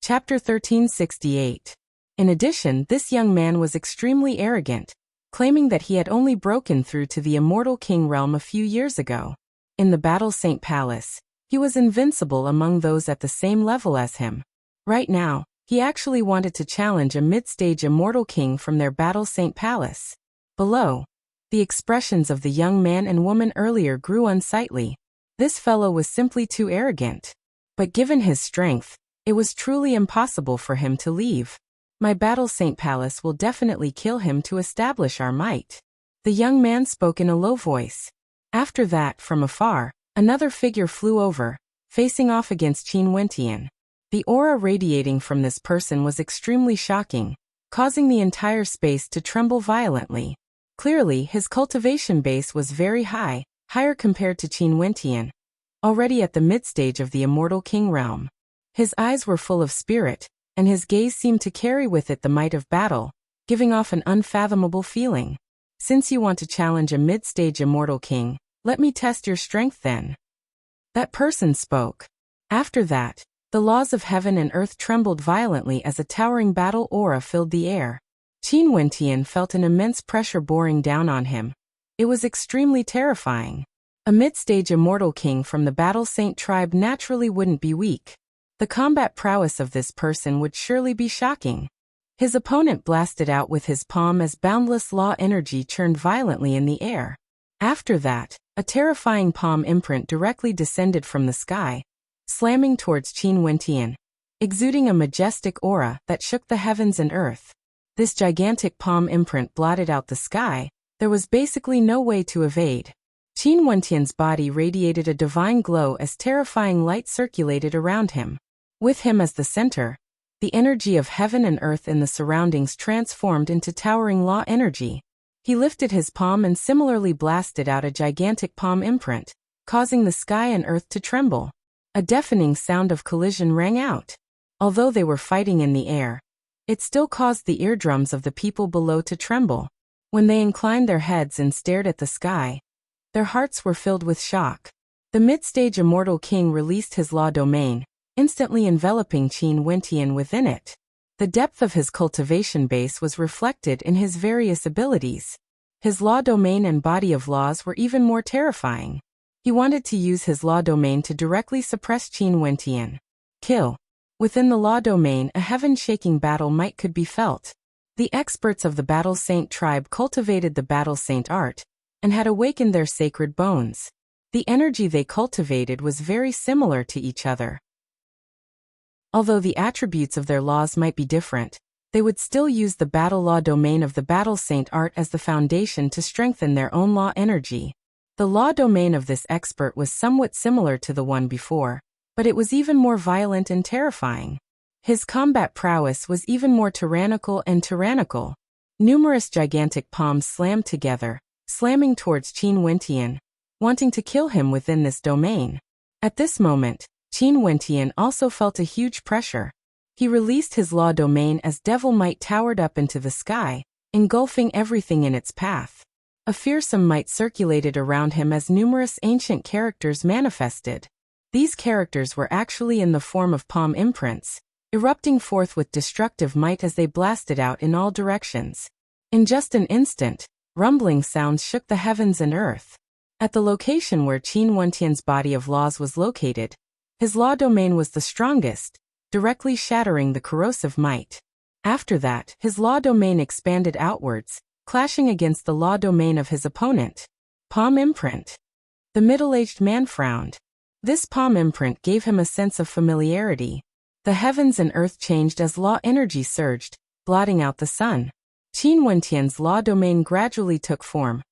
Chapter 1368. In addition, this young man was extremely arrogant, claiming that he had only broken through to the Immortal King realm a few years ago. In the Battle Saint Palace, he was invincible among those at the same level as him. Right now, he actually wanted to challenge a mid-stage Immortal King from their Battle Saint Palace. Below, the expressions of the young man and woman earlier grew unsightly. This fellow was simply too arrogant. But given his strength, it was truly impossible for him to leave. My Battle Saint Palace will definitely kill him to establish our might. The young man spoke in a low voice. After that, from afar, another figure flew over, facing off against Qin Wentian. The aura radiating from this person was extremely shocking, causing the entire space to tremble violently. Clearly, his cultivation base was very high, higher compared to Qin Wentian, already at the mid-stage of the Immortal King realm. His eyes were full of spirit, and his gaze seemed to carry with it the might of battle, giving off an unfathomable feeling. Since you want to challenge a mid-stage Immortal King, let me test your strength then. That person spoke. After that, the laws of heaven and earth trembled violently as a towering battle aura filled the air. Qin Wentian felt an immense pressure boring down on him. It was extremely terrifying. A mid-stage Immortal King from the Battle Saint tribe naturally wouldn't be weak. The combat prowess of this person would surely be shocking. His opponent blasted out with his palm as boundless law energy churned violently in the air. After that, a terrifying palm imprint directly descended from the sky, slamming towards Qin Wentian, exuding a majestic aura that shook the heavens and earth. This gigantic palm imprint blotted out the sky. There was basically no way to evade. Qin Wentian's body radiated a divine glow as terrifying light circulated around him. With him as the center, the energy of heaven and earth in the surroundings transformed into towering law energy. He lifted his palm and similarly blasted out a gigantic palm imprint, causing the sky and earth to tremble. A deafening sound of collision rang out. Although they were fighting in the air, it still caused the eardrums of the people below to tremble. When they inclined their heads and stared at the sky, their hearts were filled with shock. The mid-stage Immortal King released his law domain, instantly enveloping Qin Wentian within it. The depth of his cultivation base was reflected in his various abilities. His law domain and body of laws were even more terrifying. He wanted to use his law domain to directly suppress Qin Wentian. Kill. Within the law domain, a heaven-shaking battle might could be felt. The experts of the Battle Saint tribe cultivated the Battle Saint art, and had awakened their sacred bones. The energy they cultivated was very similar to each other. Although the attributes of their laws might be different, they would still use the battle law domain of the Battle Saint art as the foundation to strengthen their own law energy. The law domain of this expert was somewhat similar to the one before, but it was even more violent and terrifying. His combat prowess was even more tyrannical and tyrannical. Numerous gigantic palms slammed together, slamming towards Qin Wentian, wanting to kill him within this domain. At this moment, Qin Wentian also felt a huge pressure. He released his law domain as devil might towered up into the sky, engulfing everything in its path. A fearsome might circulated around him as numerous ancient characters manifested. These characters were actually in the form of palm imprints, erupting forth with destructive might as they blasted out in all directions. In just an instant, rumbling sounds shook the heavens and earth. At the location where Qin Wentian's body of laws was located, his law domain was the strongest, directly shattering the corrosive might. After that, his law domain expanded outwards, clashing against the law domain of his opponent. Palm imprint. The middle-aged man frowned. This palm imprint gave him a sense of familiarity. The heavens and earth changed as law energy surged, blotting out the sun. Qin Wentian's law domain gradually took form,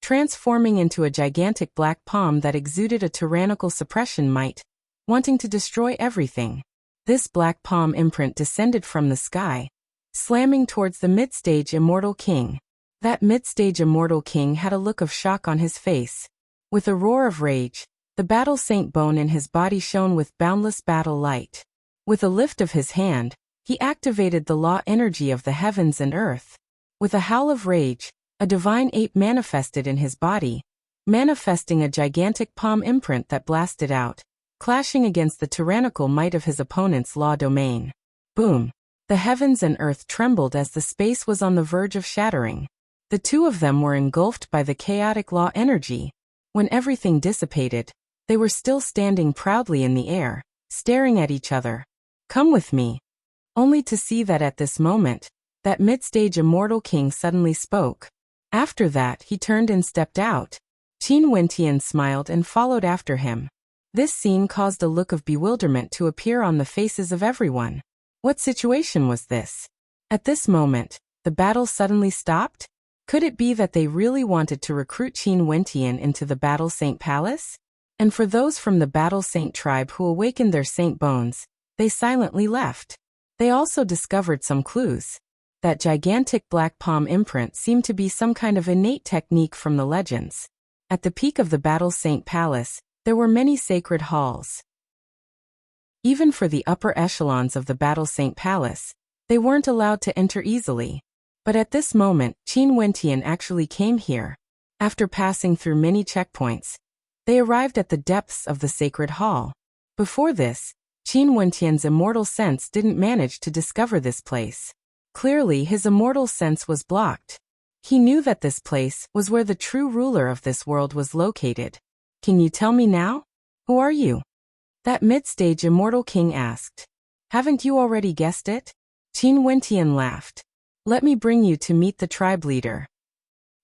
transforming into a gigantic black palm that exuded a tyrannical suppression might, wanting to destroy everything. This black palm imprint descended from the sky, slamming towards the mid-stage Immortal King. That mid-stage Immortal King had a look of shock on his face. With a roar of rage, the Battle Saint bone in his body shone with boundless battle light. With a lift of his hand, he activated the law energy of the heavens and earth. With a howl of rage, a divine ape manifested in his body, manifesting a gigantic palm imprint that blasted out, clashing against the tyrannical might of his opponent's law domain. Boom! The heavens and earth trembled as the space was on the verge of shattering. The two of them were engulfed by the chaotic law energy. When everything dissipated, they were still standing proudly in the air, staring at each other. "Come with me." Only to see that at this moment, that mid-stage immortal king suddenly spoke. After that, he turned and stepped out. Qin Wentian smiled and followed after him. This scene caused a look of bewilderment to appear on the faces of everyone. What situation was this? At this moment, the battle suddenly stopped? Could it be that they really wanted to recruit Qin Wentian into the Battle Saint Palace? And for those from the Battle Saint tribe who awakened their saint bones, they silently left. They also discovered some clues. That gigantic black palm imprint seemed to be some kind of innate technique from the legends. At the peak of the Battle Saint Palace, there were many sacred halls. Even for the upper echelons of the Battle Saint Palace, they weren't allowed to enter easily. But at this moment, Qin Wentian actually came here. After passing through many checkpoints, they arrived at the depths of the sacred hall. Before this, Qin Wentian's immortal sense didn't manage to discover this place. Clearly, his immortal sense was blocked. He knew that this place was where the true ruler of this world was located. "Can you tell me now? Who are you?" That mid-stage immortal king asked. "Haven't you already guessed it?" Qin Wentian laughed. "Let me bring you to meet the tribe leader."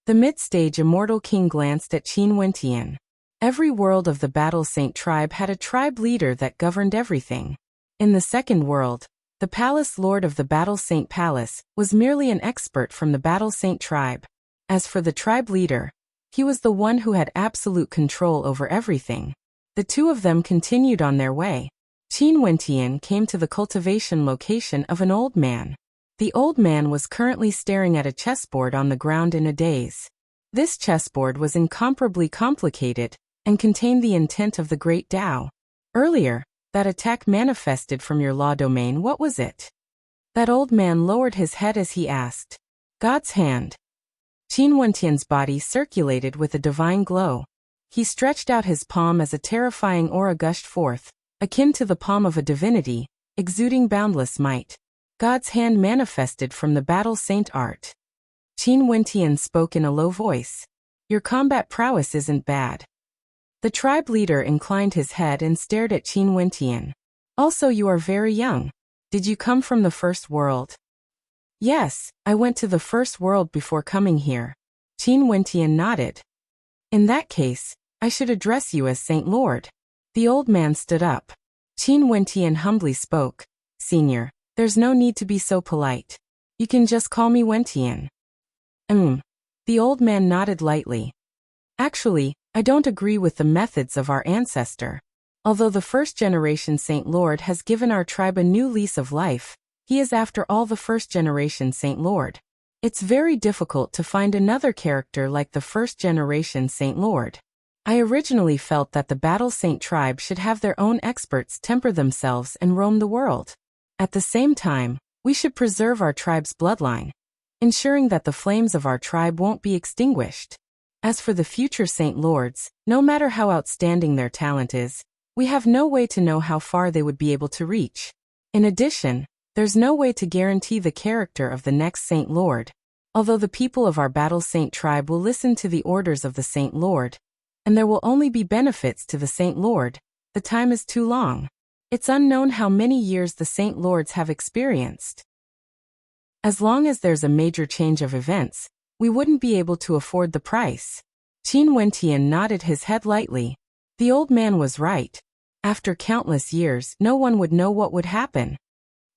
The mid-stage immortal king glanced at Qin Wentian. Every world of the Battle Saint tribe had a tribe leader that governed everything. In the second world, the Palace Lord of the Battle Saint Palace was merely an expert from the Battle Saint tribe. As for the tribe leader, he was the one who had absolute control over everything. The two of them continued on their way. Qin Wentian came to the cultivation location of an old man. The old man was currently staring at a chessboard on the ground in a daze. This chessboard was incomparably complicated and contained the intent of the Great Tao. "Earlier, that attack manifested from your law domain, what was it?" That old man lowered his head as he asked. "God's hand." Qin Wentian's body circulated with a divine glow. He stretched out his palm as a terrifying aura gushed forth, akin to the palm of a divinity, exuding boundless might. God's hand manifested from the Battle Saint art. Qin Wentian spoke in a low voice. "Your combat prowess isn't bad." The tribe leader inclined his head and stared at Qin Wentian. "Also, you are very young. Did you come from the first world?" "Yes, I went to the first world before coming here." Qin Wentian nodded. "In that case, I should address you as Saint Lord." The old man stood up. Qin Wentian humbly spoke. "Senior, there's no need to be so polite. You can just call me Wentian." The old man nodded lightly. "Actually, I don't agree with the methods of our ancestor. Although the first-generation Saint Lord has given our tribe a new lease of life, he is after all the first-generation Saint Lord. It's very difficult to find another character like the first-generation Saint Lord. I originally felt that the Battle Saint tribe should have their own experts temper themselves and roam the world. At the same time, we should preserve our tribe's bloodline, ensuring that the flames of our tribe won't be extinguished. As for the future Saint Lords, no matter how outstanding their talent is, we have no way to know how far they would be able to reach. In addition, there's no way to guarantee the character of the next Saint Lord. Although the people of our Battle Saint tribe will listen to the orders of the Saint Lord, and there will only be benefits to the Saint Lord, the time is too long. It's unknown how many years the Saint Lords have experienced. As long as there's a major change of events, we wouldn't be able to afford the price." Qin Wentian nodded his head lightly. The old man was right. After countless years, no one would know what would happen.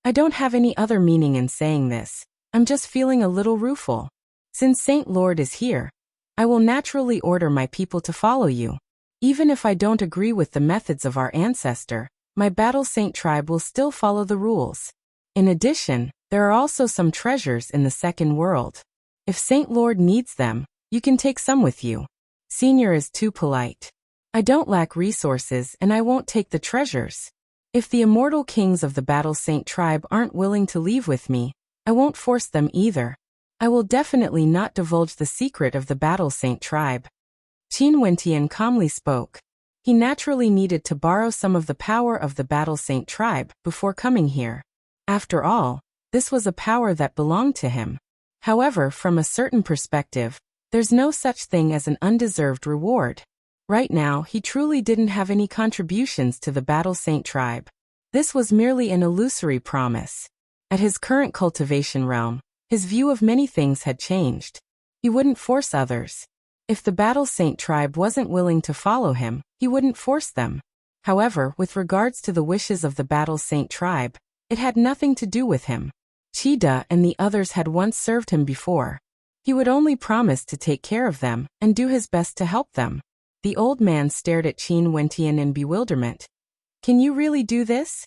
I don't have any other meaning in saying this. I'm just feeling a little rueful. Since Saint Lord is here, I will naturally order my people to follow you. Even if I don't agree with the methods of our ancestor, my Battle Saint tribe will still follow the rules. In addition, there are also some treasures in the second world. If Saint Lord needs them, you can take some with you. Senior is too polite. I don't lack resources and I won't take the treasures. If the immortal kings of the Battle Saint tribe aren't willing to leave with me, I won't force them either. I will definitely not divulge the secret of the Battle Saint tribe." Qin Wentian calmly spoke. He naturally needed to borrow some of the power of the Battle Saint tribe before coming here. After all, this was a power that belonged to him. However, from a certain perspective, there's no such thing as an undeserved reward. Right now, he truly didn't have any contributions to the Battle Saint tribe. This was merely an illusory promise. At his current cultivation realm, his view of many things had changed. He wouldn't force others. If the Battle Saint tribe wasn't willing to follow him, he wouldn't force them. However, with regards to the wishes of the Battle Saint tribe, it had nothing to do with him. Chida and the others had once served him before. He would only promise to take care of them and do his best to help them. The old man stared at Qin Wentian in bewilderment. Can you really do this?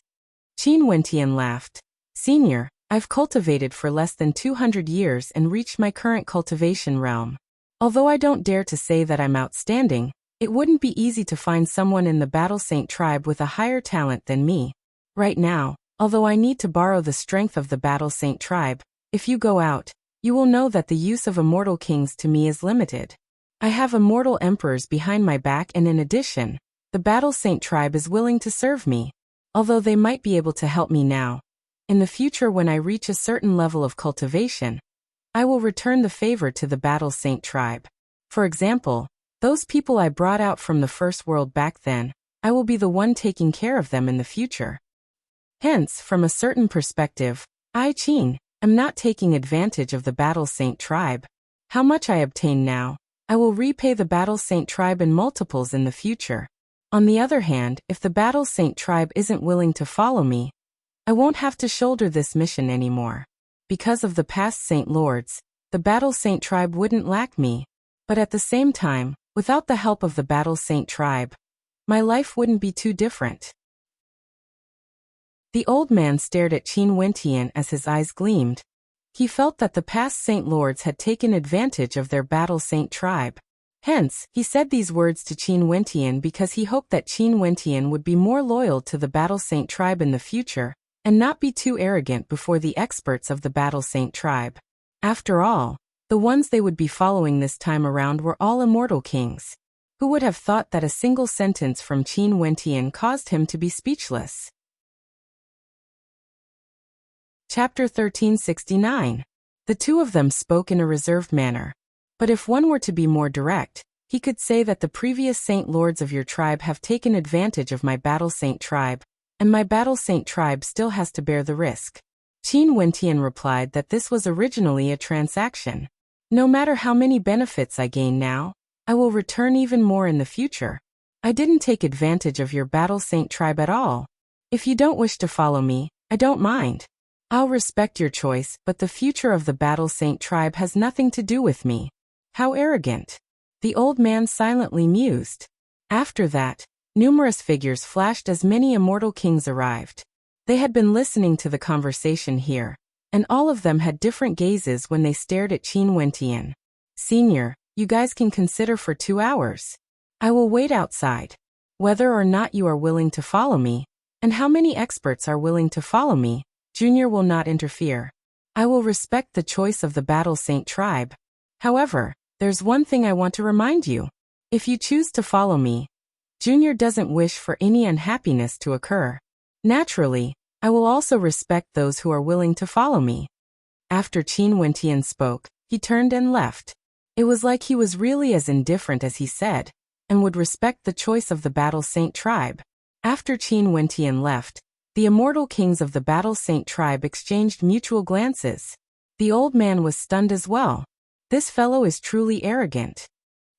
Qin Wentian laughed. Senior, I've cultivated for less than 200 years and reached my current cultivation realm. Although I don't dare to say that I'm outstanding, it wouldn't be easy to find someone in the Battle Saint tribe with a higher talent than me. Right now, although I need to borrow the strength of the Battle Saint tribe, if you go out, you will know that the use of immortal kings to me is limited. I have immortal emperors behind my back, and in addition, the Battle Saint tribe is willing to serve me. Although they might be able to help me now, in the future when I reach a certain level of cultivation, I will return the favor to the Battle Saint tribe. For example, those people I brought out from the First World back then, I will be the one taking care of them in the future. Hence, from a certain perspective, I, Qin, am not taking advantage of the Battle Saint tribe. How much I obtain now, I will repay the Battle Saint tribe in multiples in the future. On the other hand, if the Battle Saint tribe isn't willing to follow me, I won't have to shoulder this mission anymore. Because of the past Saint Lords, the Battle Saint tribe wouldn't lack me. But at the same time, without the help of the Battle Saint tribe, my life wouldn't be too different. The old man stared at Qin Wentian as his eyes gleamed. He felt that the past Saint Lords had taken advantage of their Battle Saint tribe. Hence, he said these words to Qin Wentian because he hoped that Qin Wentian would be more loyal to the Battle Saint tribe in the future, and not be too arrogant before the experts of the Battle Saint tribe. After all, the ones they would be following this time around were all immortal kings. Who would have thought that a single sentence from Qin Wentian caused him to be speechless? Chapter 1369. The two of them spoke in a reserved manner. But if one were to be more direct, he could say that the previous Saint Lords of your tribe have taken advantage of my Battle Saint tribe, and my Battle Saint tribe still has to bear the risk. Qin Wentian replied that this was originally a transaction. No matter how many benefits I gain now, I will return even more in the future. I didn't take advantage of your Battle Saint tribe at all. If you don't wish to follow me, I don't mind. I'll respect your choice, but the future of the Battle Saint tribe has nothing to do with me. How arrogant. The old man silently mused. After that, numerous figures flashed as many immortal kings arrived. They had been listening to the conversation here, and all of them had different gazes when they stared at Qin Wentian. Senior, you guys can consider for 2 hours. I will wait outside. Whether or not you are willing to follow me, and how many experts are willing to follow me, Junior will not interfere. I will respect the choice of the Battle Saint tribe. However, there's one thing I want to remind you. If you choose to follow me, Junior doesn't wish for any unhappiness to occur. Naturally, I will also respect those who are willing to follow me. After Qin Wentian spoke, he turned and left. It was like he was really as indifferent as he said, and would respect the choice of the Battle Saint tribe. After Qin Wentian left, the immortal kings of the Battle Saint tribe exchanged mutual glances. The old man was stunned as well. This fellow is truly arrogant.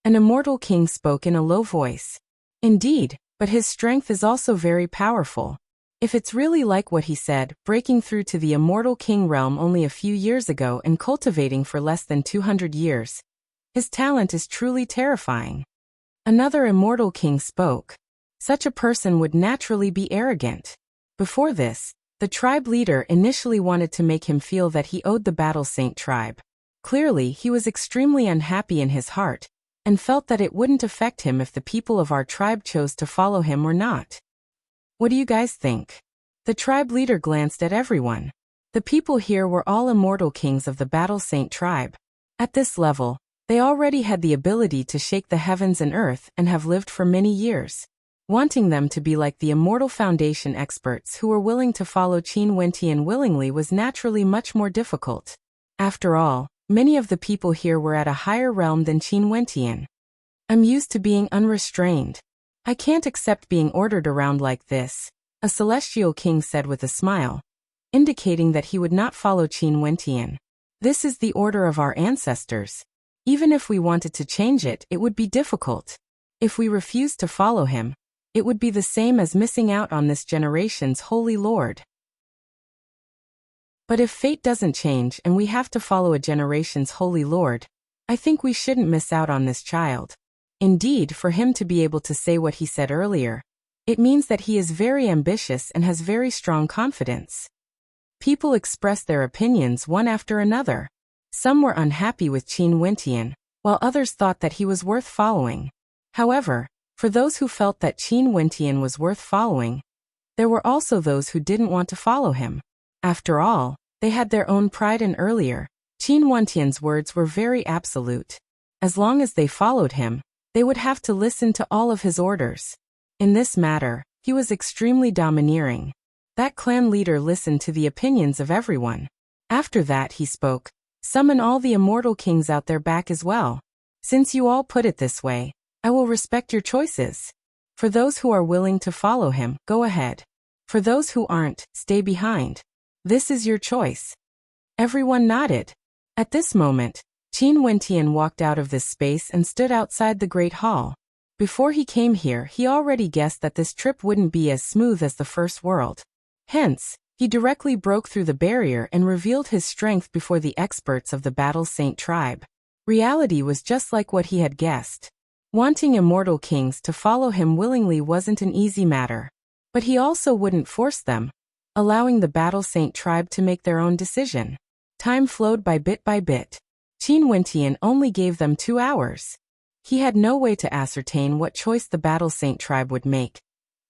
An immortal king spoke in a low voice. Indeed, but his strength is also very powerful. If it's really like what he said, breaking through to the immortal king realm only a few years ago and cultivating for less than 200 years, his talent is truly terrifying. Another immortal king spoke. Such a person would naturally be arrogant. Before this, the tribe leader initially wanted to make him feel that he owed the Battle Saint tribe. Clearly, he was extremely unhappy in his heart, and felt that it wouldn't affect him if the people of our tribe chose to follow him or not. What do you guys think? The tribe leader glanced at everyone. The people here were all immortal kings of the Battle Saint tribe. At this level, they already had the ability to shake the heavens and earth and have lived for many years. Wanting them to be like the Immortal Foundation experts who were willing to follow Qin Wentian willingly was naturally much more difficult. After all, many of the people here were at a higher realm than Qin Wentian. I'm used to being unrestrained. I can't accept being ordered around like this, a celestial king said with a smile, indicating that he would not follow Qin Wentian. This is the order of our ancestors. Even if we wanted to change it, it would be difficult. If we refused to follow him, it would be the same as missing out on this generation's holy lord. But if fate doesn't change and we have to follow a generation's holy lord, I think we shouldn't miss out on this child. Indeed, for him to be able to say what he said earlier, it means that he is very ambitious and has very strong confidence. People expressed their opinions one after another. Some were unhappy with Qin Wentian, while others thought that he was worth following. However, for those who felt that Qin Wentian was worth following, there were also those who didn't want to follow him. After all, they had their own pride, and earlier, Qin Wentian's words were very absolute. As long as they followed him, they would have to listen to all of his orders. In this matter, he was extremely domineering. That clan leader listened to the opinions of everyone. After that he spoke, "Summon all the immortal kings out there back as well. Since you all put it this way, I will respect your choices. For those who are willing to follow him, go ahead. For those who aren't, stay behind. This is your choice." Everyone nodded. At this moment, Qin Wentian walked out of this space and stood outside the Great Hall. Before he came here, he already guessed that this trip wouldn't be as smooth as the first world. Hence, he directly broke through the barrier and revealed his strength before the experts of the Battle Saint tribe. Reality was just like what he had guessed. Wanting immortal kings to follow him willingly wasn't an easy matter. But he also wouldn't force them, allowing the Battle Saint tribe to make their own decision. Time flowed by bit by bit. Qin Wentian only gave them 2 hours. He had no way to ascertain what choice the Battle Saint tribe would make,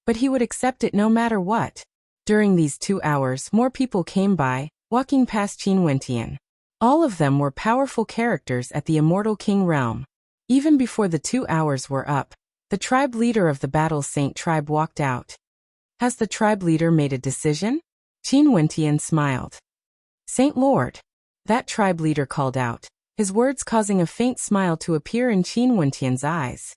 but he would accept it no matter what. During these 2 hours, more people came by, walking past Qin Wentian. All of them were powerful characters at the Immortal King realm. Even before the 2 hours were up, the tribe leader of the Battle Saint tribe walked out. "Has the tribe leader made a decision?" Qin Wentian smiled. "Saint Lord," that tribe leader called out, his words causing a faint smile to appear in Qin Wentian's eyes.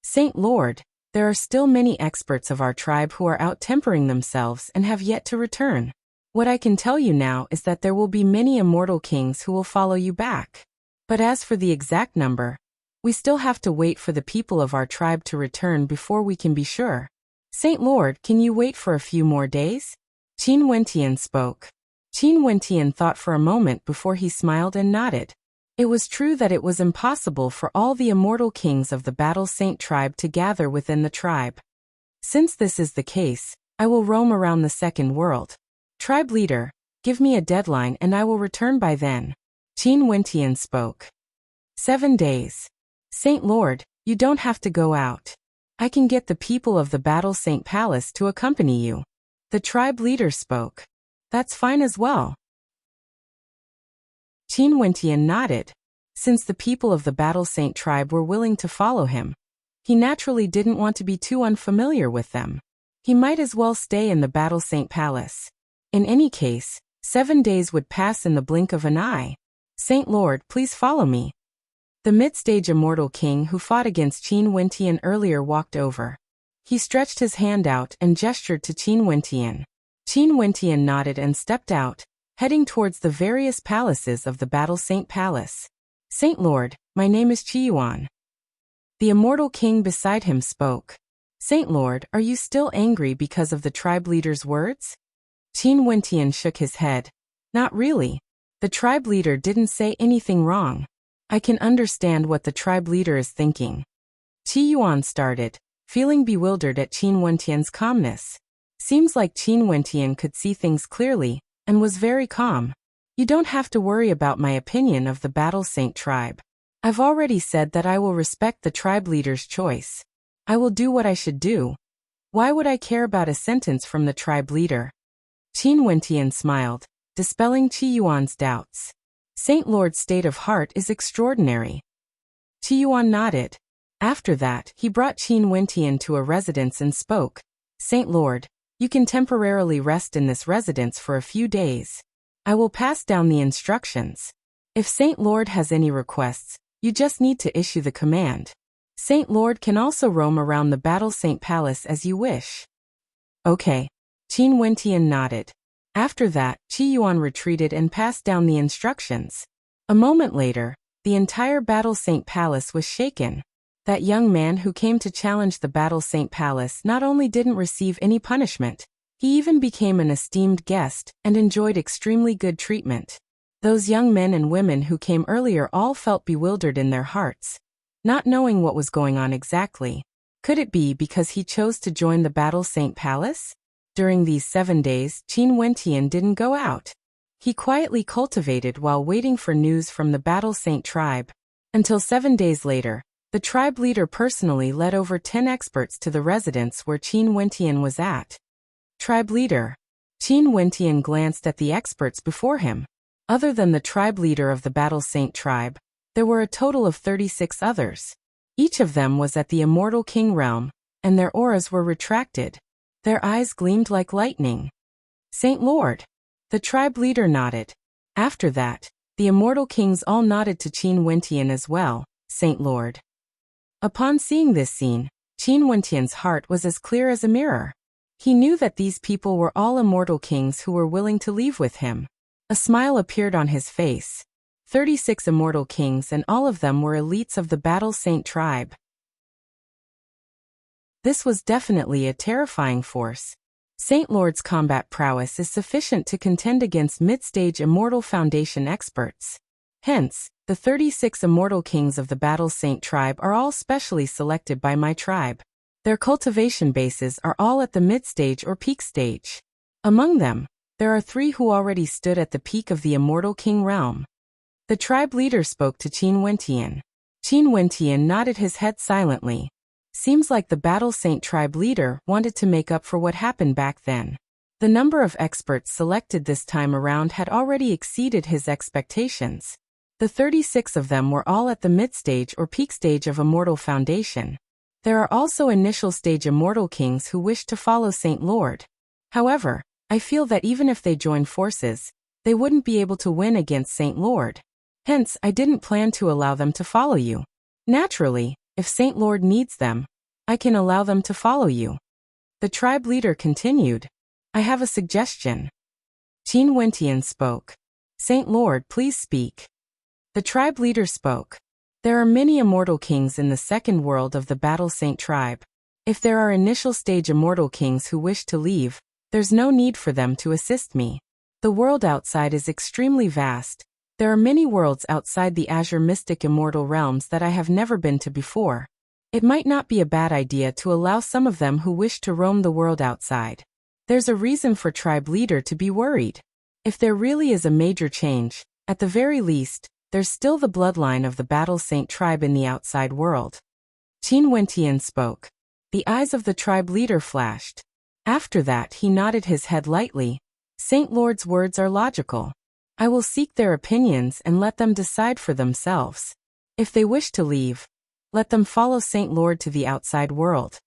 "Saint Lord, there are still many experts of our tribe who are out tempering themselves and have yet to return. What I can tell you now is that there will be many immortal kings who will follow you back. But as for the exact number, we still have to wait for the people of our tribe to return before we can be sure. Saint Lord, can you wait for a few more days?" Qin Wentian spoke. Qin Wentian thought for a moment before he smiled and nodded. It was true that it was impossible for all the immortal kings of the Battle Saint tribe to gather within the tribe. Since this is the case, I will roam around the second world. Tribe leader, give me a deadline and I will return by then. Qin Wentian spoke. 7 days. Saint Lord, you don't have to go out. I can get the people of the Battle Saint Palace to accompany you. The tribe leader spoke. That's fine as well. Qin Wentian nodded. Since the people of the Battle Saint tribe were willing to follow him, he naturally didn't want to be too unfamiliar with them. He might as well stay in the Battle Saint Palace. In any case, 7 days would pass in the blink of an eye. Saint Lord, please follow me. The mid-stage immortal king who fought against Qin Wentian earlier walked over. He stretched his hand out and gestured to Qin Wentian. Qin Wentian nodded and stepped out, heading towards the various palaces of the Battle Saint Palace. Saint Lord, my name is Qiyuan. The immortal king beside him spoke. Saint Lord, are you still angry because of the tribe leader's words? Qin Wentian shook his head. Not really. The tribe leader didn't say anything wrong. I can understand what the tribe leader is thinking. Qiyuan started, feeling bewildered at Qin Wentian's calmness. Seems like Qin Wentian could see things clearly, and was very calm. You don't have to worry about my opinion of the Battle Saint tribe. I've already said that I will respect the tribe leader's choice. I will do what I should do. Why would I care about a sentence from the tribe leader? Qin Wentian smiled, dispelling Qiyuan's doubts. Saint Lord's state of heart is extraordinary. Qiyuan nodded. After that, he brought Qin Wentian to a residence and spoke. Saint Lord, you can temporarily rest in this residence for a few days. I will pass down the instructions. If Saint Lord has any requests, you just need to issue the command. Saint Lord can also roam around the Battle Saint Palace as you wish. Okay. Qin Wentian nodded. After that, Qi Yuan retreated and passed down the instructions. A moment later, the entire Battle Saint Palace was shaken. That young man who came to challenge the Battle Saint Palace not only didn't receive any punishment, he even became an esteemed guest and enjoyed extremely good treatment. Those young men and women who came earlier all felt bewildered in their hearts, not knowing what was going on exactly. Could it be because he chose to join the Battle Saint Palace? During these 7 days, Qin Wentian didn't go out. He quietly cultivated while waiting for news from the Battle Saint tribe. Until 7 days later, the tribe leader personally led over 10 experts to the residence where Qin Wentian was at. Tribe leader. Qin Wentian glanced at the experts before him. Other than the tribe leader of the Battle Saint tribe, there were a total of 36 others. Each of them was at the Immortal King realm, and their auras were retracted. Their eyes gleamed like lightning. Saint Lord. The tribe leader nodded. After that, the Immortal Kings all nodded to Qin Wentian as well. Saint Lord. Upon seeing this scene, Qin Wentian's heart was as clear as a mirror. He knew that these people were all immortal kings who were willing to leave with him. A smile appeared on his face. 36 immortal kings, and all of them were elites of the Battle Saint tribe. This was definitely a terrifying force. Saint Lord's combat prowess is sufficient to contend against mid-stage Immortal Foundation experts. Hence, the 36 immortal kings of the Battle Saint tribe are all specially selected by my tribe. Their cultivation bases are all at the mid-stage or peak stage. Among them, there are 3 who already stood at the peak of the Immortal King realm. The tribe leader spoke to Qin Wentian. Qin Wentian nodded his head silently. Seems like the Battle Saint tribe leader wanted to make up for what happened back then. The number of experts selected this time around had already exceeded his expectations. The 36 of them were all at the mid-stage or peak stage of Immortal Foundation. There are also initial stage Immortal Kings who wish to follow Saint Lord. However, I feel that even if they join forces, they wouldn't be able to win against Saint Lord. Hence, I didn't plan to allow them to follow you. Naturally, if Saint Lord needs them, I can allow them to follow you. The tribe leader continued. I have a suggestion. Qin Wentian spoke. Saint Lord, please speak. The tribe leader spoke. There are many immortal kings in the second world of the Battle Saint tribe. If there are initial stage immortal kings who wish to leave, there's no need for them to assist me. The world outside is extremely vast. There are many worlds outside the Azure Mystic Immortal realms that I have never been to before. It might not be a bad idea to allow some of them who wish to roam the world outside. There's a reason for tribe leader to be worried. If there really is a major change, at the very least, there's still the bloodline of the Battle Saint tribe in the outside world. Qin Wentian spoke. The eyes of the tribe leader flashed. After that he nodded his head lightly. Saint Lord's words are logical. I will seek their opinions and let them decide for themselves. If they wish to leave, let them follow Saint Lord to the outside world.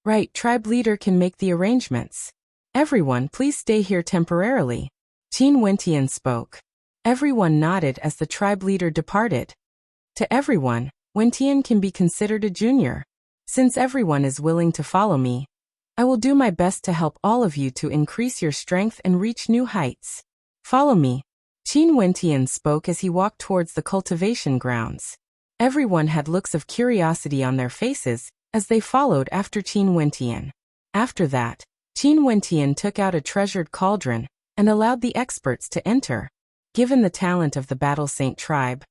Right, tribe leader can make the arrangements. Everyone, please stay here temporarily. Qin Wentian spoke. Everyone nodded as the tribe leader departed. To everyone, Wentian can be considered a junior. Since everyone is willing to follow me, I will do my best to help all of you to increase your strength and reach new heights. Follow me. Qin Wentian spoke as he walked towards the cultivation grounds. Everyone had looks of curiosity on their faces as they followed after Qin Wentian. After that, Qin Wentian took out a treasured cauldron and allowed the experts to enter. Given the talent of the Battle Saint tribe,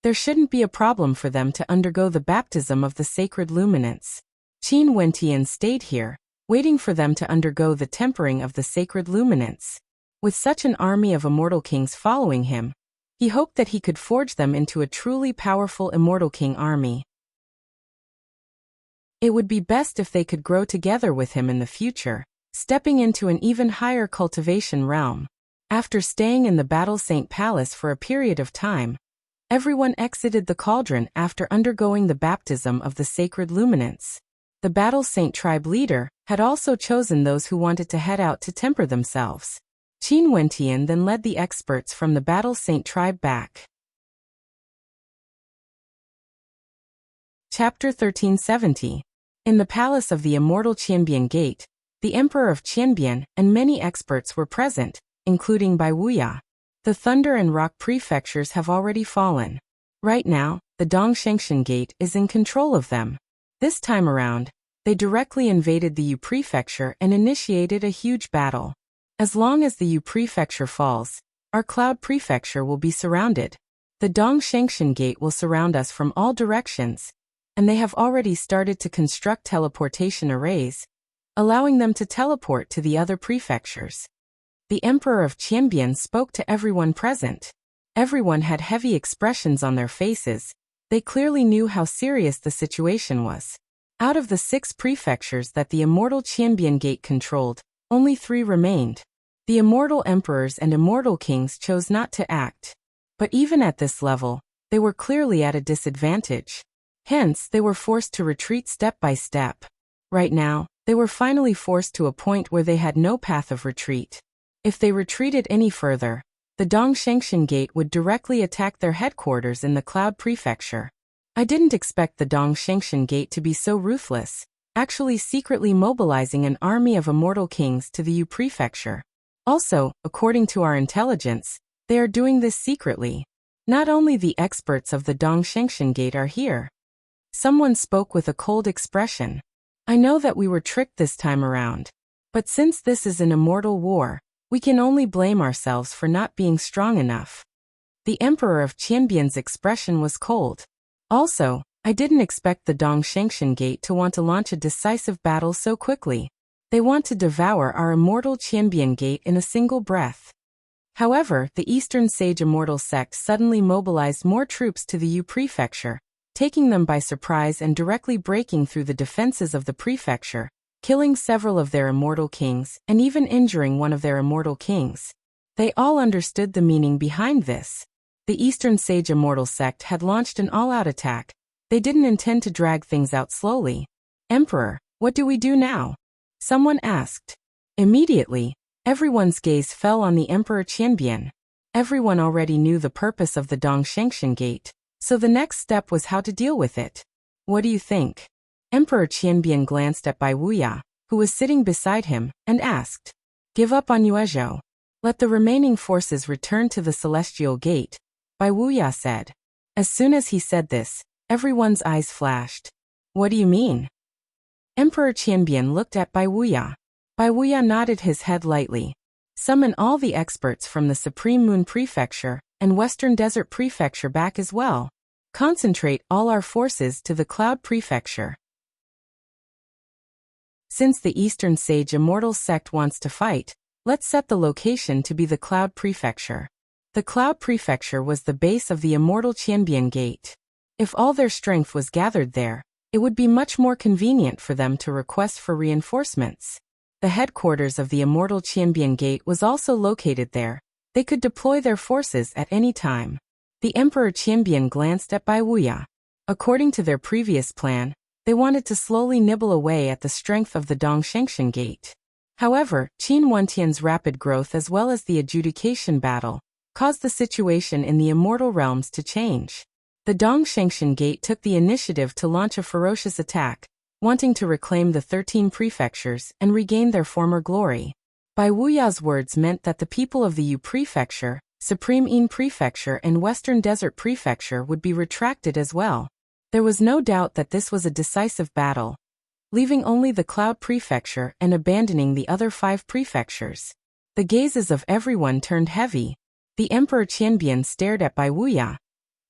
there shouldn't be a problem for them to undergo the baptism of the sacred luminance. Qin Wentian stayed here, waiting for them to undergo the tempering of the sacred luminance. With such an army of immortal kings following him, he hoped that he could forge them into a truly powerful immortal king army. It would be best if they could grow together with him in the future, stepping into an even higher cultivation realm. After staying in the Battle Saint Palace for a period of time, Everyone exited the cauldron after undergoing the baptism of the sacred luminance. The Battle Saint tribe leader had also chosen those who wanted to head out to temper themselves. Qin Wentian then led the experts from the Battle Saint tribe back. Chapter 1370. In the palace of the immortal Qianbian Gate, the Emperor of Qianbian and many experts were present, including Bai Wuya. The Thunder and Rock prefectures have already fallen. Right now, the Dongshengshan Gate is in control of them. This time around, they directly invaded the Yu prefecture and initiated a huge battle. As long as the Yu prefecture falls, our Cloud prefecture will be surrounded. The Dongshengshan Gate will surround us from all directions, and they have already started to construct teleportation arrays, allowing them to teleport to the other prefectures. The Emperor of Qianbian spoke to everyone present. Everyone had heavy expressions on their faces. They clearly knew how serious the situation was. Out of the 6 prefectures that the immortal Qianbian Gate controlled, only 3 remained. The immortal emperors and immortal kings chose not to act. But even at this level, they were clearly at a disadvantage. Hence, they were forced to retreat step by step. Right now, they were finally forced to a point where they had no path of retreat. If they retreated any further, the Dongshengshan Gate would directly attack their headquarters in the Cloud Prefecture. I didn't expect the Dongshengshan Gate to be so ruthless, actually secretly mobilizing an army of immortal kings to the Yu Prefecture. Also, according to our intelligence, they are doing this secretly. Not only the experts of the Dongshengshan Gate are here. Someone spoke with a cold expression. I know that we were tricked this time around. But since this is an immortal war, we can only blame ourselves for not being strong enough. The Emperor of Qianbian's expression was cold. Also, I didn't expect the Dongshengshan Gate to want to launch a decisive battle so quickly. They want to devour our immortal Qianbian Gate in a single breath. However, the Eastern Sage Immortal Sect suddenly mobilized more troops to the Yu Prefecture, taking them by surprise and directly breaking through the defenses of the prefecture, killing several of their immortal kings and even injuring one of their immortal kings. They all understood the meaning behind this. The Eastern Sage Immortal Sect had launched an all-out attack. They didn't intend to drag things out slowly. Emperor, what do we do now? Someone asked. Immediately, everyone's gaze fell on the Emperor Qianbian. Everyone already knew the purpose of the Dongshengshan Gate, so the next step was how to deal with it. What do you think? Emperor Qianbian glanced at Bai Wuya, who was sitting beside him, and asked. Give up on Yuezhou. Let the remaining forces return to the Celestial Gate, Bai Wuya said. As soon as he said this, everyone's eyes flashed. What do you mean? Emperor Qianbian looked at Bai Wuya. Bai Wuya nodded his head lightly. Summon all the experts from the Supreme Moon Prefecture and Western Desert Prefecture back as well. Concentrate all our forces to the Cloud Prefecture. Since the Eastern Sage Immortal Sect wants to fight, let's set the location to be the Cloud Prefecture. The Cloud Prefecture was the base of the immortal Qianbian Gate. If all their strength was gathered there, it would be much more convenient for them to request for reinforcements. The headquarters of the immortal Qianbian Gate was also located there. They could deploy their forces at any time. The Emperor Qianbian glanced at Bai Wuya. According to their previous plan, they wanted to slowly nibble away at the strength of the Dongshengshan Gate. However, Qin Wentian's rapid growth as well as the adjudication battle caused the situation in the immortal realms to change. The Dongshengshan Gate took the initiative to launch a ferocious attack, wanting to reclaim the 13 prefectures and regain their former glory. Bai Wuya's words meant that the people of the Yu Prefecture, Supreme Yin Prefecture and Western Desert Prefecture would be retracted as well. There was no doubt that this was a decisive battle, leaving only the Cloud Prefecture and abandoning the other 5 prefectures. The gazes of everyone turned heavy. The Emperor Qianbian stared at Bai Wuya.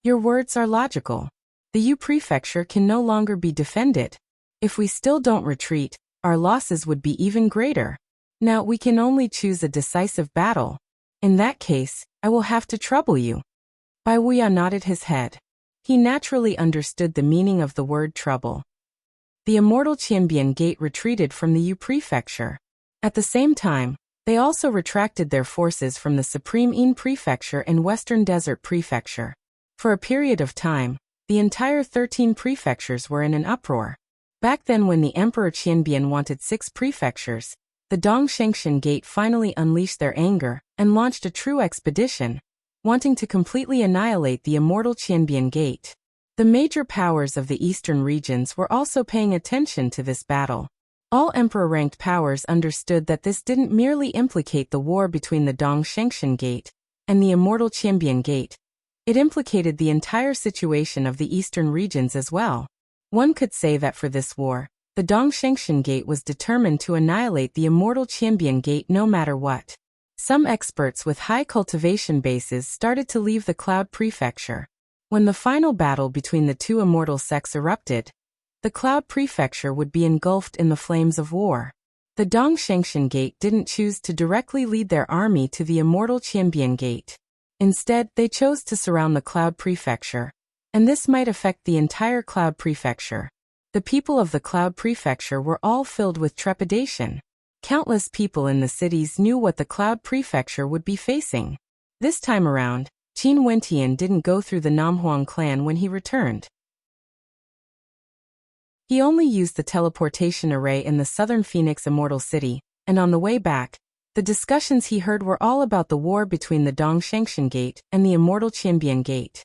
Your words are logical. The Yu Prefecture can no longer be defended. If we still don't retreat, our losses would be even greater. Now we can only choose a decisive battle. In that case, I will have to trouble you. Bai Wuya nodded his head. He naturally understood the meaning of the word trouble. The immortal Qianbian Gate retreated from the Yu Prefecture. At the same time, they also retracted their forces from the Supreme Yin Prefecture and Western Desert Prefecture. For a period of time, the entire 13 prefectures were in an uproar. Back then, when the Emperor Qianbian wanted 6 prefectures, the Dongshengshan Gate finally unleashed their anger and launched a true expedition, wanting to completely annihilate the immortal Qianbian Gate. The major powers of the eastern regions were also paying attention to this battle. All emperor-ranked powers understood that this didn't merely implicate the war between the Dongshengshan Gate and the immortal Qianbian Gate. It implicated the entire situation of the eastern regions as well. One could say that for this war, the Dongshengshan Gate was determined to annihilate the immortal Qianbian Gate no matter what. Some experts with high cultivation bases started to leave the Cloud Prefecture. When the final battle between the two immortal sects erupted, the Cloud Prefecture would be engulfed in the flames of war. The Dongshengshan Gate didn't choose to directly lead their army to the immortal Qianbian Gate. Instead, they chose to surround the Cloud Prefecture, and this might affect the entire Cloud Prefecture. The people of the Cloud Prefecture were all filled with trepidation. Countless people in the cities knew what the Cloud Prefecture would be facing. This time around, Qin Wentian didn't go through the Namhuang clan when he returned. He only used the teleportation array in the southern Phoenix Immortal City, and on the way back, the discussions he heard were all about the war between the Dongshengshan Gate and the immortal Qianbian Gate.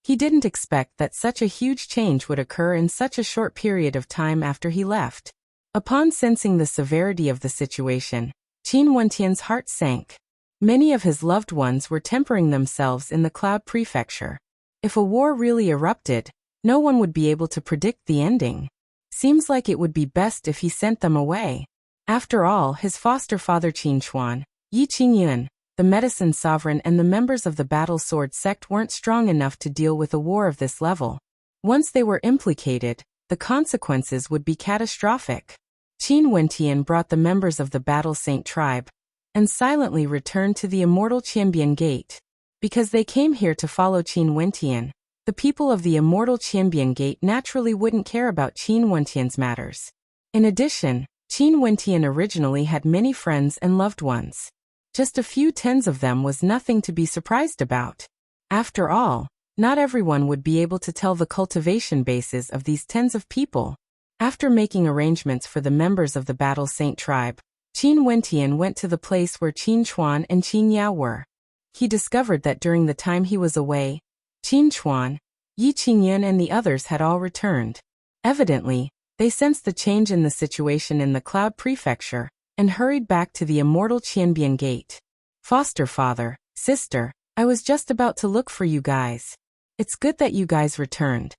He didn't expect that such a huge change would occur in such a short period of time after he left. Upon sensing the severity of the situation, Qin Wentian's heart sank. Many of his loved ones were tempering themselves in the Cloud Prefecture. If a war really erupted, no one would be able to predict the ending. Seems like it would be best if he sent them away. After all, his foster father Qin Chuan, Yi Qingyuan, the medicine sovereign, and the members of the battle sword sect weren't strong enough to deal with a war of this level. Once they were implicated, the consequences would be catastrophic. Qin Wentian brought the members of the Battle Saint tribe and silently returned to the immortal Qianbian Gate. Because they came here to follow Qin Wentian, the people of the immortal Qianbian Gate naturally wouldn't care about Qin Wentian's matters. In addition, Qin Wentian originally had many friends and loved ones. Just a few tens of them was nothing to be surprised about. After all, not everyone would be able to tell the cultivation bases of these tens of people. After making arrangements for the members of the Battle Saint tribe, Qin Wentian went to the place where Qin Chuan and Qin Yao were. He discovered that during the time he was away, Qin Chuan, Yi Qingyuan and the others had all returned. Evidently, they sensed the change in the situation in the Cloud Prefecture and hurried back to the immortal Qianbian Gate. Foster father, sister, I was just about to look for you guys. It's good that you guys returned.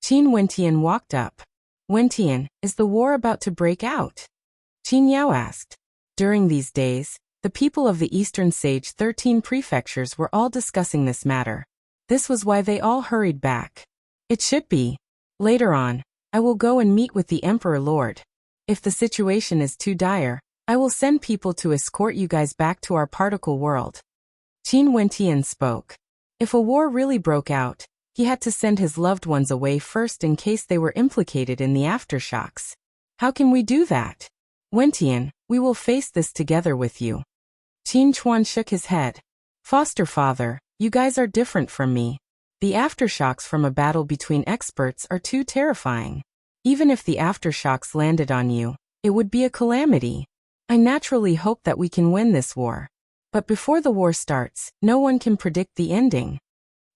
Qin Wentian walked up. Wentian, is the war about to break out? Qin Yao asked. During these days, the people of the Eastern Sage 13 prefectures were all discussing this matter. This was why they all hurried back. It should be. Later on, I will go and meet with the Emperor Lord. If the situation is too dire, I will send people to escort you guys back to our particle world. Qin Wentian spoke. If a war really broke out, he had to send his loved ones away first in case they were implicated in the aftershocks. How can we do that? Wentian, we will face this together with you. Qin Chuan shook his head. Foster father, you guys are different from me. The aftershocks from a battle between experts are too terrifying. Even if the aftershocks landed on you, it would be a calamity. I naturally hope that we can win this war. But before the war starts, no one can predict the ending.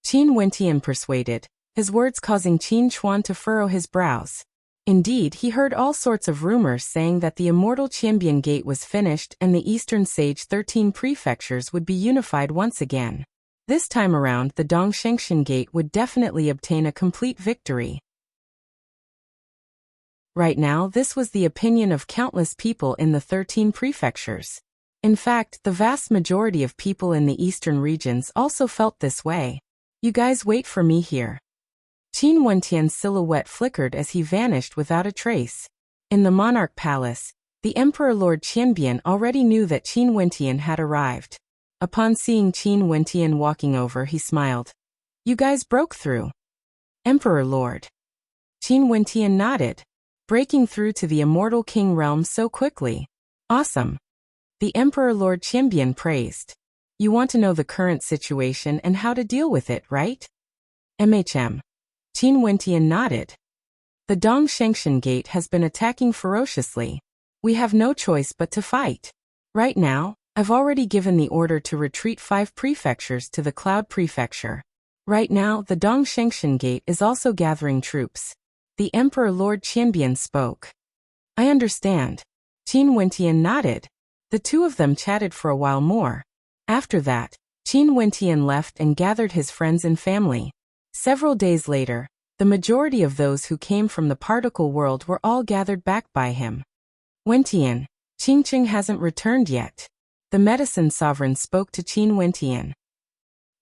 Qin Wentian persuaded, his words causing Qin Chuan to furrow his brows. Indeed, he heard all sorts of rumors saying that the immortal Qianbian Gate was finished and the Eastern Sage 13 prefectures would be unified once again. This time around, the Dongshengshan Gate would definitely obtain a complete victory. Right now, this was the opinion of countless people in the 13 prefectures. In fact, the vast majority of people in the eastern regions also felt this way. You guys wait for me here. Qin Wentian's silhouette flickered as he vanished without a trace. In the Monarch Palace, the Emperor Lord Qianbian already knew that Qin Wentian had arrived. Upon seeing Qin Wentian walking over, he smiled. You guys broke through. Emperor Lord. Qin Wentian nodded. Breaking through to the immortal king realm so quickly. Awesome. The Emperor Lord Qianbian praised. You want to know the current situation and how to deal with it, right? MHM. Qin Wentian nodded. The Dongshengshan Gate has been attacking ferociously. We have no choice but to fight. Right now, I've already given the order to retreat 5 prefectures to the Cloud Prefecture. Right now, the Dongshengshan Gate is also gathering troops. The Emperor Lord Qianbian spoke. I understand. Qin Wentian nodded. The two of them chatted for a while more. After that, Qin Wentian left and gathered his friends and family. Several days later, the majority of those who came from the particle world were all gathered back by him. Wentian, Qingqing hasn't returned yet. The medicine sovereign spoke to Qin Wentian.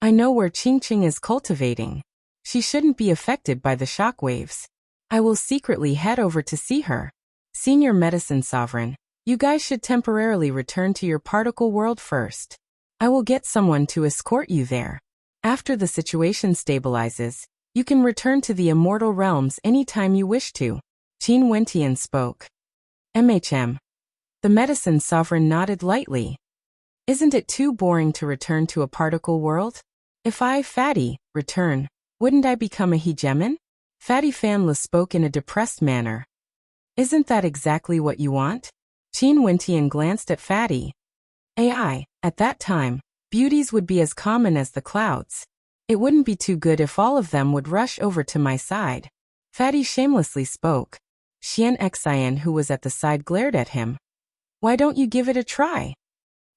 I know where Qingqing is cultivating. She shouldn't be affected by the shockwaves. I will secretly head over to see her. Senior medicine sovereign, you guys should temporarily return to your particle world first. I will get someone to escort you there. After the situation stabilizes, you can return to the immortal realms anytime you wish to. Qin Wentian spoke. MHM. The medicine sovereign nodded lightly. Isn't it too boring to return to a particle world? If I, Fatty, return, wouldn't I become a hegemon? Fatty Fanla spoke in a depressed manner. Isn't that exactly what you want? Qin Wentian glanced at Fatty. AI, at that time, beauties would be as common as the clouds. It wouldn't be too good if all of them would rush over to my side. Fatty shamelessly spoke. Xian Xian, who was at the side, glared at him. Why don't you give it a try?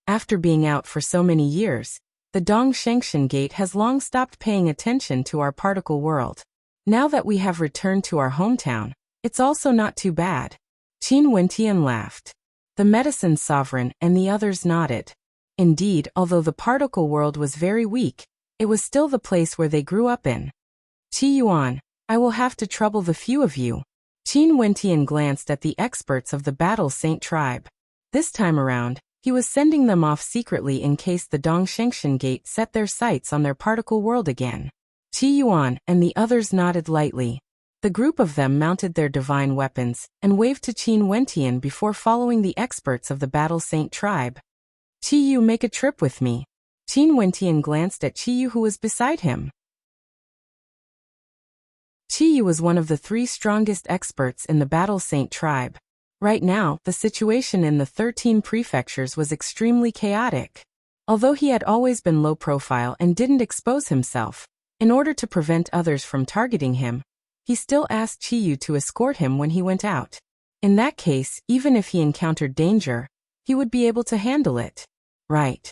After being out for so many years, the Dongshengshan Gate has long stopped paying attention to our particle world. Now that we have returned to our hometown, it's also not too bad. Qin Wentian laughed. The medicine sovereign and the others nodded. Indeed, although the particle world was very weak, it was still the place where they grew up in. Qi Yuan, I will have to trouble the few of you. Qin Wentian glanced at the experts of the Battle Saint tribe. This time around, he was sending them off secretly in case the Dongshengshan Gate set their sights on their particle world again. Qi Yuan and the others nodded lightly. The group of them mounted their divine weapons and waved to Qin Wentian before following the experts of the Battle Saint tribe. Qi Yu, make a trip with me. Qin Wentian glanced at Qi Yu, who was beside him. Qi Yu was one of the 3 strongest experts in the Battle Saint tribe. Right now, the situation in the 13 prefectures was extremely chaotic. Although he had always been low profile and didn't expose himself, in order to prevent others from targeting him, he still asked Qi Yu to escort him when he went out. In that case, even if he encountered danger, he would be able to handle it. Right.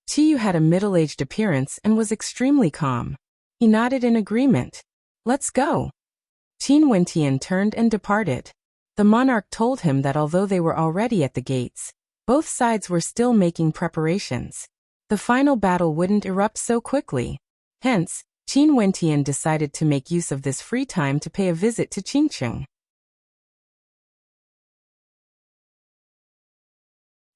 Qi Yu had a middle-aged appearance and was extremely calm. He nodded in agreement. Let's go. Qin Wentian turned and departed. The monarch told him that although they were already at the gates, both sides were still making preparations. The final battle wouldn't erupt so quickly. Hence, Qin Wentian decided to make use of this free time to pay a visit to Qingqing.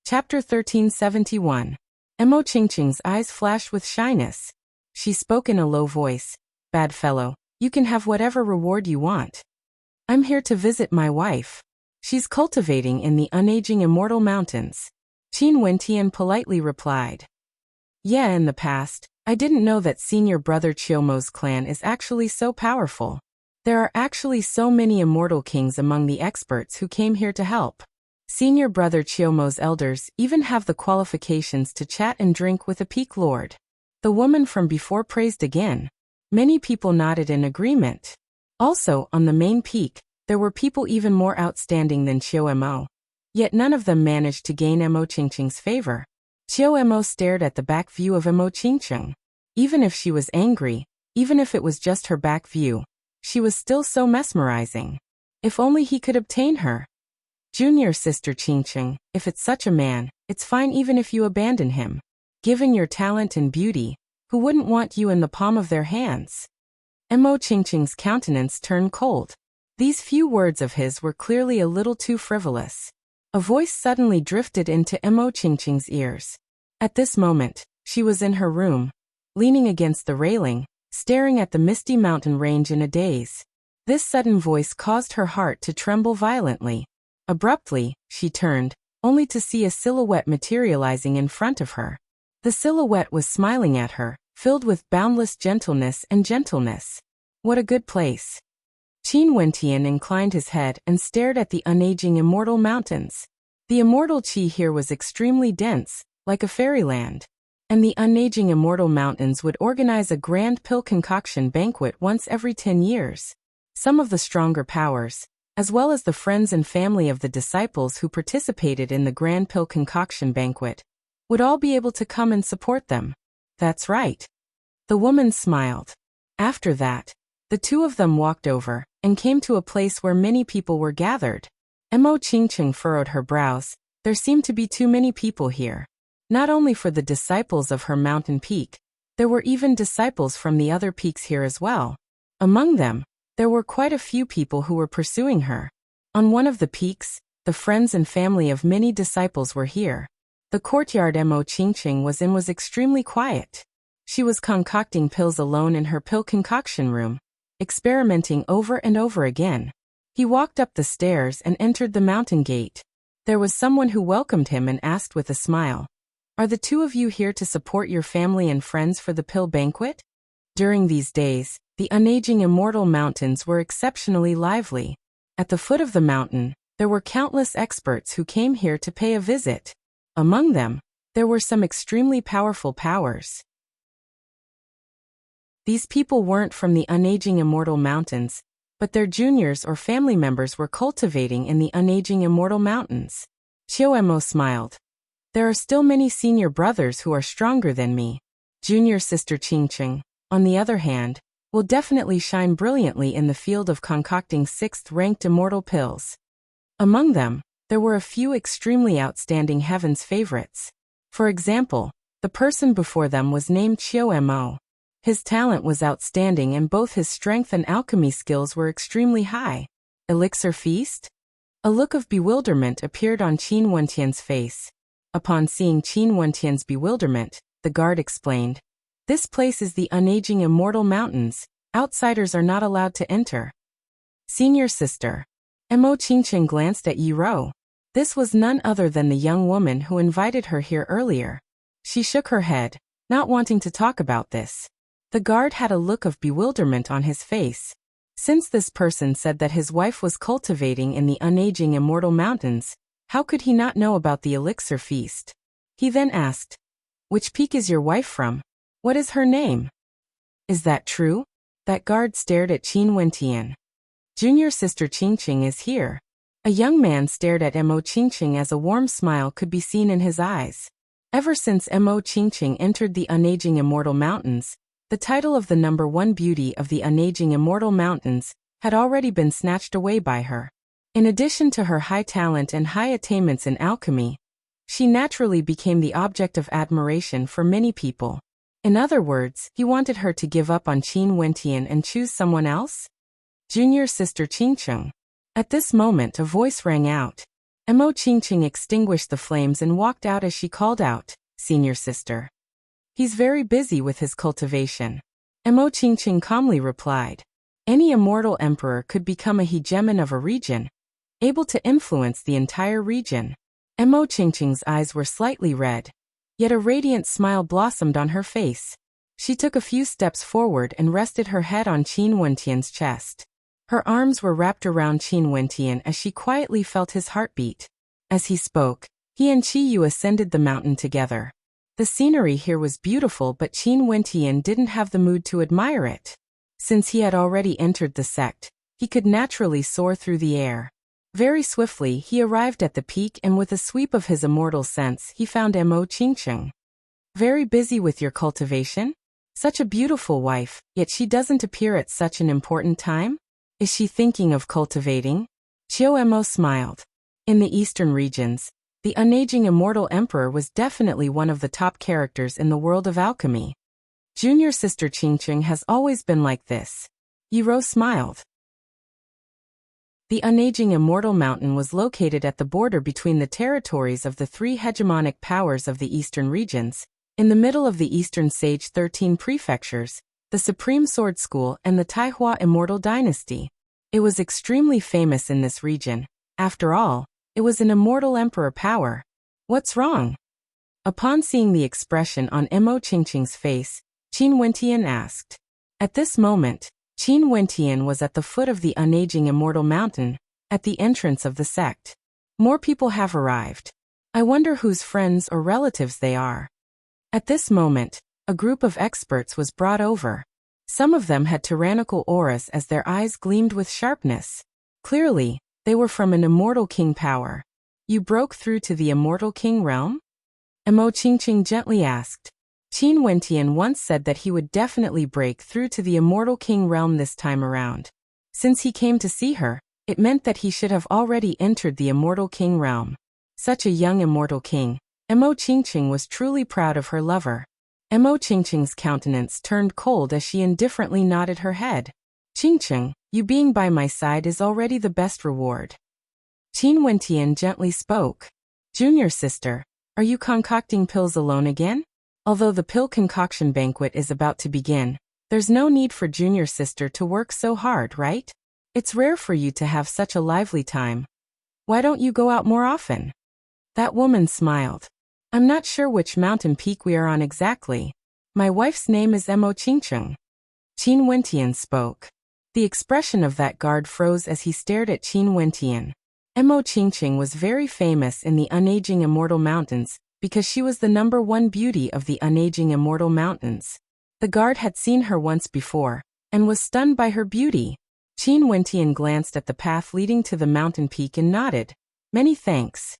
Chapter 1371. Mo Qingqing's eyes flashed with shyness. She spoke in a low voice. Bad fellow, you can have whatever reward you want. I'm here to visit my wife. She's cultivating in the unaging immortal mountains. Qin Wentian politely replied. Yeah, in the past, I didn't know that senior brother Chiumo's clan is actually so powerful. There are actually so many immortal kings among the experts who came here to help. Senior brother Chiumo's elders even have the qualifications to chat and drink with a peak lord. The woman from before praised again. Many people nodded in agreement. Also, on the main peak, there were people even more outstanding than Chiu-Mo. Yet none of them managed to gain Mo Qingqing's favor. Chiu-Mo stared at the back view of Mo Qingqing. Even if she was angry, even if it was just her back view, she was still so mesmerizing. If only he could obtain her. Junior sister Qingqing, if it's such a man, it's fine even if you abandon him. Given your talent and beauty, who wouldn't want you in the palm of their hands? Mo Qingqing's countenance turned cold. These few words of his were clearly a little too frivolous. A voice suddenly drifted into Mo Qingqing's ears. At this moment, she was in her room, leaning against the railing, staring at the misty mountain range in a daze. This sudden voice caused her heart to tremble violently. Abruptly, she turned, only to see a silhouette materializing in front of her. The silhouette was smiling at her, filled with boundless gentleness and gentleness. What a good place. Qin Wentian inclined his head and stared at the unaging immortal mountains. The immortal qi here was extremely dense, like a fairyland. And the unaging immortal mountains would organize a grand pill concoction banquet once every 10 years. Some of the stronger powers, as well as the friends and family of the disciples who participated in the grand pill concoction banquet, would all be able to come and support them. That's right. The woman smiled. After that, the two of them walked over and came to a place where many people were gathered. Mo Qingqing furrowed her brows. There seemed to be too many people here. Not only for the disciples of her mountain peak, there were even disciples from the other peaks here as well. Among them, there were quite a few people who were pursuing her. On one of the peaks, the friends and family of many disciples were here. The courtyard Mo Qingqing was in was extremely quiet. She was concocting pills alone in her pill concoction room, experimenting over and over again. He walked up the stairs and entered the mountain gate. There was someone who welcomed him and asked with a smile, "Are the two of you here to support your family and friends for the pill banquet?" During these days, the unaging immortal mountains were exceptionally lively. At the foot of the mountain, there were countless experts who came here to pay a visit. Among them, there were some extremely powerful powers. These people weren't from the unaging immortal mountains, but their juniors or family members were cultivating in the unaging immortal mountains. Qiuemo smiled. There are still many senior brothers who are stronger than me. Junior sister Qingqing, on the other hand, will definitely shine brilliantly in the field of concocting 6th-ranked immortal pills. Among them, there were a few extremely outstanding heaven's favorites. For example, the person before them was named Qiuemo. His talent was outstanding and both his strength and alchemy skills were extremely high. Elixir feast? A look of bewilderment appeared on Qin Wentian's face. Upon seeing Qin Wentian's bewilderment, the guard explained, "This place is the unaging immortal mountains. Outsiders are not allowed to enter." Senior sister. Mo Qingqing glanced at Yi Ro. This was none other than the young woman who invited her here earlier. She shook her head, not wanting to talk about this. The guard had a look of bewilderment on his face. Since this person said that his wife was cultivating in the unaging immortal mountains, how could he not know about the elixir feast? He then asked, "Which peak is your wife from? What is her name?" "Is that true?" That guard stared at Qin Wentian. "Junior sister Qingqing is here." A young man stared at Mo Qingqing as a warm smile could be seen in his eyes. Ever since Mo Qingqing entered the unaging immortal mountains, the title of the #1 beauty of the unaging immortal mountains had already been snatched away by her. In addition to her high talent and high attainments in alchemy, she naturally became the object of admiration for many people. In other words, he wanted her to give up on Qin Wentian and choose someone else? Junior sister Qingqing. At this moment a voice rang out. Mo Qingqing extinguished the flames and walked out as she called out, "Senior sister." "He's very busy with his cultivation." Mo Qingqing calmly replied. Any immortal emperor could become a hegemon of a region, able to influence the entire region. Mo Qingqing's eyes were slightly red, yet a radiant smile blossomed on her face. She took a few steps forward and rested her head on Qin Wentian's chest. Her arms were wrapped around Qin Wentian as she quietly felt his heartbeat. As he spoke, he and Qi Yu ascended the mountain together. The scenery here was beautiful, but Qin Wentian didn't have the mood to admire it. Since he had already entered the sect, he could naturally soar through the air. Very swiftly he arrived at the peak and with a sweep of his immortal sense he found Mo Qingqing. "Very busy with your cultivation? Such a beautiful wife, yet she doesn't appear at such an important time? Is she thinking of cultivating?" Mo smiled. In the eastern regions, the unaging immortal emperor was definitely one of the top characters in the world of alchemy. Junior sister Qingqing has always been like this. Yi Ro smiled. The unaging immortal mountain was located at the border between the territories of the 3 hegemonic powers of the eastern regions, in the middle of the eastern Sage 13 prefectures, the Supreme Sword School and the Taihua Immortal Dynasty. It was extremely famous in this region. After all, it was an immortal emperor power. What's wrong? Upon seeing the expression on Mo Qingqing's face, Qin Wentian asked. At this moment, Qin Wentian was at the foot of the unaging immortal mountain, at the entrance of the sect. More people have arrived. I wonder whose friends or relatives they are. At this moment, a group of experts was brought over. Some of them had tyrannical auras as their eyes gleamed with sharpness. Clearly, they were from an immortal king power. You broke through to the immortal king realm? Mo Qingqing gently asked. Qin Wentian once said that he would definitely break through to the immortal king realm this time around. Since he came to see her, it meant that he should have already entered the immortal king realm. Such a young immortal king. Mo Qingqing was truly proud of her lover. Mo Qingqing's countenance turned cold as she indifferently nodded her head. Qingqing, you being by my side is already the best reward. Qin Wentian gently spoke. Junior sister, are you concocting pills alone again? Although the pill concoction banquet is about to begin, there's no need for junior sister to work so hard, right? It's rare for you to have such a lively time. Why don't you go out more often? That woman smiled. I'm not sure which mountain peak we are on exactly. My wife's name is Mo Qingqing. Qin Wentian spoke. The expression of that guard froze as he stared at Qin Wentian. Mo Qingqing was very famous in the unaging immortal mountains, because she was the #1 beauty of the unaging immortal mountains. The guard had seen her once before, and was stunned by her beauty. Qin Wentian glanced at the path leading to the mountain peak and nodded. Many thanks.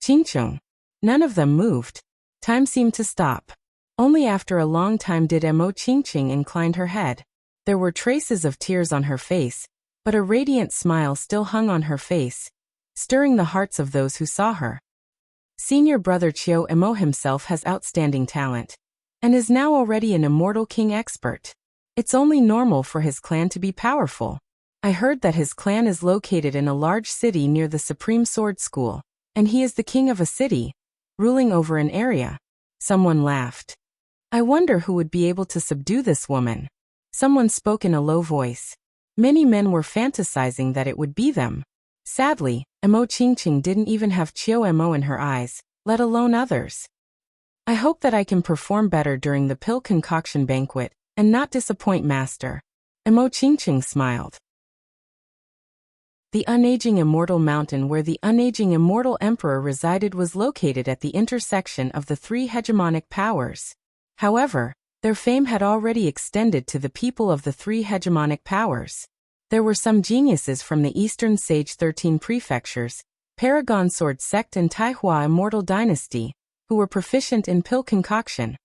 Qingqing. None of them moved. Time seemed to stop. Only after a long time did Mo Qingqing incline her head. There were traces of tears on her face, but a radiant smile still hung on her face, stirring the hearts of those who saw her. Senior brother Chiu Mo himself has outstanding talent, and is now already an immortal king expert. It's only normal for his clan to be powerful. I heard that his clan is located in a large city near the Supreme Sword School, and he is the king of a city, ruling over an area. Someone laughed. I wonder who would be able to subdue this woman. Someone spoke in a low voice. Many men were fantasizing that it would be them. Sadly, Mo Qingqing didn't even have Chiu Mo in her eyes, let alone others. I hope that I can perform better during the pill concoction banquet, and not disappoint master. Mo Qingqing smiled. The unaging immortal mountain where the unaging immortal emperor resided was located at the intersection of the 3 hegemonic powers. However, their fame had already extended to the people of the 3 hegemonic powers. There were some geniuses from the Eastern Sage 13 prefectures, Paragon Sword Sect and Taihua Immortal Dynasty, who were proficient in pill concoction.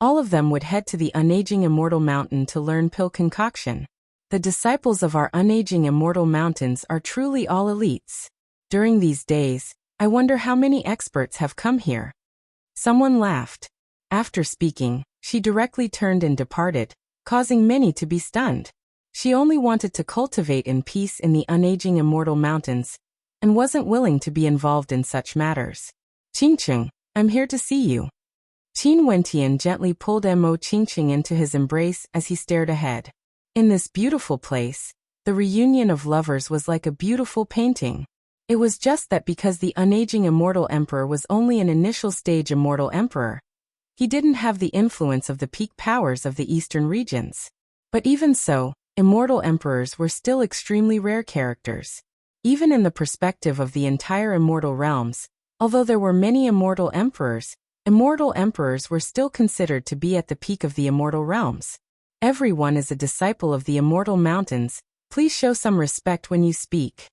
All of them would head to the unaging immortal mountain to learn pill concoction. The disciples of our unaging immortal mountains are truly all elites. During these days, I wonder how many experts have come here. Someone laughed. After speaking, she directly turned and departed, causing many to be stunned. She only wanted to cultivate in peace in the unaging immortal mountains, and wasn't willing to be involved in such matters. Qingqing, I'm here to see you. Qin Wentian gently pulled Mo Qingqing into his embrace as he stared ahead. In this beautiful place, the reunion of lovers was like a beautiful painting. It was just that because the unaging immortal emperor was only an initial stage immortal emperor, he didn't have the influence of the peak powers of the eastern regions. But even so, immortal emperors were still extremely rare characters. Even in the perspective of the entire immortal realms, although there were many immortal emperors were still considered to be at the peak of the immortal realms. Everyone is a disciple of the immortal mountains. Please show some respect when you speak.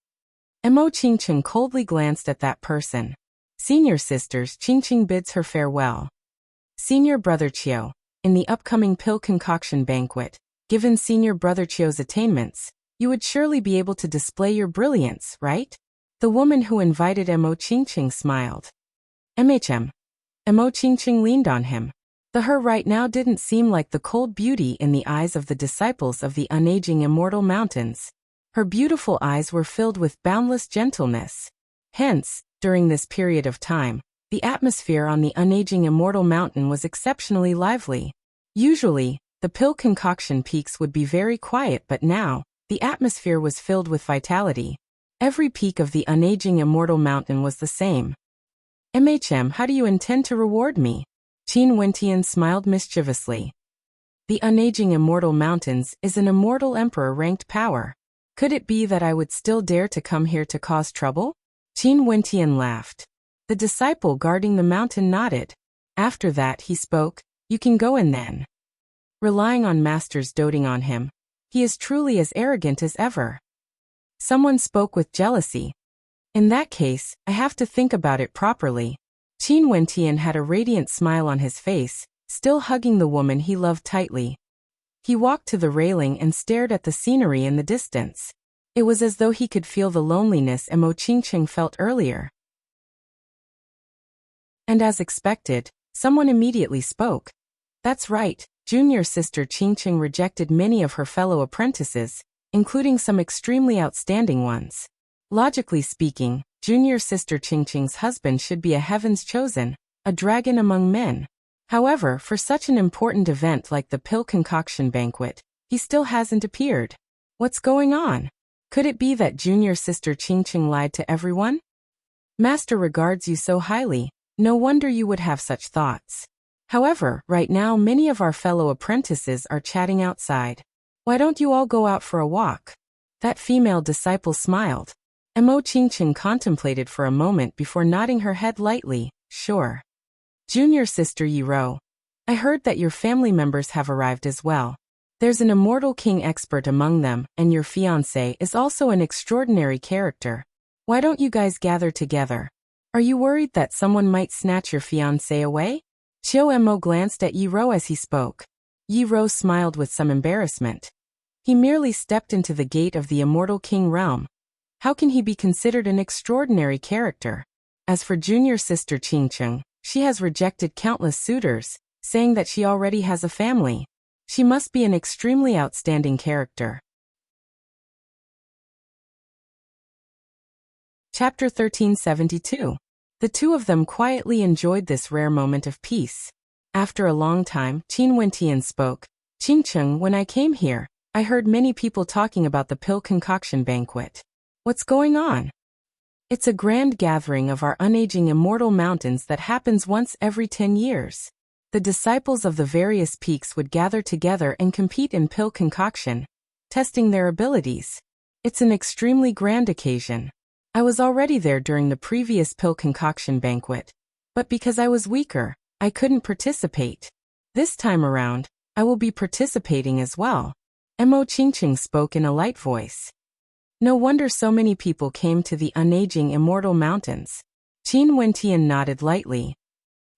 Mo Qingqing coldly glanced at that person. Senior sisters, Qingqing bids her farewell. Senior brother Chiu, in the upcoming pill concoction banquet, given senior brother Chiu's attainments, you would surely be able to display your brilliance, right? The woman who invited Mo Qingqing smiled. Mo Qingqing leaned on him. Her right now didn't seem like the cold beauty in the eyes of the disciples of the unaging immortal mountains. Her beautiful eyes were filled with boundless gentleness. Hence, during this period of time, the atmosphere on the unaging immortal mountain was exceptionally lively. Usually, the pill concoction peaks would be very quiet, but now, the atmosphere was filled with vitality. Every peak of the unaging immortal mountain was the same. How do you intend to reward me? Qin Wentian smiled mischievously. The unaging immortal mountains is an immortal emperor-ranked power. Could it be that I would still dare to come here to cause trouble? Qin Wentian laughed. The disciple guarding the mountain nodded. After that he spoke, "You can go in then." Relying on masters doting on him, he is truly as arrogant as ever. Someone spoke with jealousy. In that case, I have to think about it properly. Qin Wentian had a radiant smile on his face, still hugging the woman he loved tightly. He walked to the railing and stared at the scenery in the distance. It was as though he could feel the loneliness Mo Qingqing felt earlier. And as expected, someone immediately spoke. That's right, junior sister Qingqing rejected many of her fellow apprentices, including some extremely outstanding ones. Logically speaking, junior sister Qingqing's husband should be a heaven's chosen, a dragon among men. However, for such an important event like the pill concoction banquet, he still hasn't appeared. What's going on? Could it be that junior sister Qingqing lied to everyone? Master regards you so highly, no wonder you would have such thoughts. However, right now many of our fellow apprentices are chatting outside. Why don't you all go out for a walk? That female disciple smiled. Mo Qingqing contemplated for a moment before nodding her head lightly, sure. Junior sister Yiro, I heard that your family members have arrived as well. There's an immortal king expert among them, and your fiancé is also an extraordinary character. Why don't you guys gather together? Are you worried that someone might snatch your fiancé away? Qiu Mo glanced at Yiro as he spoke. Yiro smiled with some embarrassment. He merely stepped into the gate of the immortal king realm. How can he be considered an extraordinary character? As for junior sister Qingqing, she has rejected countless suitors, saying that she already has a family. She must be an extremely outstanding character. Chapter 1372. The two of them quietly enjoyed this rare moment of peace. After a long time, Qin Wentian spoke. Qingqing, when I came here, I heard many people talking about the pill concoction banquet. What's going on? It's a grand gathering of our unaging immortal mountains that happens once every 10 years. The disciples of the various peaks would gather together and compete in pill concoction, testing their abilities. It's an extremely grand occasion. I was already there during the previous pill concoction banquet, but because I was weaker, I couldn't participate. This time around, I will be participating as well. Mo Qingqing spoke in a light voice. No wonder so many people came to the unaging immortal mountains. Qin Wentian nodded lightly.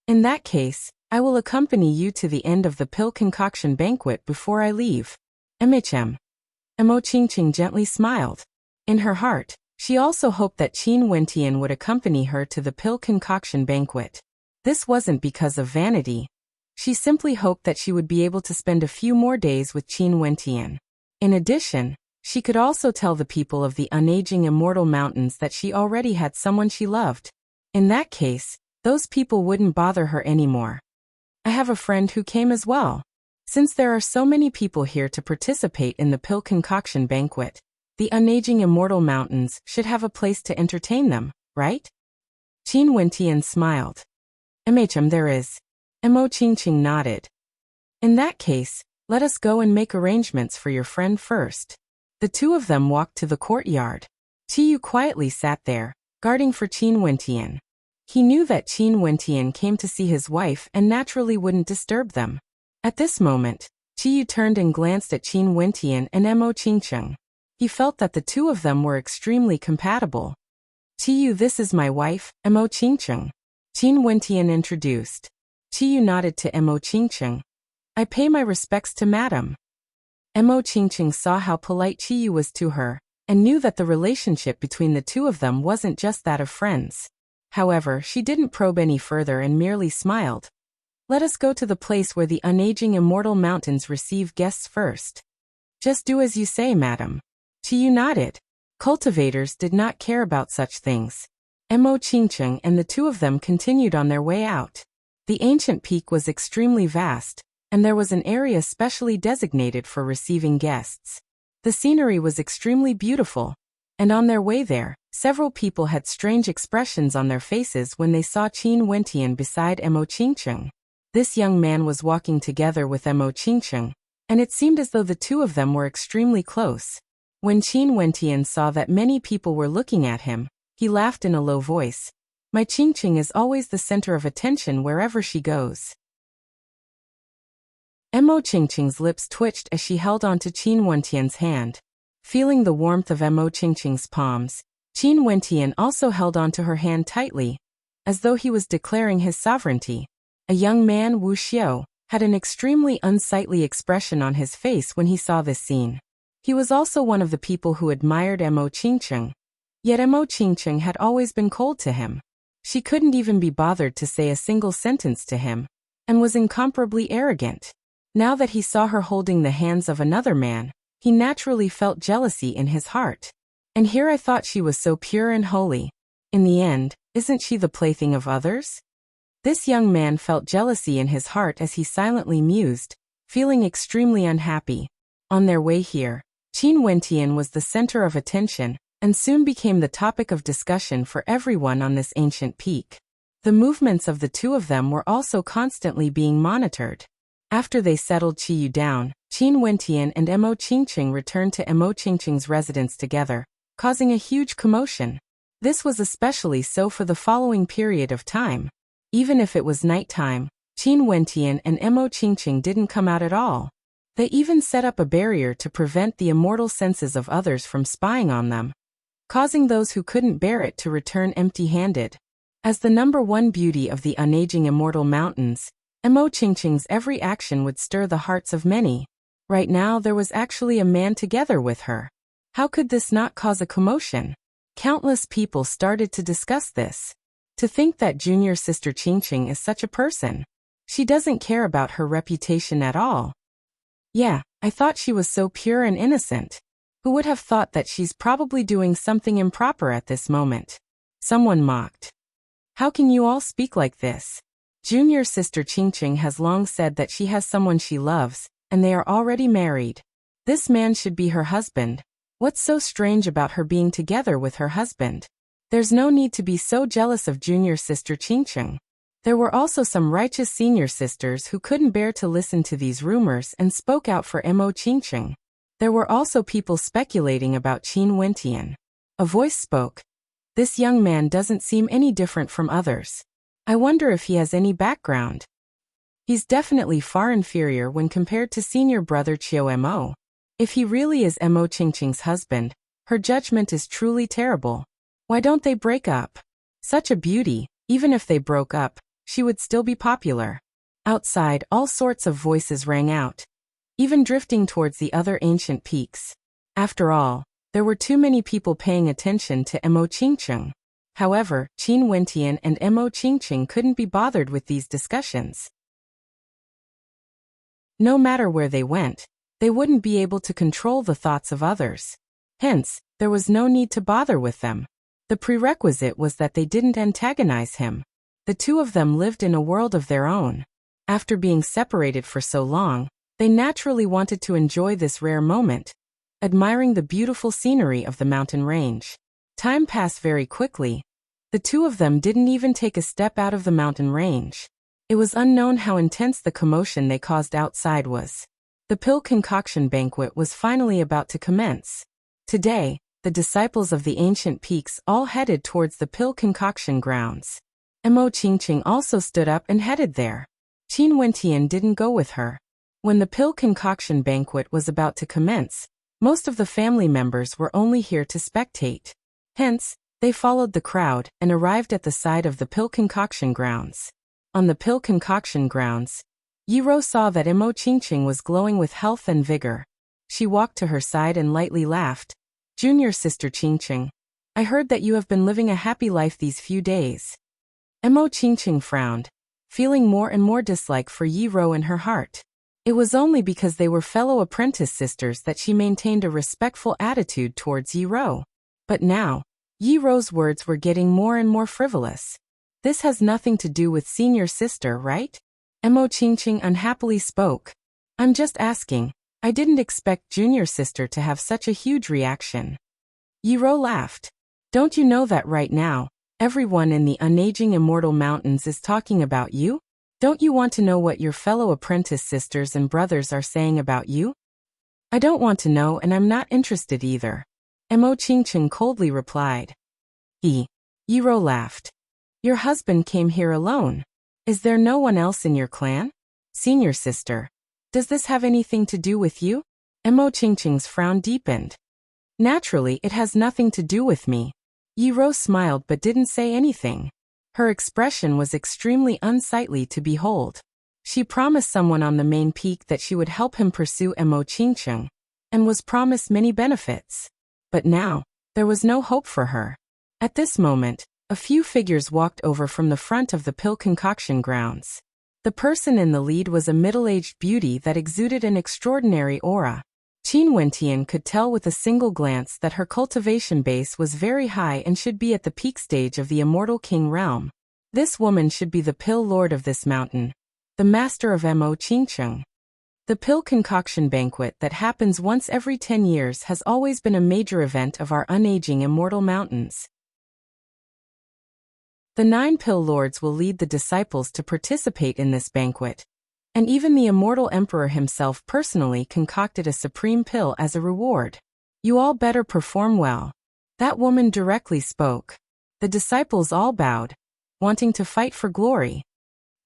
In that case, I will accompany you to the end of the pill concoction banquet before I leave. Mo Qingqing gently smiled. In her heart, she also hoped that Qin Wentian would accompany her to the pill concoction banquet. This wasn't because of vanity. She simply hoped that she would be able to spend a few more days with Qin Wentian. In addition, she could also tell the people of the unaging immortal mountains that she already had someone she loved. In that case, those people wouldn't bother her anymore. I have a friend who came as well. Since there are so many people here to participate in the pill concoction banquet, the unaging immortal mountains should have a place to entertain them, right? Qin Wentian smiled. There is. Mo Qingqing nodded. In that case, let us go and make arrangements for your friend first. The two of them walked to the courtyard. Qiyu quietly sat there, guarding for Qin Wentian. He knew that Qin Wentian came to see his wife and naturally wouldn't disturb them. At this moment, Qiyu turned and glanced at Qin Wentian and Mo Qingqing. He felt that the two of them were extremely compatible. Qiyu, this is my wife, Mo Qingqing. Qin Wentian introduced. Qiyu nodded to Mo Qingqing. I pay my respects to madam. Mo Qingqing saw how polite Qiyu was to her, and knew that the relationship between the two of them wasn't just that of friends. However, she didn't probe any further and merely smiled. Let us go to the place where the unaging immortal mountains receive guests first. Just do as you say, madam. Qiyu nodded. Cultivators did not care about such things. Mo Qingqing and the two of them continued on their way out. The ancient peak was extremely vast, and there was an area specially designated for receiving guests. The scenery was extremely beautiful, and on their way there, several people had strange expressions on their faces when they saw Qin Wentian beside Mo Qingqing. This young man was walking together with Mo Qingqing, and it seemed as though the two of them were extremely close. When Qin Wentian saw that many people were looking at him, he laughed in a low voice. My Qingqing is always the center of attention wherever she goes. Mo Qingqing's lips twitched as she held onto Qin Wentian's hand. Feeling the warmth of Mo Qingqing's palms, Qin Wentian also held onto her hand tightly, as though he was declaring his sovereignty. A young man, Wuxia, had an extremely unsightly expression on his face when he saw this scene. He was also one of the people who admired Mo Qingqing. Yet Mo Qingqing had always been cold to him. She couldn't even be bothered to say a single sentence to him, and was incomparably arrogant. Now that he saw her holding the hands of another man, he naturally felt jealousy in his heart. And here I thought she was so pure and holy. In the end, isn't she the plaything of others? This young man felt jealousy in his heart as he silently mused, feeling extremely unhappy. On their way here, Qin Wentian was the center of attention, and soon became the topic of discussion for everyone on this ancient peak. The movements of the two of them were also constantly being monitored. After they settled Qiyu down, Qin Wentian and Mo Qingqing returned to Mo Qingqing's residence together, causing a huge commotion. This was especially so for the following period of time. Even if it was nighttime, Qin Wentian and Mo Qingqing didn't come out at all. They even set up a barrier to prevent the immortal senses of others from spying on them, causing those who couldn't bear it to return empty-handed. As the #1 beauty of the unaging immortal mountains, Mo Qingqing's every action would stir the hearts of many. Right now there was actually a man together with her. How could this not cause a commotion? Countless people started to discuss this. To think that junior sister Qingqing is such a person. She doesn't care about her reputation at all. Yeah, I thought she was so pure and innocent. Who would have thought that she's probably doing something improper at this moment? Someone mocked. How can you all speak like this? Junior sister Qingqing has long said that she has someone she loves, and they are already married. This man should be her husband. What's so strange about her being together with her husband? There's no need to be so jealous of junior sister Qingqing. There were also some righteous senior sisters who couldn't bear to listen to these rumors and spoke out for Mo Qingqing. There were also people speculating about Qin Wentian. A voice spoke. This young man doesn't seem any different from others. I wonder if he has any background. He's definitely far inferior when compared to senior brother Qiu Mo. If he really is Mo Qingqing's husband, her judgment is truly terrible. Why don't they break up? Such a beauty, even if they broke up, she would still be popular. Outside, all sorts of voices rang out, even drifting towards the other ancient peaks. After all, there were too many people paying attention to Mo Qingqing. However, Qin Wentian and Mo Qingqing couldn't be bothered with these discussions. No matter where they went, they wouldn't be able to control the thoughts of others. Hence, there was no need to bother with them. The prerequisite was that they didn't antagonize him. The two of them lived in a world of their own. After being separated for so long, they naturally wanted to enjoy this rare moment, admiring the beautiful scenery of the mountain range. Time passed very quickly. The two of them didn't even take a step out of the mountain range. It was unknown how intense the commotion they caused outside was. The pill concoction banquet was finally about to commence. Today, the disciples of the ancient peaks all headed towards the pill concoction grounds. Mo Qingqing also stood up and headed there. Qin Wentian didn't go with her. When the pill concoction banquet was about to commence, most of the family members were only here to spectate. Hence, they followed the crowd and arrived at the side of the pill concoction grounds. On the pill concoction grounds, Yiro saw that Mo Qingqing was glowing with health and vigor. She walked to her side and lightly laughed. Junior sister Qingqing, I heard that you have been living a happy life these few days. Mo Qingqing frowned, feeling more and more dislike for Yiro in her heart. It was only because they were fellow apprentice sisters that she maintained a respectful attitude towards Yiro. But now, Yiro's words were getting more and more frivolous. This has nothing to do with senior sister, right? Mo Qingqing unhappily spoke. I'm just asking. I didn't expect junior sister to have such a huge reaction. Yiro laughed. Don't you know that right now, everyone in the unaging immortal mountains is talking about you? Don't you want to know what your fellow apprentice sisters and brothers are saying about you? I don't want to know, and I'm not interested either. Mo Qingqing coldly replied. Yiro laughed. Your husband came here alone. Is there no one else in your clan? Senior sister. Does this have anything to do with you? Mo Qingqing's frown deepened. Naturally, it has nothing to do with me. Yiro smiled but didn't say anything. Her expression was extremely unsightly to behold. She promised someone on the main peak that she would help him pursue Mo Qingqing, and was promised many benefits. But now, there was no hope for her. At this moment, a few figures walked over from the front of the pill concoction grounds. The person in the lead was a middle-aged beauty that exuded an extraordinary aura. Qin Wentian could tell with a single glance that her cultivation base was very high and should be at the peak stage of the immortal king realm. This woman should be the pill lord of this mountain, the master of Mo Qingqing. The pill concoction banquet that happens once every 10 years has always been a major event of our unaging immortal mountains. The 9 pill lords will lead the disciples to participate in this banquet, and even the immortal emperor himself personally concocted a supreme pill as a reward. You all better perform well. That woman directly spoke. The disciples all bowed, wanting to fight for glory.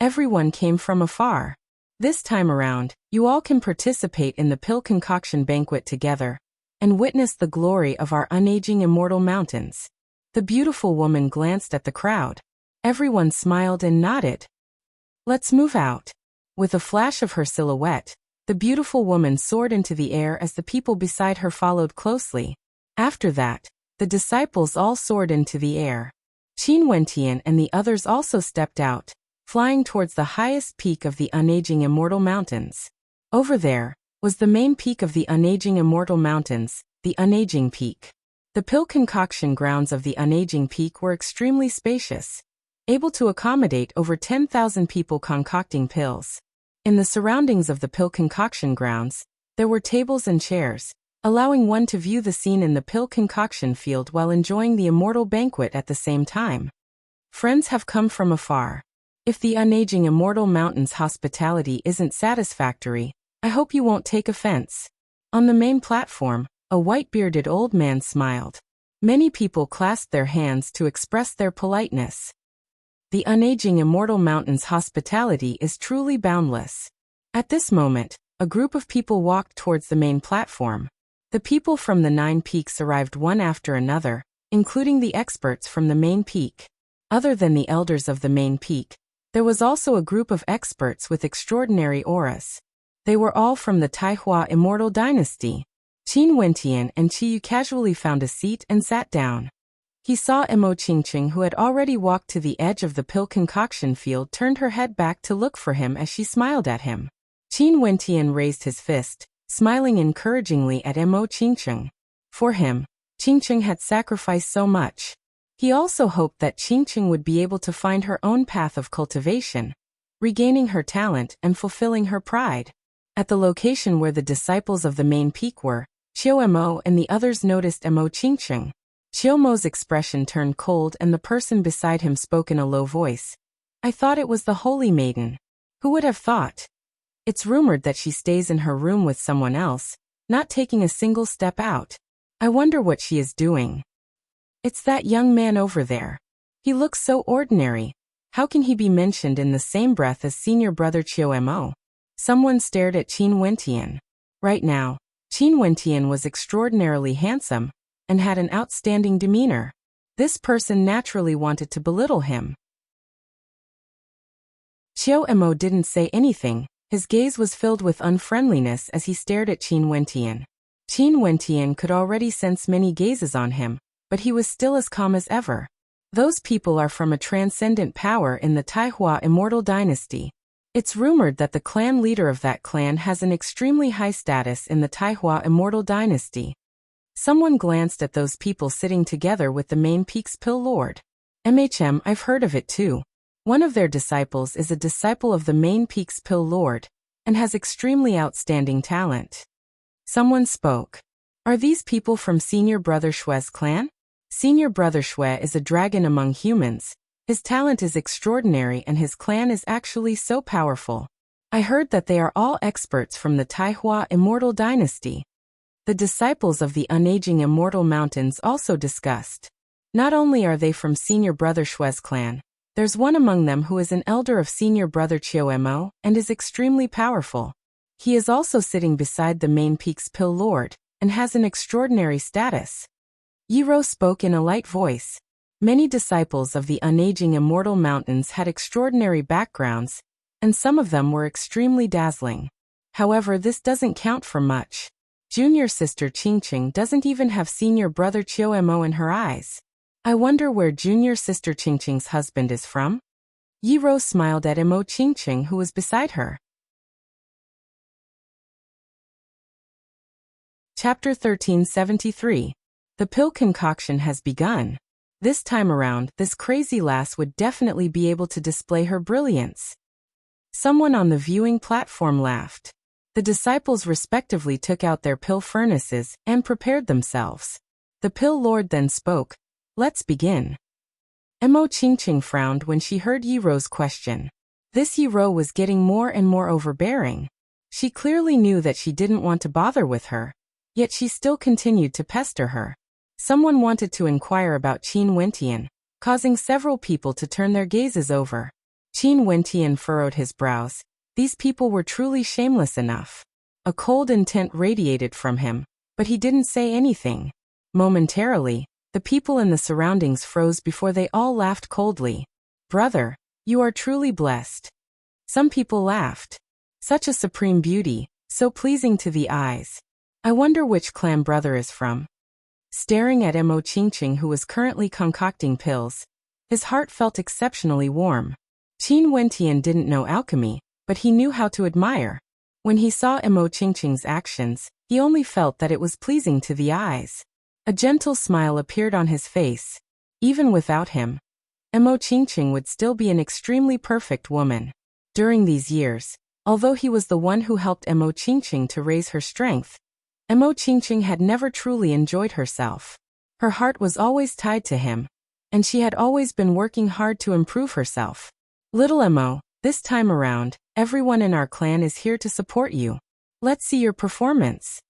Everyone came from afar. This time around, you all can participate in the pill concoction banquet together, and witness the glory of our unaging immortal mountains. The beautiful woman glanced at the crowd. Everyone smiled and nodded. Let's move out. With a flash of her silhouette, the beautiful woman soared into the air as the people beside her followed closely. After that, the disciples all soared into the air. Qin Wentian and the others also stepped out, flying towards the highest peak of the unaging immortal mountains. Over there was the main peak of the unaging immortal mountains, the unaging peak. The pill concoction grounds of the unaging peak were extremely spacious, able to accommodate over 10,000 people concocting pills. In the surroundings of the pill concoction grounds, there were tables and chairs, allowing one to view the scene in the pill concoction field while enjoying the immortal banquet at the same time. Friends have come from afar. If the unaging immortal mountains hospitality isn't satisfactory, I hope you won't take offense. On the main platform, a white-bearded old man smiled. Many people clasped their hands to express their politeness. The unaging immortal mountains hospitality is truly boundless. At this moment, a group of people walked towards the main platform. The people from the 9 peaks arrived one after another, including the experts from the main peak. Other than the elders of the main peak, there was also a group of experts with extraordinary auras. They were all from the Taihua immortal dynasty. Qin Wentian and Qiyu casually found a seat and sat down. He saw Mo Qingqing, who had already walked to the edge of the pill concoction field, turned her head back to look for him as she smiled at him. Qin Wentian raised his fist, smiling encouragingly at Mo Qingqing. For him, Qingqing had sacrificed so much. He also hoped that Qingqing would be able to find her own path of cultivation, regaining her talent and fulfilling her pride. At the location where the disciples of the main peak were, Qiu Mo and the others noticed Mo Qingqing. Qiu Mo's expression turned cold and the person beside him spoke in a low voice. I thought it was the holy maiden. Who would have thought? It's rumored that she stays in her room with someone else, not taking a single step out. I wonder what she is doing. It's that young man over there. He looks so ordinary. How can he be mentioned in the same breath as senior brother Qiu Mo? Someone stared at Qin Wentian. Right now, Qin Wentian was extraordinarily handsome and had an outstanding demeanor. This person naturally wanted to belittle him. Qiu Mo didn't say anything. His gaze was filled with unfriendliness as he stared at Qin Wentian. Qin Wentian could already sense many gazes on him, but he was still as calm as ever. Those people are from a transcendent power in the Taihua immortal dynasty. It's rumored that the clan leader of that clan has an extremely high status in the Taihua immortal dynasty. Someone glanced at those people sitting together with the main peak's pill lord. I've heard of it too. One of their disciples is a disciple of the main peak's pill lord, and has extremely outstanding talent. Someone spoke. Are these people from Senior Brother Shue's clan? Senior Brother Shue is a dragon among humans, His talent is extraordinary and his clan is actually so powerful. I heard that they are all experts from the Taihua Immortal Dynasty. The disciples of the unaging Immortal Mountains also discussed. Not only are they from Senior Brother Shui's clan, there's one among them who is an elder of Senior Brother Chiuemo and is extremely powerful. He is also sitting beside the main peak's Pill Lord and has an extraordinary status. Yiro spoke in a light voice. Many disciples of the unaging Immortal Mountains had extraordinary backgrounds, and some of them were extremely dazzling. However, this doesn't count for much. Junior sister Qingqing doesn't even have Senior Brother Chiuemo in her eyes. I wonder where junior sister Qingqing's husband is from? Yiro smiled at Imo Qingqing who was beside her. Chapter 1373. The pill concoction has begun. This time around, this crazy lass would definitely be able to display her brilliance. Someone on the viewing platform laughed. The disciples respectively took out their pill furnaces and prepared themselves. The pill lord then spoke. Let's begin. Imo Qingqing frowned when she heard Yiro's question. This Yiro was getting more and more overbearing. She clearly knew that she didn't want to bother with her, yet she still continued to pester her. Someone wanted to inquire about Qin Wentian, causing several people to turn their gazes over. Qin Wentian furrowed his brows. These people were truly shameless enough. A cold intent radiated from him, but he didn't say anything. Momentarily, the people in the surroundings froze before they all laughed coldly. Brother, you are truly blessed. Some people laughed. Such a supreme beauty, so pleasing to the eyes. I wonder which clan brother is from. Staring at Imo Qingqing who was currently concocting pills, his heart felt exceptionally warm. Qin Wentian didn't know alchemy, but he knew how to admire. When he saw Imo Qingqing's actions, he only felt that it was pleasing to the eyes. A gentle smile appeared on his face. Even without him, Imo Qingqing would still be an extremely perfect woman. During these years, although he was the one who helped Imo Qingqing to raise her strength, Imo Qingqing had never truly enjoyed herself. Her heart was always tied to him, and she had always been working hard to improve herself. Little Imo, this time around, everyone in our clan is here to support you. Let's see your performance.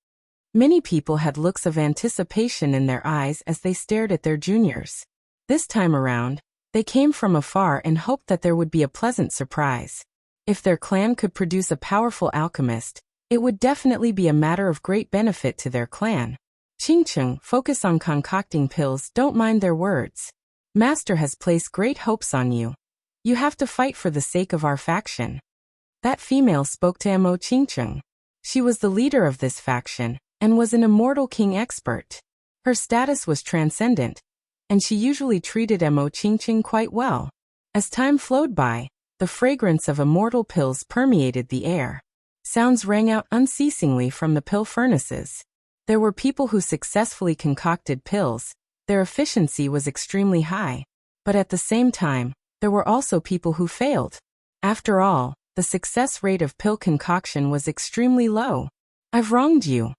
Many people had looks of anticipation in their eyes as they stared at their juniors. This time around, they came from afar and hoped that there would be a pleasant surprise. If their clan could produce a powerful alchemist, it would definitely be a matter of great benefit to their clan. Qingqing, focus on concocting pills, don't mind their words. Master has placed great hopes on you. You have to fight for the sake of our faction. That female spoke to Imo Qingqing. She was the leader of this faction, and was an immortal king expert. Her status was transcendent, and she usually treated Imo Qingqing quite well. As time flowed by, the fragrance of immortal pills permeated the air. Sounds rang out unceasingly from the pill furnaces. There were people who successfully concocted pills. Their efficiency was extremely high. But at the same time, there were also people who failed. After all, the success rate of pill concoction was extremely low. I've wronged you.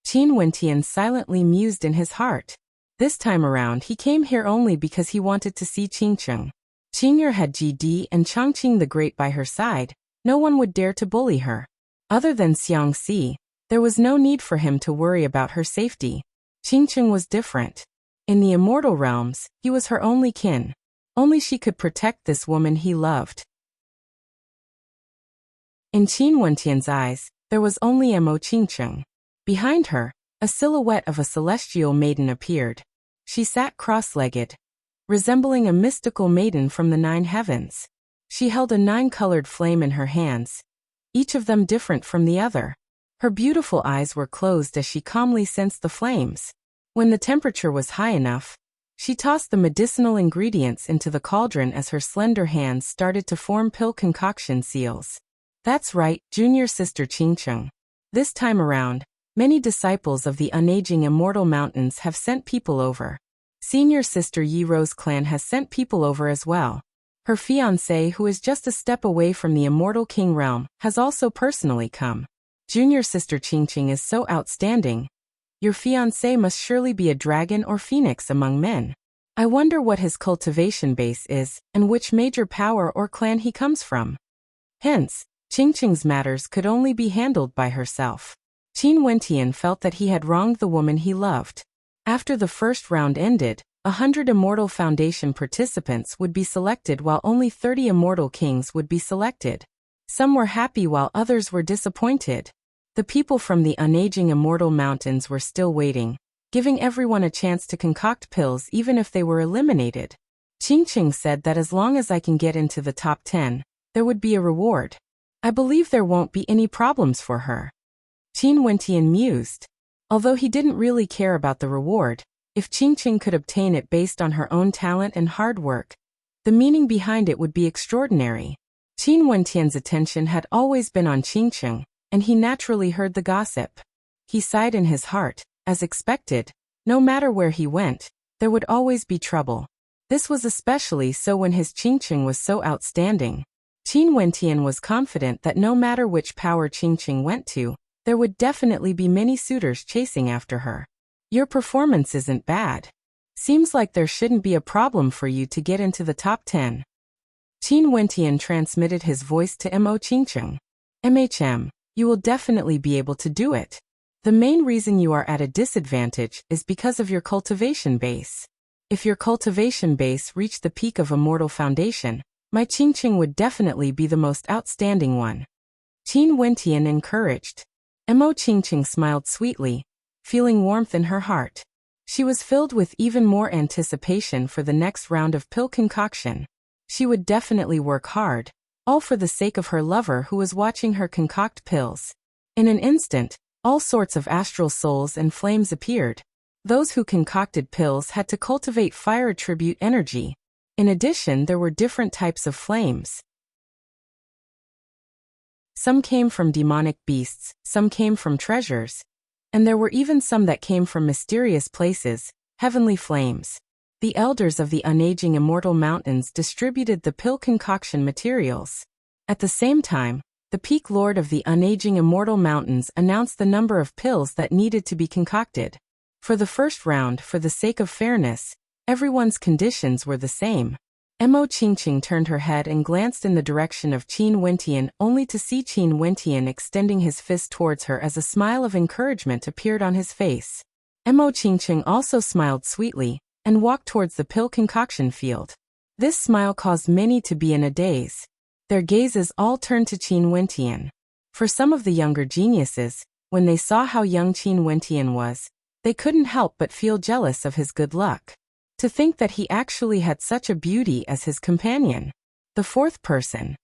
Qin Wentian silently mused in his heart. This time around he came here only because he wanted to see Qingqing. Qing'er had GD and Chongqing the Great by her side. No one would dare to bully her. Other than Xiangxi, there was no need for him to worry about her safety. Qingqing was different. In the immortal realms, he was her only kin. Only she could protect this woman he loved. In Qin Wentian's eyes, there was only Imo Qingqing. Behind her, a silhouette of a celestial maiden appeared. She sat cross-legged, resembling a mystical maiden from the 9 heavens. She held a 9-colored flame in her hands, each of them different from the other. Her beautiful eyes were closed as she calmly sensed the flames. When the temperature was high enough, she tossed the medicinal ingredients into the cauldron as her slender hands started to form pill concoction seals. That's right, junior sister Qingqing. This time around, many disciples of the unaging Immortal Mountains have sent people over. Senior sister Yiro's clan has sent people over as well. Her fiancé, who is just a step away from the Immortal King realm, has also personally come. Junior sister Qingqing is so outstanding. Your fiancé must surely be a dragon or phoenix among men. I wonder what his cultivation base is, and which major power or clan he comes from. Hence, Qingqing's matters could only be handled by herself. Qin Wentian felt that he had wronged the woman he loved. After the first round ended, 100 Immortal Foundation participants would be selected while only 30 Immortal Kings would be selected. Some were happy while others were disappointed. The people from the unaging Immortal Mountains were still waiting, giving everyone a chance to concoct pills even if they were eliminated. Qingqing said that as long as I can get into the top 10, there would be a reward. I believe there won't be any problems for her. Qin Wentian mused. Although he didn't really care about the reward, if Qingqing could obtain it based on her own talent and hard work, the meaning behind it would be extraordinary. Qin Wentian's attention had always been on Qingqing, and he naturally heard the gossip. He sighed in his heart. As expected, no matter where he went, there would always be trouble. This was especially so when his Qingqing was so outstanding. Qin Wentian was confident that no matter which power Qingqing went to, there would definitely be many suitors chasing after her. Your performance isn't bad. Seems like there shouldn't be a problem for you to get into the top 10. Qin Wentian transmitted his voice to Mo Qingqing. MHM, you will definitely be able to do it. The main reason you are at a disadvantage is because of your cultivation base. If your cultivation base reached the peak of Immortal Foundation, my Qingqing would definitely be the most outstanding one. Qin Wentian encouraged. Mo Qingqing smiled sweetly, feeling warmth in her heart. She was filled with even more anticipation for the next round of pill concoction. She would definitely work hard, all for the sake of her lover who was watching her concoct pills. In an instant, all sorts of astral souls and flames appeared. Those who concocted pills had to cultivate fire attribute energy. In addition, there were different types of flames. Some came from demonic beasts, some came from treasures, and there were even some that came from mysterious places, heavenly flames. The elders of the unaging Immortal Mountains distributed the pill concoction materials. At the same time, the peak lord of the unaging Immortal Mountains announced the number of pills that needed to be concocted. For the first round, for the sake of fairness, everyone's conditions were the same. Mo Qingqing turned her head and glanced in the direction of Qin Wentian only to see Qin Wentian extending his fist towards her as a smile of encouragement appeared on his face. Mo Qingqing also smiled sweetly and walked towards the pill concoction field. This smile caused many to be in a daze. Their gazes all turned to Qin Wentian. For some of the younger geniuses, when they saw how young Qin Wentian was, they couldn't help but feel jealous of his good luck. To think that he actually had such a beauty as his companion. The fourth person.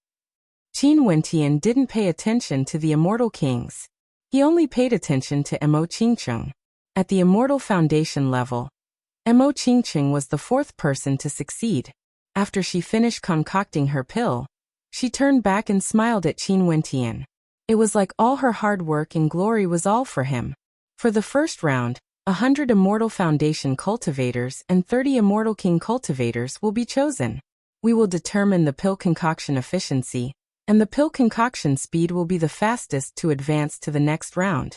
Qin Wentian didn't pay attention to the Immortal Kings. He only paid attention to Mo Qingqing. At the Immortal Foundation level, Mo Qingqing was the fourth person to succeed. After she finished concocting her pill, she turned back and smiled at Qin Wentian. It was like all her hard work and glory was all for him. For the first round, 100 Immortal Foundation cultivators and 30 Immortal King cultivators will be chosen. We will determine the pill concoction efficiency, and the pill concoction speed will be the fastest to advance to the next round.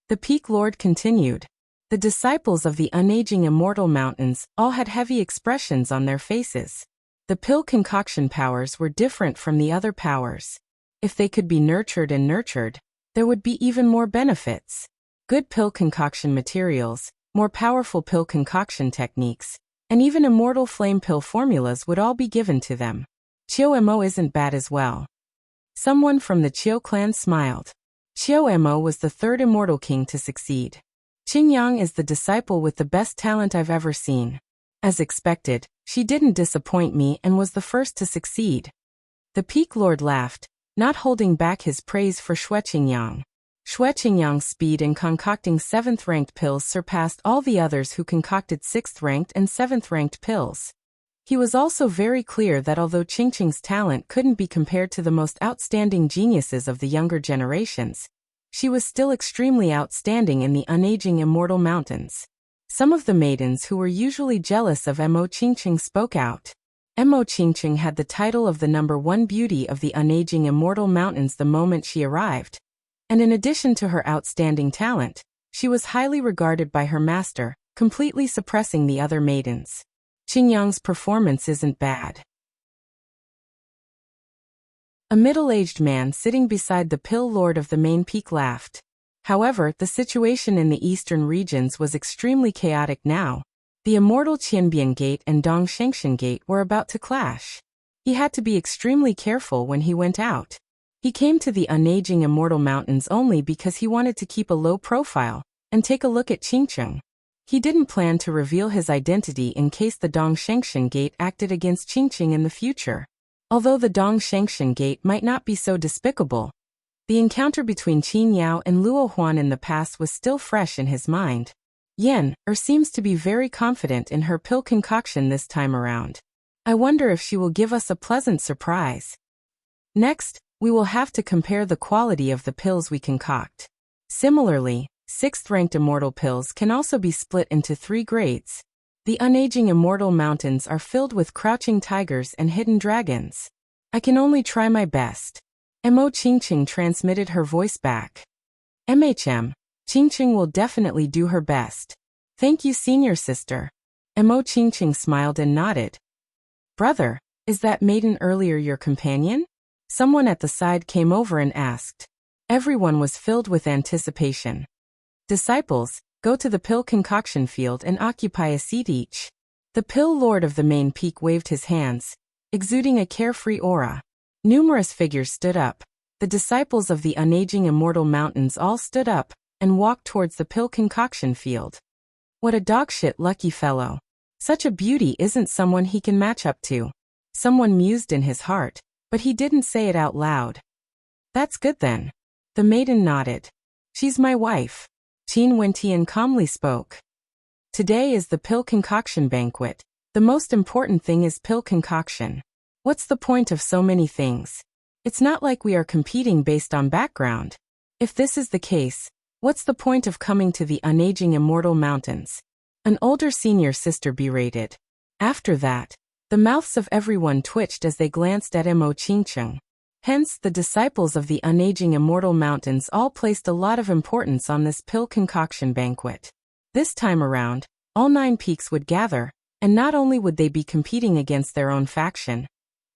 The Peak Lord continued. The disciples of the unaging Immortal Mountains all had heavy expressions on their faces. The pill concoction powers were different from the other powers. If they could be nurtured and nurtured, there would be even more benefits. Good pill concoction materials, more powerful pill concoction techniques, and even immortal flame pill formulas would all be given to them. Chiao Mo isn't bad as well. Someone from the Chiao clan smiled. Chiao Mo was the third Immortal King to succeed. Qingyang is the disciple with the best talent I've ever seen. As expected, she didn't disappoint me and was the first to succeed. The Peak Lord laughed, not holding back his praise for Qingyang. Qingyang's speed in concocting 7th-ranked pills surpassed all the others who concocted 6th-ranked and 7th-ranked pills. He was also very clear that although Qingqing's talent couldn't be compared to the most outstanding geniuses of the younger generations, she was still extremely outstanding in the unaging Immortal Mountains. Some of the maidens who were usually jealous of Mo Qingqing spoke out. Mo Qingqing had the title of the #1 beauty of the unaging Immortal Mountains the moment she arrived. And in addition to her outstanding talent, she was highly regarded by her master, completely suppressing the other maidens. Qingyang's performance isn't bad. A middle-aged man sitting beside the Pill Lord of the main peak laughed. However, the situation in the eastern regions was extremely chaotic now. The immortal Qianbian Gate and Dongshengshan Gate were about to clash. He had to be extremely careful when he went out. He came to the unaging immortal mountains only because he wanted to keep a low profile and take a look at Qingcheng. He didn't plan to reveal his identity in case the Dongshengshan Gate acted against Qingcheng in the future. Although the Dongshengshan Gate might not be so despicable, the encounter between Qin Yao and Luo Huan in the past was still fresh in his mind. Yen seems to be very confident in her pill concoction this time around. I wonder if she will give us a pleasant surprise. Next, we will have to compare the quality of the pills we concoct. Similarly, 6th-ranked immortal pills can also be split into 3 grades. The unaging immortal mountains are filled with crouching tigers and hidden dragons. I can only try my best. Mo Qingcheng transmitted her voice back. Qingcheng will definitely do her best. Thank you, senior sister. Mo Qingcheng smiled and nodded. Brother, is that maiden earlier your companion? Someone at the side came over and asked. Everyone was filled with anticipation. Disciples, go to the pill concoction field and occupy a seat each. The Pill Lord of the main peak waved his hands, exuding a carefree aura. Numerous figures stood up. The disciples of the unaging immortal mountains all stood up and walked towards the pill concoction field. What a dogshit lucky fellow. Such a beauty isn't someone he can match up to. Someone mused in his heart, but he didn't say it out loud. That's good then. The maiden nodded. She's my wife. Qin Wentian calmly spoke. Today is the pill concoction banquet. The most important thing is pill concoction. What's the point of so many things? It's not like we are competing based on background. If this is the case, what's the point of coming to the unaging immortal mountains? An older senior sister berated. After that, the mouths of everyone twitched as they glanced at Mo Qingcheng. Hence, the disciples of the unaging immortal mountains all placed a lot of importance on this pill concoction banquet. This time around, all 9 peaks would gather, and not only would they be competing against their own faction,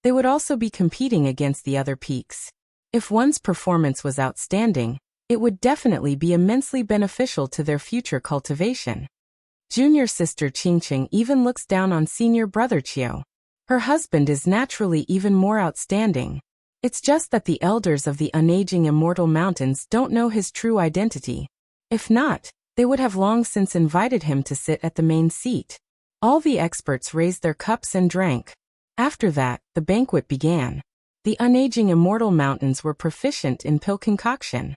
they would also be competing against the other peaks. If one's performance was outstanding, it would definitely be immensely beneficial to their future cultivation. Junior sister Qingcheng even looks down on senior brother Qiu. Her husband is naturally even more outstanding. It's just that the elders of the unaging immortal mountains don't know his true identity. If not, they would have long since invited him to sit at the main seat. All the experts raised their cups and drank. After that, the banquet began. The unaging immortal mountains were proficient in pill concoction.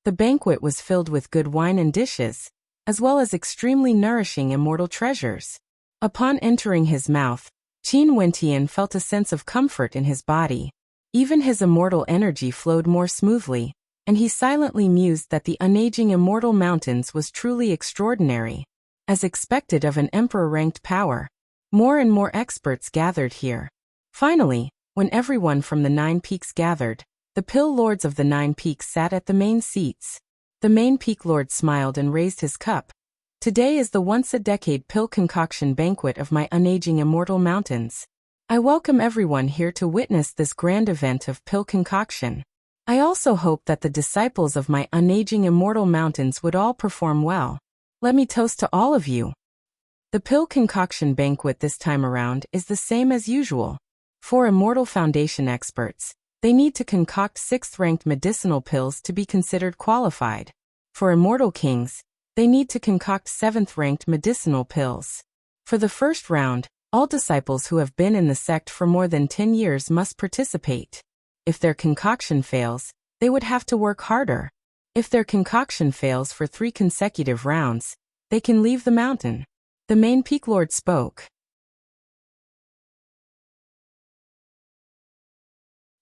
The banquet was filled with good wine and dishes, as well as extremely nourishing immortal treasures. Upon entering his mouth, Qin Wentian felt a sense of comfort in his body. Even his immortal energy flowed more smoothly, and he silently mused that the unaging immortal mountains was truly extraordinary. As expected of an emperor-ranked power, more and more experts gathered here. Finally, when everyone from the 9 peaks gathered, the pill lords of the 9 peaks sat at the main seats. The main peak lord smiled and raised his cup. Today is the once-a-decade pill concoction banquet of my unaging immortal mountains. I welcome everyone here to witness this grand event of pill concoction. I also hope that the disciples of my unaging immortal mountains would all perform well. Let me toast to all of you. The pill concoction banquet this time around is the same as usual. For immortal foundation experts, they need to concoct 6th-ranked medicinal pills to be considered qualified. For immortal kings, they need to concoct 7th-ranked medicinal pills. For the first round, all disciples who have been in the sect for more than 10 years must participate. If their concoction fails, they would have to work harder. If their concoction fails for 3 consecutive rounds, they can leave the mountain. The main peak lord spoke.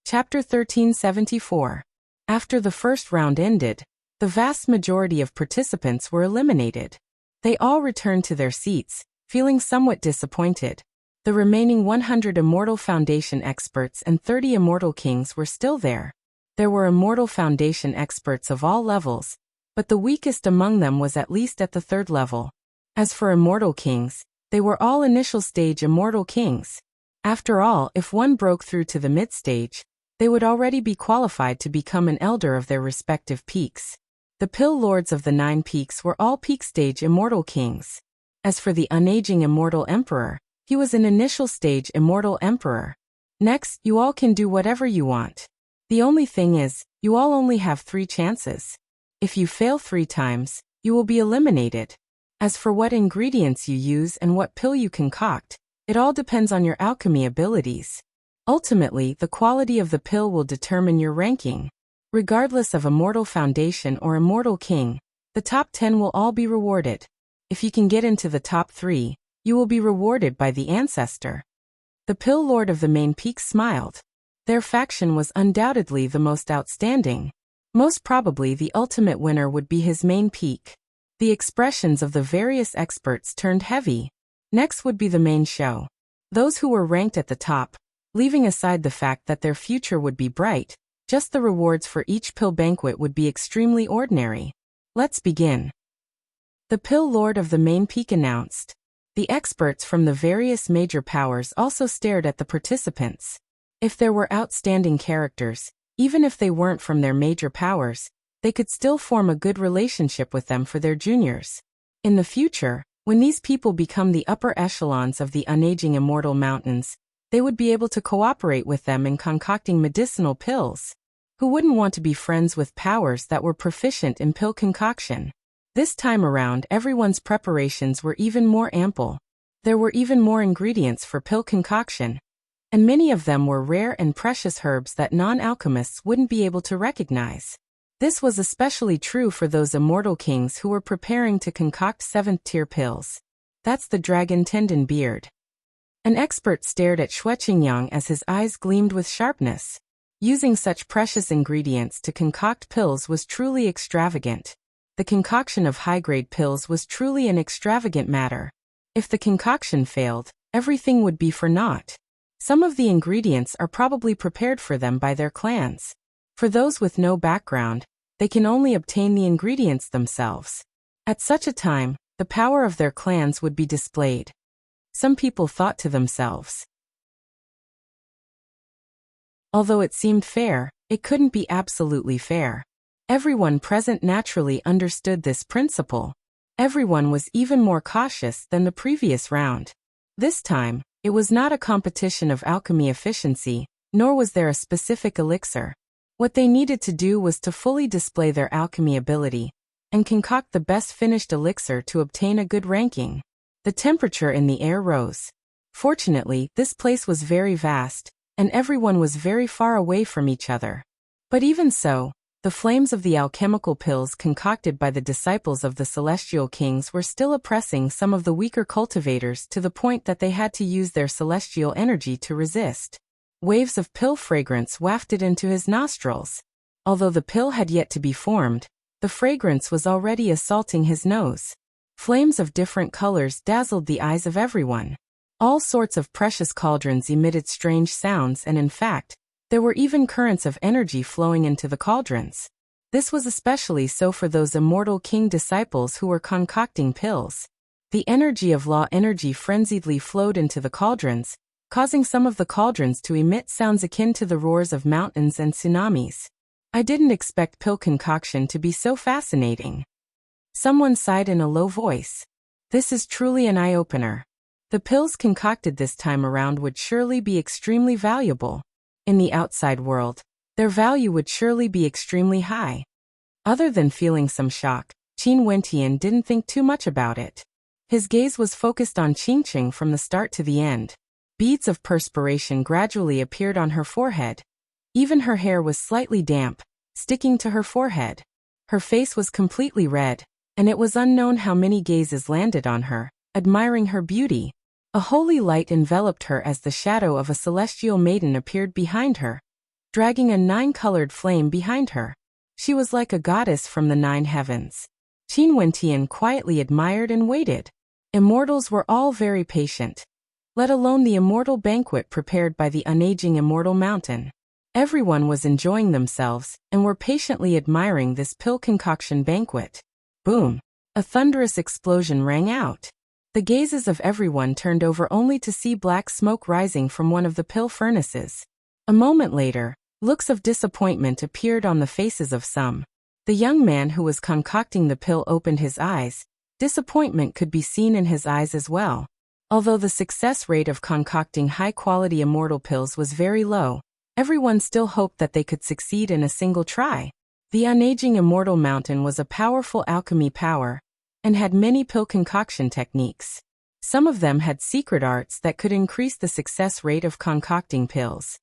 Chapter 1374. After the first round ended, the vast majority of participants were eliminated. They all returned to their seats, feeling somewhat disappointed. The remaining 100 Immortal Foundation experts and 30 Immortal Kings were still there. There were Immortal Foundation experts of all levels, but the weakest among them was at least at the 3rd level. As for immortal kings, they were all initial stage immortal kings. After all, if one broke through to the mid-stage, they would already be qualified to become an elder of their respective peaks. The pill lords of the 9 peaks were all peak-stage immortal kings. As for the unaging immortal emperor, he was an initial stage immortal emperor. Next, you all can do whatever you want. The only thing is, you all only have 3 chances. If you fail 3 times, you will be eliminated. As for what ingredients you use and what pill you concoct, it all depends on your alchemy abilities. Ultimately, the quality of the pill will determine your ranking. Regardless of Immortal Foundation or Immortal King, the top 10 will all be rewarded. If you can get into the top 3, you will be rewarded by the Ancestor. The Pill Lord of the main peak smiled. Their faction was undoubtedly the most outstanding. Most probably the ultimate winner would be his main peak. The expressions of the various experts turned heavy. Next would be the main show. Those who were ranked at the top, leaving aside the fact that their future would be bright, just the rewards for each pill banquet would be extremely ordinary. Let's begin. The Pill Lord of the main peak announced. The experts from the various major powers also stared at the participants. If there were outstanding characters, even if they weren't from their major powers, they could still form a good relationship with them for their juniors. In the future, when these people become the upper echelons of the unaging immortal mountains, they would be able to cooperate with them in concocting medicinal pills. Who wouldn't want to be friends with powers that were proficient in pill concoction? This time around, everyone's preparations were even more ample. There were even more ingredients for pill concoction, and many of them were rare and precious herbs that non-alchemists wouldn't be able to recognize. This was especially true for those immortal kings who were preparing to concoct 7th-tier pills. That's the dragon tendon beard. An expert stared at Xue Qingyang as his eyes gleamed with sharpness. Using such precious ingredients to concoct pills was truly extravagant. The concoction of high-grade pills was truly an extravagant matter. If the concoction failed, everything would be for naught. Some of the ingredients are probably prepared for them by their clans. For those with no background, they can only obtain the ingredients themselves. At such a time, the power of their clans would be displayed. Some people thought to themselves, although it seemed fair, it couldn't be absolutely fair. Everyone present naturally understood this principle. Everyone was even more cautious than the previous round. This time, it was not a competition of alchemy efficiency, nor was there a specific elixir. What they needed to do was to fully display their alchemy ability and concoct the best finished elixir to obtain a good ranking. The temperature in the air rose. Fortunately, this place was very vast, and everyone was very far away from each other. But even so, the flames of the alchemical pills concocted by the disciples of the celestial kings were still oppressing some of the weaker cultivators to the point that they had to use their celestial energy to resist. Waves of pill fragrance wafted into his nostrils. Although the pill had yet to be formed, the fragrance was already assaulting his nose. Flames of different colors dazzled the eyes of everyone. All sorts of precious cauldrons emitted strange sounds, and in fact, there were even currents of energy flowing into the cauldrons. This was especially so for those immortal king disciples who were concocting pills. The energy of law energy frenziedly flowed into the cauldrons, causing some of the cauldrons to emit sounds akin to the roars of mountains and tsunamis. I didn't expect pill concoction to be so fascinating. Someone sighed in a low voice. This is truly an eye-opener. The pills concocted this time around would surely be extremely valuable. In the outside world, their value would surely be extremely high. Other than feeling some shock, Qin Wentian didn't think too much about it. His gaze was focused on Qingqing from the start to the end. Beads of perspiration gradually appeared on her forehead. Even her hair was slightly damp, sticking to her forehead. Her face was completely red, and it was unknown how many gazes landed on her, admiring her beauty. A holy light enveloped her as the shadow of a celestial maiden appeared behind her, dragging a 9-colored flame behind her. She was like a goddess from the 9 heavens. Qin Wentian quietly admired and waited. Immortals were all very patient, let alone the immortal banquet prepared by the unaging immortal mountain. Everyone was enjoying themselves and were patiently admiring this pill concoction banquet. Boom! A thunderous explosion rang out. The gazes of everyone turned over only to see black smoke rising from one of the pill furnaces. A moment later, looks of disappointment appeared on the faces of some. The young man who was concocting the pill opened his eyes. Disappointment could be seen in his eyes as well. Although the success rate of concocting high-quality immortal pills was very low, everyone still hoped that they could succeed in a single try. The unaging immortal mountain was a powerful alchemy power, and had many pill concoction techniques. Some of them had secret arts that could increase the success rate of concocting pills.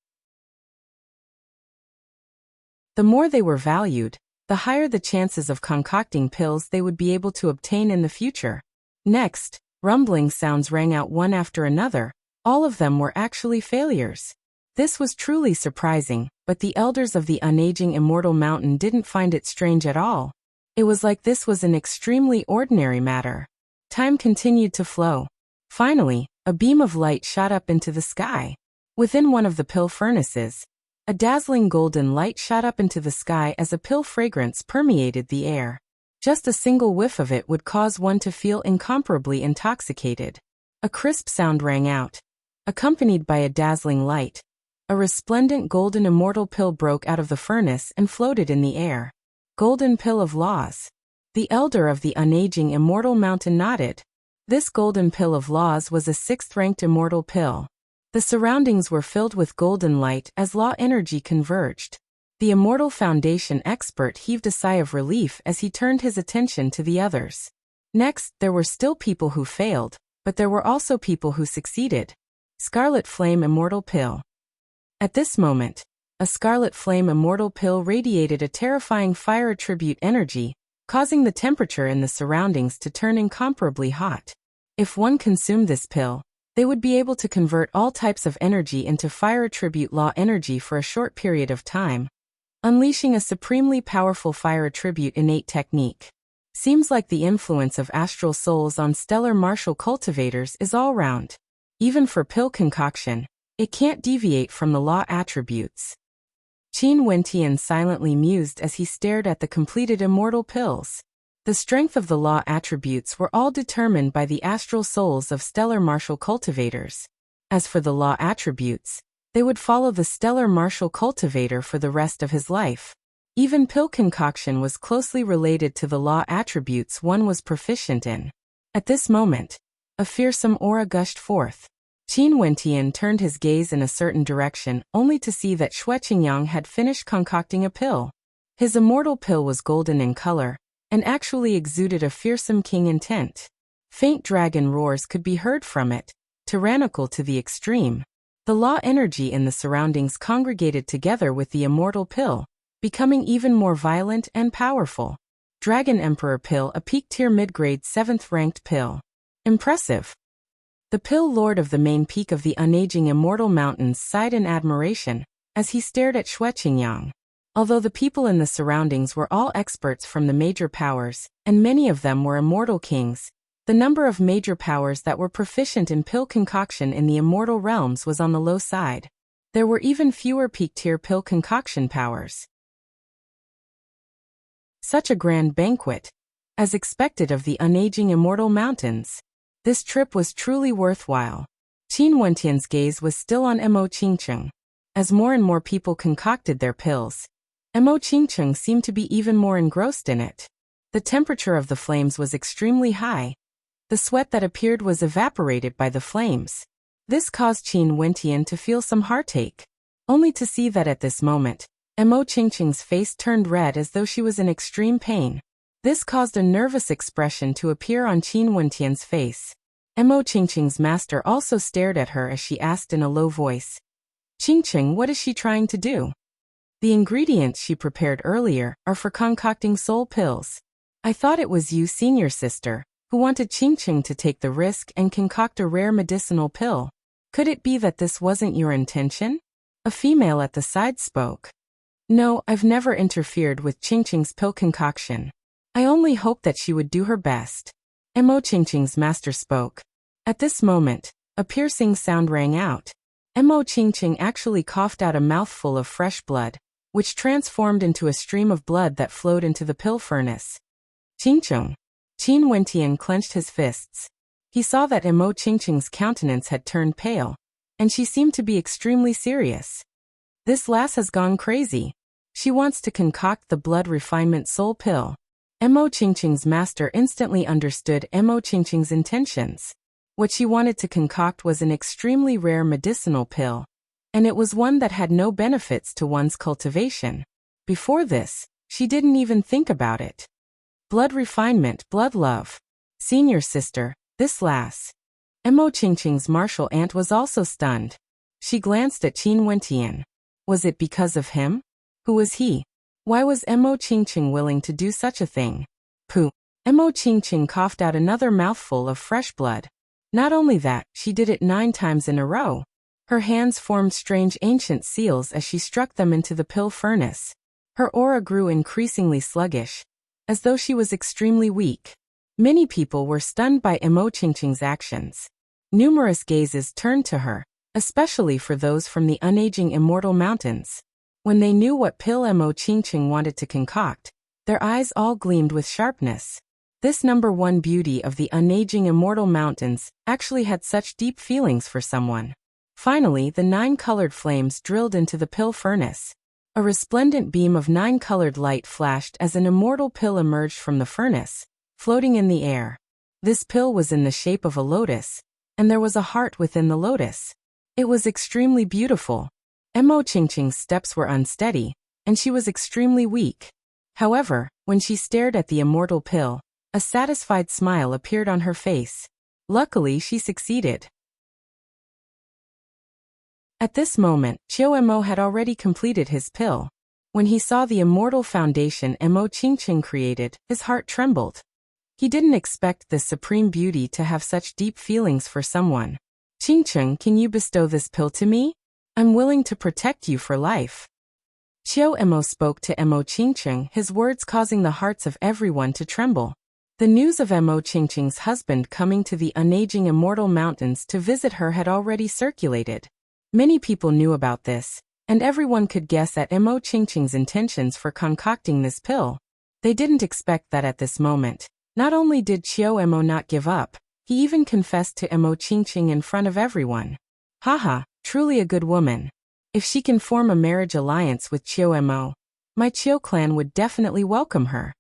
The more they were valued, the higher the chances of concocting pills they would be able to obtain in the future. Next, rumbling sounds rang out one after another. All of them were actually failures. This was truly surprising, but the elders of the unaging immortal mountain didn't find it strange at all. It was like this was an extremely ordinary matter. Time continued to flow. Finally, a beam of light shot up into the sky. Within one of the pill furnaces, a dazzling golden light shot up into the sky as a pill fragrance permeated the air. Just a single whiff of it would cause one to feel incomparably intoxicated. A crisp sound rang out, accompanied by a dazzling light. A resplendent golden immortal pill broke out of the furnace and floated in the air. Golden pill of laws. The elder of the unaging immortal mountain nodded. This golden pill of laws was a 6th-ranked immortal pill. The surroundings were filled with golden light as law energy converged. The Immortal Foundation expert heaved a sigh of relief as he turned his attention to the others. Next, there were still people who failed, but there were also people who succeeded. Scarlet Flame Immortal Pill. At this moment, a Scarlet Flame Immortal Pill radiated a terrifying fire attribute energy, causing the temperature in the surroundings to turn incomparably hot. If one consumed this pill, they would be able to convert all types of energy into fire attribute law energy for a short period of time, unleashing a supremely powerful fire attribute innate technique. Seems like the influence of astral souls on stellar martial cultivators is all round. Even for pill concoction, it can't deviate from the law attributes. Qin Wentian silently mused as he stared at the completed immortal pills. The strength of the law attributes were all determined by the astral souls of stellar martial cultivators. As for the law attributes, they would follow the stellar martial cultivator for the rest of his life. Even pill concoction was closely related to the law attributes one was proficient in. At this moment, a fearsome aura gushed forth. Qin Wentian turned his gaze in a certain direction, only to see that Xue Qingyang had finished concocting a pill. His immortal pill was golden in color, and actually exuded a fearsome king intent. Faint dragon roars could be heard from it, tyrannical to the extreme. The law energy in the surroundings congregated together with the immortal pill, becoming even more violent and powerful. Dragon Emperor Pill, a peak-tier mid-grade 7th-ranked pill. Impressive. The pill lord of the main peak of the unaging immortal mountains sighed in admiration as he stared at Xue Qingyang. Although the people in the surroundings were all experts from the major powers, and many of them were immortal kings, the number of major powers that were proficient in pill concoction in the immortal realms was on the low side. There were even fewer peak-tier pill concoction powers. Such a grand banquet, as expected of the unaging immortal mountains. This trip was truly worthwhile. Qin Wentian's gaze was still on Mo Qingcheng. As more and more people concocted their pills, Mo Qingcheng seemed to be even more engrossed in it. The temperature of the flames was extremely high. The sweat that appeared was evaporated by the flames. This caused Qin Wentian to feel some heartache, only to see that at this moment, Mo Qingcheng's face turned red as though she was in extreme pain. This caused a nervous expression to appear on Qin Wentian's face. Mo Qingcheng's master also stared at her as she asked in a low voice, "Qingcheng, what is she trying to do?" "The ingredients she prepared earlier are for concocting soul pills. I thought it was you, senior sister, who wanted Qingcheng to take the risk and concoct a rare medicinal pill. Could it be that this wasn't your intention?" A female at the side spoke. "No, I've never interfered with Qingcheng's pill concoction. I only hoped that she would do her best." Mo Qingcheng's master spoke. At this moment, a piercing sound rang out. Mo Qingcheng actually coughed out a mouthful of fresh blood, which transformed into a stream of blood that flowed into the pill furnace. "Qingcheng." Qin Wentian clenched his fists. He saw that Mo Qingqing's countenance had turned pale, and she seemed to be extremely serious. This lass has gone crazy. She wants to concoct the blood refinement soul pill. Mo Qingqing's master instantly understood Mo Qingqing's intentions. What she wanted to concoct was an extremely rare medicinal pill, and it was one that had no benefits to one's cultivation. Before this, she didn't even think about it. Blood refinement, blood love. Senior sister, this lass. Mo Qingqing's martial aunt was also stunned. She glanced at Qin Wentian. Was it because of him? Who was he? Why was Mo Qingqing willing to do such a thing? Pooh. Mo Qingqing coughed out another mouthful of fresh blood. Not only that, she did it 9 times in a row. Her hands formed strange ancient seals as she struck them into the pill furnace. Her aura grew increasingly sluggish, as though she was extremely weak. Many people were stunned by Mo Qingqing's actions. Numerous gazes turned to her, especially for those from the unaging immortal mountains. When they knew what pill Mo Qingqing wanted to concoct, their eyes all gleamed with sharpness. This #1 beauty of the unaging immortal mountains actually had such deep feelings for someone. Finally, the 9 colored flames drilled into the pill furnace. A resplendent beam of 9 colored light flashed as an immortal pill emerged from the furnace, floating in the air. This pill was in the shape of a lotus, and there was a heart within the lotus. It was extremely beautiful. Mo Qingqing's steps were unsteady, and she was extremely weak. However, when she stared at the immortal pill, a satisfied smile appeared on her face. Luckily, she succeeded. At this moment, Mo had already completed his pill. When he saw the immortal foundation Mo Qingqing created, his heart trembled. He didn't expect this supreme beauty to have such deep feelings for someone. Qingqing, can you bestow this pill to me? I'm willing to protect you for life. Mo spoke to Mo Qingqing, his words causing the hearts of everyone to tremble. The news of Mo Qingqing's husband coming to the unaging immortal mountains to visit her had already circulated. Many people knew about this, and everyone could guess at Mo Qingqing's intentions for concocting this pill. They didn't expect that at this moment. Not only did Mo not give up, he even confessed to Mo Qingqing in front of everyone. Haha, truly a good woman. If she can form a marriage alliance with Mo, my Chiu clan would definitely welcome her.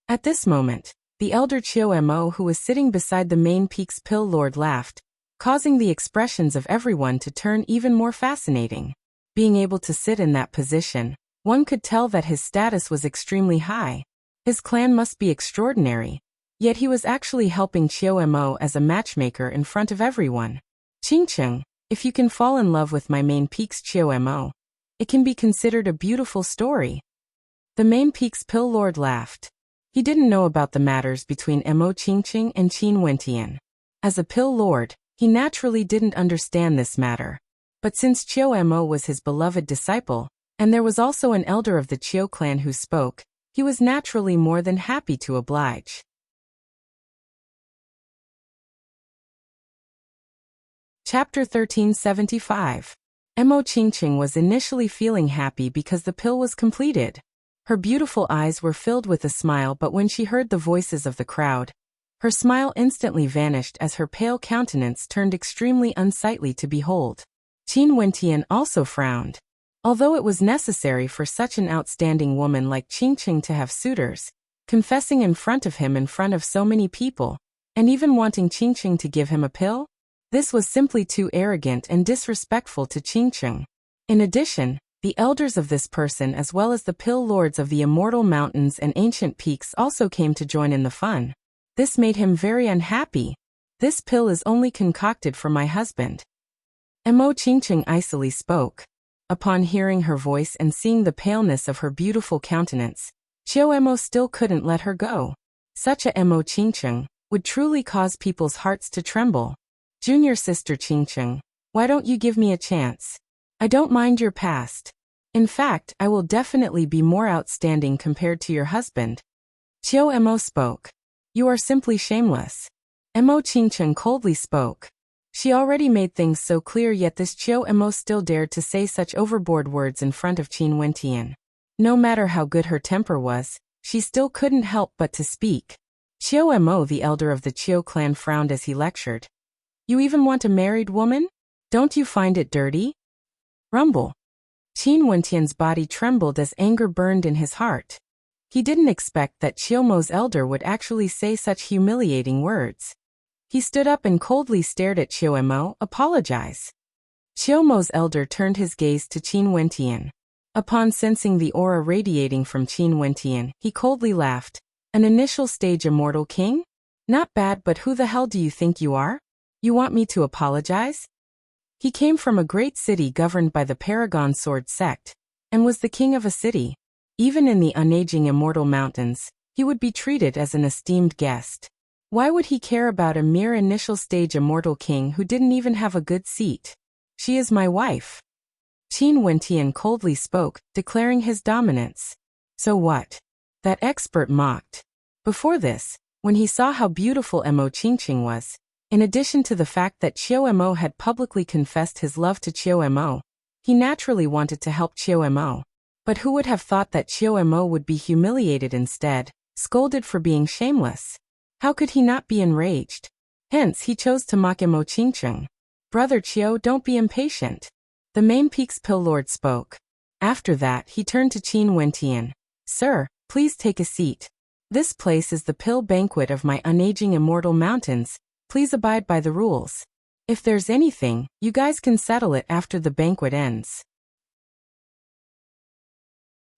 At this moment, the elder Mo who was sitting beside the main peak's pill lord laughed, causing the expressions of everyone to turn even more fascinating. Being able to sit in that position, one could tell that his status was extremely high. His clan must be extraordinary. Yet he was actually helping Mo as a matchmaker in front of everyone. Qingqing, if you can fall in love with my main peak's Mo, it can be considered a beautiful story. The main peak's pill lord laughed. He didn't know about the matters between Mo Qingqing and Qin Wentian. As a pill lord, he naturally didn't understand this matter. But since Mo was his beloved disciple, and there was also an elder of the Chiu clan who spoke, he was naturally more than happy to oblige. Chapter 1375. Mo Qingqing was initially feeling happy because the pill was completed. Her beautiful eyes were filled with a smile, but when she heard the voices of the crowd, her smile instantly vanished as her pale countenance turned extremely unsightly to behold. Qin Wentian also frowned. Although it was necessary for such an outstanding woman like Qingqing to have suitors, confessing in front of him in front of so many people, and even wanting Qingqing to give him a pill, this was simply too arrogant and disrespectful to Qingqing. In addition, the elders of this person as well as the pill lords of the immortal mountains and ancient peaks also came to join in the fun. This made him very unhappy. This pill is only concocted for my husband. Mo Qingqing icily spoke. Upon hearing her voice and seeing the paleness of her beautiful countenance, Mo still couldn't let her go. Such a Mo Qingqing would truly cause people's hearts to tremble. Junior sister Qingqing, why don't you give me a chance? I don't mind your past. In fact, I will definitely be more outstanding compared to your husband. Mo spoke. You are simply shameless. Mo Qingqing coldly spoke. She already made things so clear, yet this Mo still dared to say such overboard words in front of Qin Wentian. No matter how good her temper was, she still couldn't help but to speak. Chiao Mo, the elder of the Chiao clan, frowned as he lectured. You even want a married woman? Don't you find it dirty? Rumble. Qin Wentian's body trembled as anger burned in his heart. He didn't expect that Chiao Mo's elder would actually say such humiliating words. He stood up and coldly stared at Chiao Mo. Apologize. Chiao Mo's elder turned his gaze to Qin Wentian. Upon sensing the aura radiating from Qin Wentian, he coldly laughed. An initial stage immortal king? Not bad, but who the hell do you think you are? You want me to apologize? He came from a great city governed by the Paragon Sword sect, and was the king of a city. Even in the unaging immortal mountains, he would be treated as an esteemed guest. Why would he care about a mere initial stage immortal king who didn't even have a good seat? She is my wife. Qin Wentian coldly spoke, declaring his dominance. So what? That expert mocked. Before this, when he saw how beautiful Mo Qingqing was, in addition to the fact that Chiao Mo had publicly confessed his love to Chiao Mo, he naturally wanted to help Chiao Mo. But who would have thought that Chiao Mo would be humiliated instead, scolded for being shameless? How could he not be enraged? Hence he chose to mock Mo Qingqing. Brother Chiao, don't be impatient. The main peak's pill lord spoke. After that he turned to Qin Wentian. Sir, please take a seat. This place is the pill banquet of my unaging immortal mountains. Please abide by the rules. If there's anything, you guys can settle it after the banquet ends.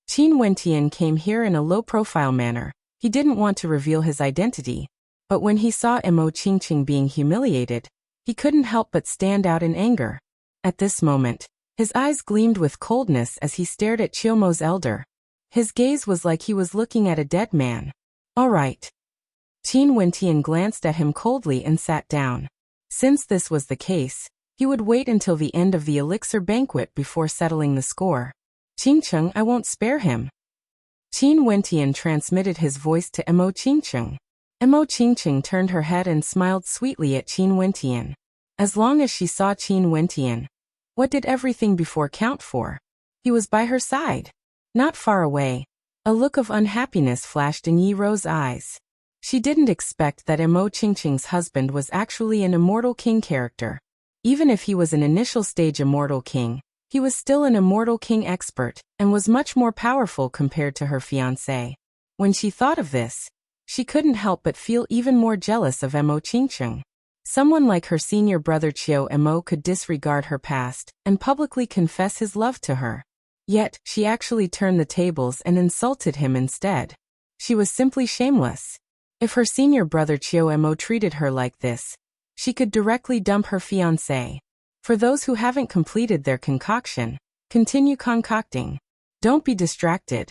Qin Wentian came here in a low-profile manner. He didn't want to reveal his identity. But when he saw Mo Qingqing being humiliated, he couldn't help but stand out in anger. At this moment, his eyes gleamed with coldness as he stared at Chiao Mo's elder. His gaze was like he was looking at a dead man. All right. Qin Wentian glanced at him coldly and sat down. Since this was the case, he would wait until the end of the elixir banquet before settling the score. Qingqing, I won't spare him. Qin Wentian transmitted his voice to Mo Qingqing. Mo Qingqing turned her head and smiled sweetly at Qin Wentian. As long as she saw Qin Wentian, what did everything before count for? He was by her side. Not far away, a look of unhappiness flashed in Yi Ro's eyes. She didn't expect that Mo Qingqing's husband was actually an immortal king character. Even if he was an initial stage immortal king, he was still an immortal king expert, and was much more powerful compared to her fiancé. When she thought of this, she couldn't help but feel even more jealous of Mo Qingqing. Someone like her senior brother Chiao Mo could disregard her past, and publicly confess his love to her. Yet, she actually turned the tables and insulted him instead. She was simply shameless. If her senior brother Chiao Mo treated her like this, she could directly dump her fiancé. For those who haven't completed their concoction, continue concocting. Don't be distracted.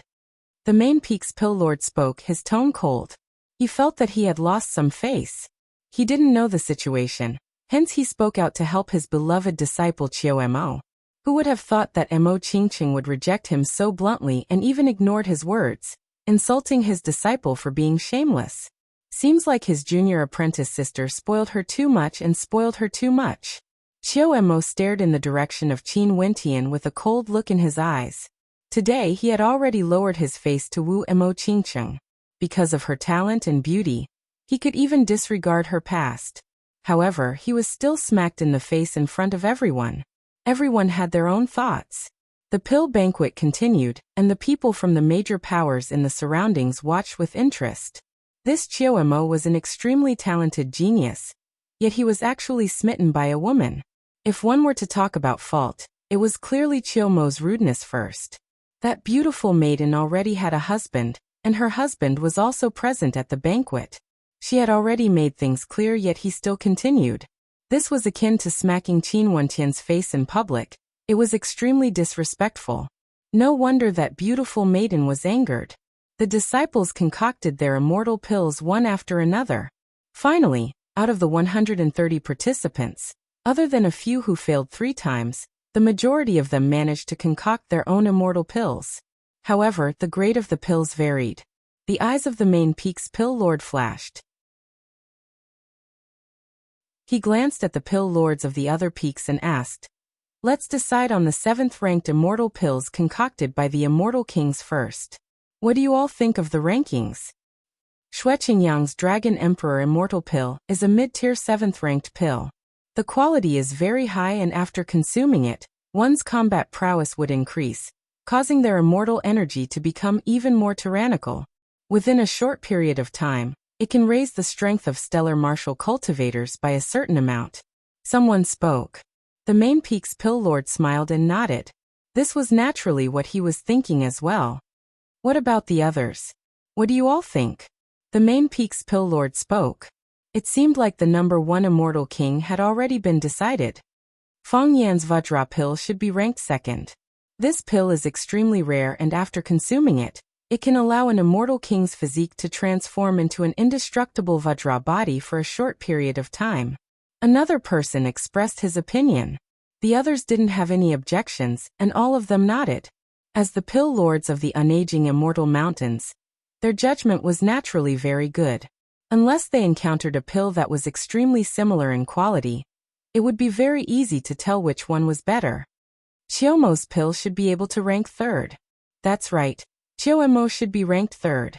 The main peak's pill lord spoke, his tone cold. He felt that he had lost some face. He didn't know the situation, hence he spoke out to help his beloved disciple Chiao Mo. Who would have thought that Mo Qingqing would reject him so bluntly and even ignored his words, insulting his disciple for being shameless? Seems like his junior apprentice sister spoiled her too much and spoiled her too much. Chiao Mo stared in the direction of Qin Wentian with a cold look in his eyes. Today he had already lowered his face to woo Mo Qingqing. Because of her talent and beauty, he could even disregard her past. However, he was still smacked in the face in front of everyone. Everyone had their own thoughts. The pill banquet continued, and the people from the major powers in the surroundings watched with interest. This Chiao Mo was an extremely talented genius, yet he was actually smitten by a woman. If one were to talk about fault, it was clearly Chiao Mo's rudeness first. That beautiful maiden already had a husband, and her husband was also present at the banquet. She had already made things clear, yet he still continued. This was akin to smacking Qin Wentian's face in public. It was extremely disrespectful. No wonder that beautiful maiden was angered. The disciples concocted their immortal pills one after another. Finally, out of the 130 participants, other than a few who failed 3 times, the majority of them managed to concoct their own immortal pills. However, the grade of the pills varied. The eyes of the main peak's pill lord flashed. He glanced at the pill lords of the other peaks and asked, "Let's decide on the 7th-ranked immortal pills concocted by the immortal kings first. What do you all think of the rankings?" Shueqingyang's Dragon Emperor Immortal Pill is a mid-tier 7th-ranked pill. The quality is very high and after consuming it, one's combat prowess would increase, causing their immortal energy to become even more tyrannical. Within a short period of time, it can raise the strength of stellar martial cultivators by a certain amount. Someone spoke. The main peak's pill lord smiled and nodded. This was naturally what he was thinking as well. What about the others? What do you all think? The main peak's pill lord spoke. It seemed like the number 1 immortal king had already been decided. Feng Yan's Vajra pill should be ranked 2nd. This pill is extremely rare and after consuming it, it can allow an immortal king's physique to transform into an indestructible Vajra body for a short period of time. Another person expressed his opinion. The others didn't have any objections, and all of them nodded. As the pill lords of the unaging immortal mountains, their judgment was naturally very good. Unless they encountered a pill that was extremely similar in quality, it would be very easy to tell which one was better. Chiyomo's pill should be able to rank 3rd. That's right, Chiyomo should be ranked 3rd.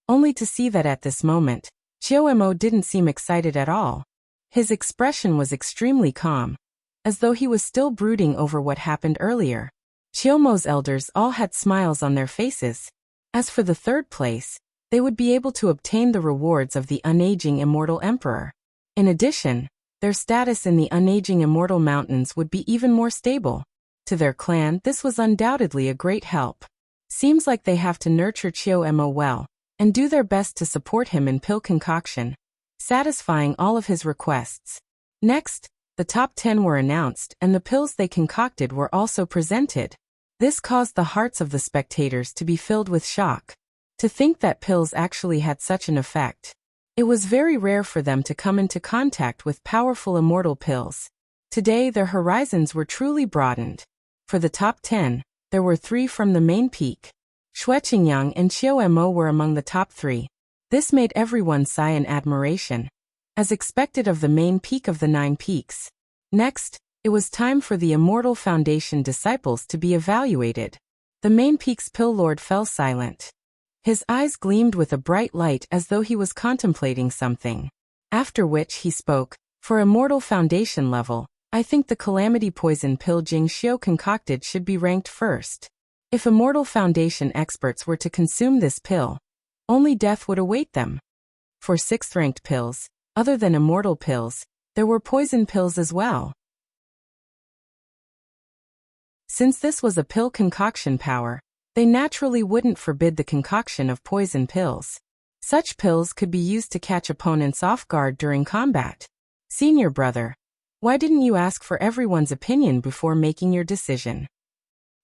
Only to see that at this moment, Chiyomo didn't seem excited at all. His expression was extremely calm, as though he was still brooding over what happened earlier. Chiyomo's elders all had smiles on their faces. As for the 3rd place, they would be able to obtain the rewards of the unaging immortal emperor. In addition, their status in the unaging immortal mountains would be even more stable. To their clan, this was undoubtedly a great help. Seems like they have to nurture Chiyomo well, and do their best to support him in pill concoction, satisfying all of his requests. Next, the top 10 were announced and the pills they concocted were also presented. This caused the hearts of the spectators to be filled with shock. To think that pills actually had such an effect. It was very rare for them to come into contact with powerful immortal pills. Today their horizons were truly broadened. For the top 10, there were 3 from the main peak. Shueqingyang and Chiyomo were among the top 3. This made everyone sigh in admiration, as expected of the main peak of the 9 peaks. Next, it was time for the Immortal Foundation disciples to be evaluated. The main peak's pill lord fell silent. His eyes gleamed with a bright light as though he was contemplating something. After which he spoke, for Immortal Foundation level, I think the Calamity Poison pill Jing Xiu concocted should be ranked 1st. If Immortal Foundation experts were to consume this pill, only death would await them. For 6th-ranked pills, other than immortal pills, there were poison pills as well. Since this was a pill concoction power, they naturally wouldn't forbid the concoction of poison pills. Such pills could be used to catch opponents off guard during combat. Senior brother, why didn't you ask for everyone's opinion before making your decision?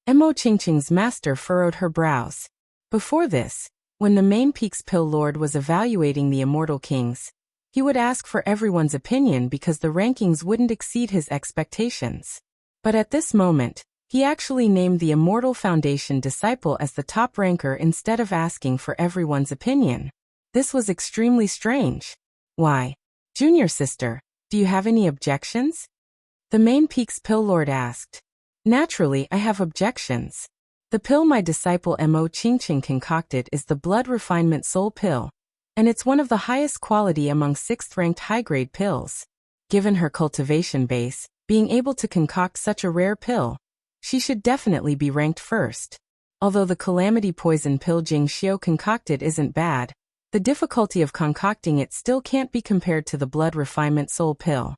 Mo Qingqing's master furrowed her brows. Before this, when the main peak's pill lord was evaluating the immortal kings, he would ask for everyone's opinion because the rankings wouldn't exceed his expectations. But at this moment, he actually named the Immortal Foundation disciple as the top ranker instead of asking for everyone's opinion. This was extremely strange. Why? Junior sister, do you have any objections? The main peak's pill lord asked. Naturally, I have objections. The pill my disciple Mo Qingqing concocted is the Blood Refinement Soul pill, and it's one of the highest quality among 6th-ranked high-grade pills. Given her cultivation base, being able to concoct such a rare pill, she should definitely be ranked 1st. Although the Calamity Poison pill Jing Xiu concocted isn't bad, the difficulty of concocting it still can't be compared to the Blood Refinement Soul pill.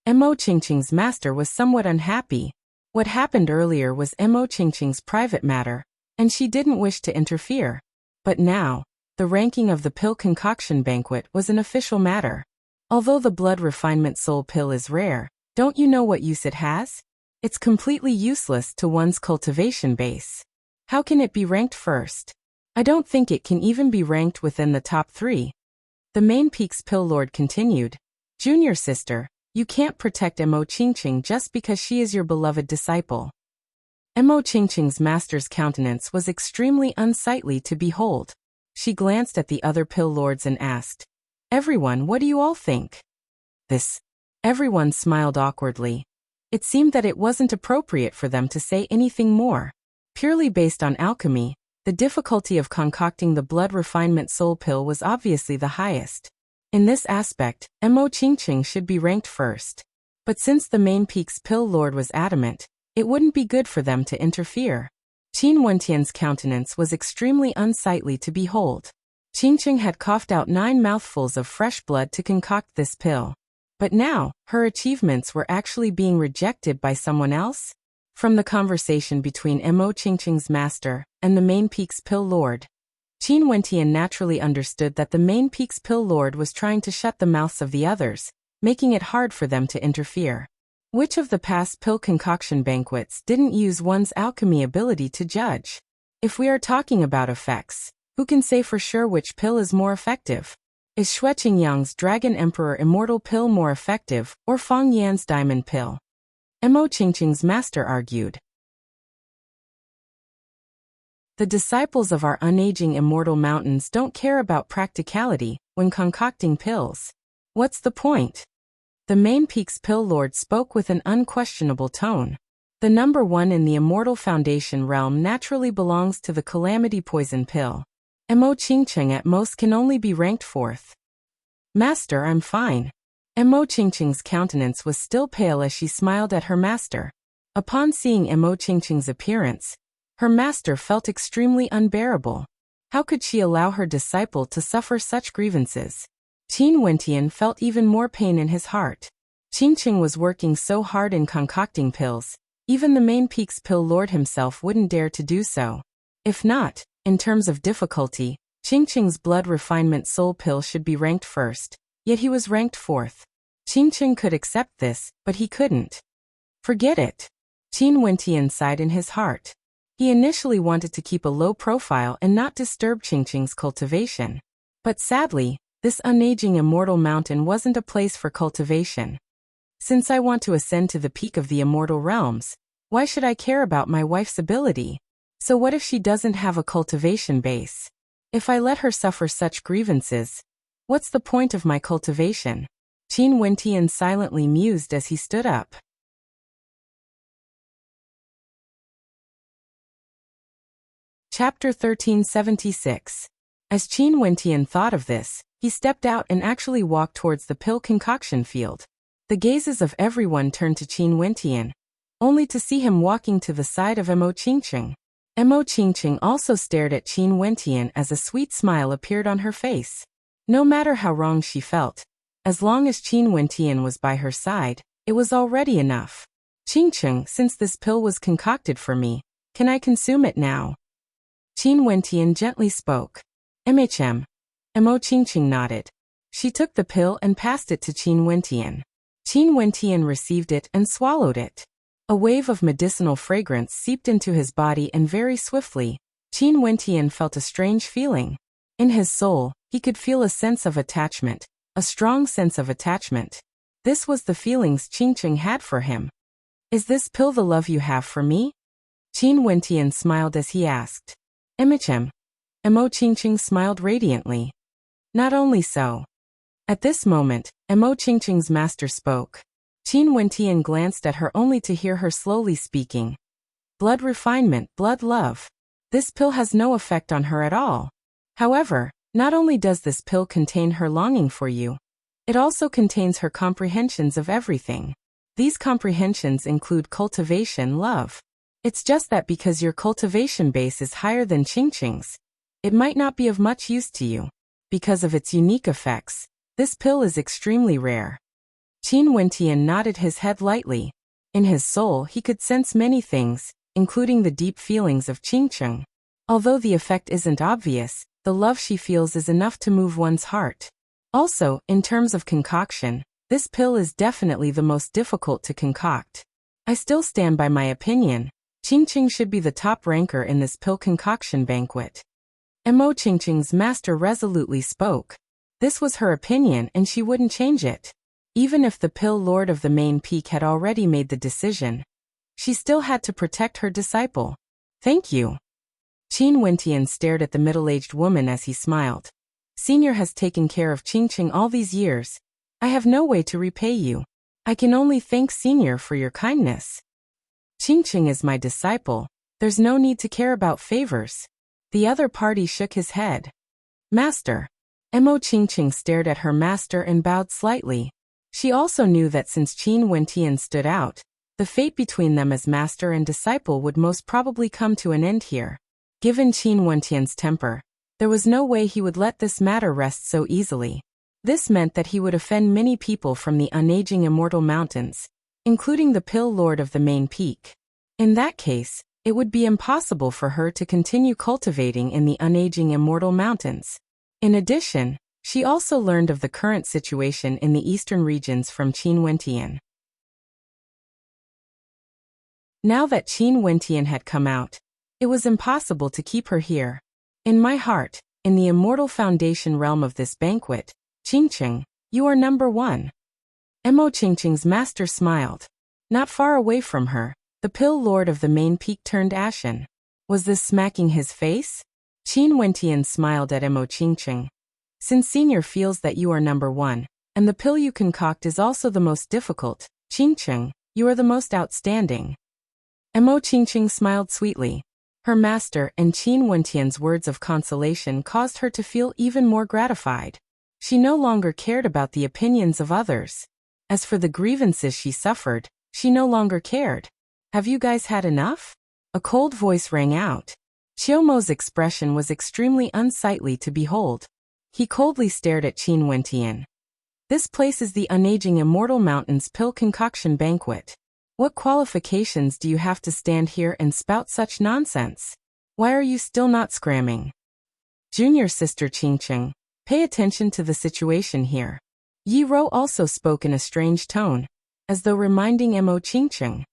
Mo Qingqing's master was somewhat unhappy. What happened earlier was Mo Qingqing's private matter, and she didn't wish to interfere. But now, the ranking of the pill concoction banquet was an official matter. Although the Blood Refinement Soul pill is rare, don't you know what use it has? It's completely useless to one's cultivation base. How can it be ranked 1st? I don't think it can even be ranked within the top 3. The main peak's pill lord continued. Junior sister, you can't protect Mo Qingqing just because she is your beloved disciple. Mo Qingqing's master's countenance was extremely unsightly to behold. She glanced at the other pill lords and asked, everyone, what do you all think? This. Everyone smiled awkwardly. It seemed that it wasn't appropriate for them to say anything more. Purely based on alchemy, The difficulty of concocting the blood refinement soul pill was obviously the highest. In this aspect, Mo Qingqing should be ranked first. But since the main peak's pill lord was adamant, it wouldn't be good for them to interfere. Qin Wentian's countenance was extremely unsightly to behold. Qingqing had coughed out 9 mouthfuls of fresh blood to concoct this pill. But now, her achievements were actually being rejected by someone else? From the conversation between Mo Qingqing's master and the main peak's pill lord, Qin Wentian naturally understood that the main peak's pill lord was trying to shut the mouths of the others, making it hard for them to interfere. Which of the past pill concoction banquets didn't use one's alchemy ability to judge? If we are talking about effects, who can say for sure which pill is more effective? Is Xue Qingyang's Dragon Emperor Immortal Pill more effective, or Fang Yan's Diamond Pill? Mo Qingqing's master argued. The disciples of our unaging immortal mountains don't care about practicality when concocting pills. What's the point? The main peak's pill lord spoke with an unquestionable tone. The number 1 in the Immortal Foundation realm naturally belongs to the Calamity Poison Pill. Mo Qingqing at most can only be ranked 4th. Master, I'm fine. Mo Qingqing's countenance was still pale as she smiled at her master. Upon seeing Mo Qingqing's appearance, her master felt extremely unbearable. How could she allow her disciple to suffer such grievances? Qin Wentian felt even more pain in his heart. Qingqing was working so hard in concocting pills, even the main peak's pill lord himself wouldn't dare to do so. If not, in terms of difficulty, Qingqing's blood refinement soul pill should be ranked first, yet he was ranked 4th. Qingqing could accept this, but he couldn't. Forget it. Qin Wentian sighed in his heart. He initially wanted to keep a low profile and not disturb Qingqing's cultivation. But sadly, this unaging immortal mountain wasn't a place for cultivation. Since I want to ascend to the peak of the immortal realms, why should I care about my wife's ability? So what if she doesn't have a cultivation base? If I let her suffer such grievances, what's the point of my cultivation? Qin Wentian silently mused as he stood up. Chapter 1376. As Qin Wentian thought of this, he stepped out and actually walked towards the pill concoction field. The gazes of everyone turned to Qin Wentian, only to see him walking to the side of Mo Qingqing. Mo Qingqing also stared at Qin Wentian as a sweet smile appeared on her face. No matter how wrong she felt, as long as Qin Wentian was by her side, it was already enough. Qingqing, since this pill was concocted for me, can I consume it now? Qin Wentian gently spoke. MHM. Mo Qingqing nodded. She took the pill and passed it to Qin Wentian. Qin Wentian received it and swallowed it. A wave of medicinal fragrance seeped into his body and very swiftly, Qin Wentian felt a strange feeling. In his soul, he could feel a sense of attachment, a strong sense of attachment. This was the feelings Qingqing had for him. Is this pill the love you have for me? Qin Wentian smiled as he asked. MHM. Mo Qingqing smiled radiantly. Not only so. At this moment, Mo Qingqing's master spoke. Qin Wentian glanced at her only to hear her slowly speaking. Blood refinement, blood love. This pill has no effect on her at all. However, not only does this pill contain her longing for you, it also contains her comprehensions of everything. These comprehensions include cultivation, love. It's just that because your cultivation base is higher than Qingqing's, it might not be of much use to you. Because of its unique effects, this pill is extremely rare. Qin Wentian nodded his head lightly. In his soul he could sense many things, including the deep feelings of Qingqing. Although the effect isn't obvious, the love she feels is enough to move one's heart. Also, in terms of concoction, this pill is definitely the most difficult to concoct. I still stand by my opinion. Qingqing should be the top ranker in this pill concoction banquet. Mo Qingqing's master resolutely spoke. This was her opinion and she wouldn't change it. Even if the pill lord of the main peak had already made the decision, she still had to protect her disciple. Thank you. Qin Wentian stared at the middle-aged woman as he smiled. Senior has taken care of Qingqing all these years. I have no way to repay you. I can only thank Senior for your kindness. Qingqing is my disciple. There's no need to care about favors. The other party shook his head. Master. Mo Qingqing stared at her master and bowed slightly. She also knew that since Qin Wentian stood out, the fate between them as master and disciple would most probably come to an end here. Given Qin Wentian's temper, there was no way he would let this matter rest so easily. This meant that he would offend many people from the unaging immortal mountains, including the Pill Lord of the main peak. In that case, it would be impossible for her to continue cultivating in the unaging immortal mountains. In addition, she also learned of the current situation in the eastern regions from Qin Wentian. Now that Qin Wentian had come out, it was impossible to keep her here. In my heart, in the immortal foundation realm of this banquet, Qingqing, you are number one. Mo Qingqing's master smiled. Not far away from her, the Pill Lord of the main peak turned ashen. Was this smacking his face? Qin Wentian smiled at Mo Qingqing. Since Senior feels that you are number one, and the pill you concoct is also the most difficult, Qingqing, you are the most outstanding. Mo Qingqing smiled sweetly. Her master and Qin Wentian's words of consolation caused her to feel even more gratified. She no longer cared about the opinions of others. As for the grievances she suffered, she no longer cared. Have you guys had enough? A cold voice rang out. Qiumo's expression was extremely unsightly to behold. He coldly stared at Qin Wentian. This place is the unaging immortal mountains pill concoction banquet. What qualifications do you have to stand here and spout such nonsense? Why are you still not scramming? Junior sister Qingqing, pay attention to the situation here. Yi Ro also spoke in a strange tone, as though reminding Mo Qingqing.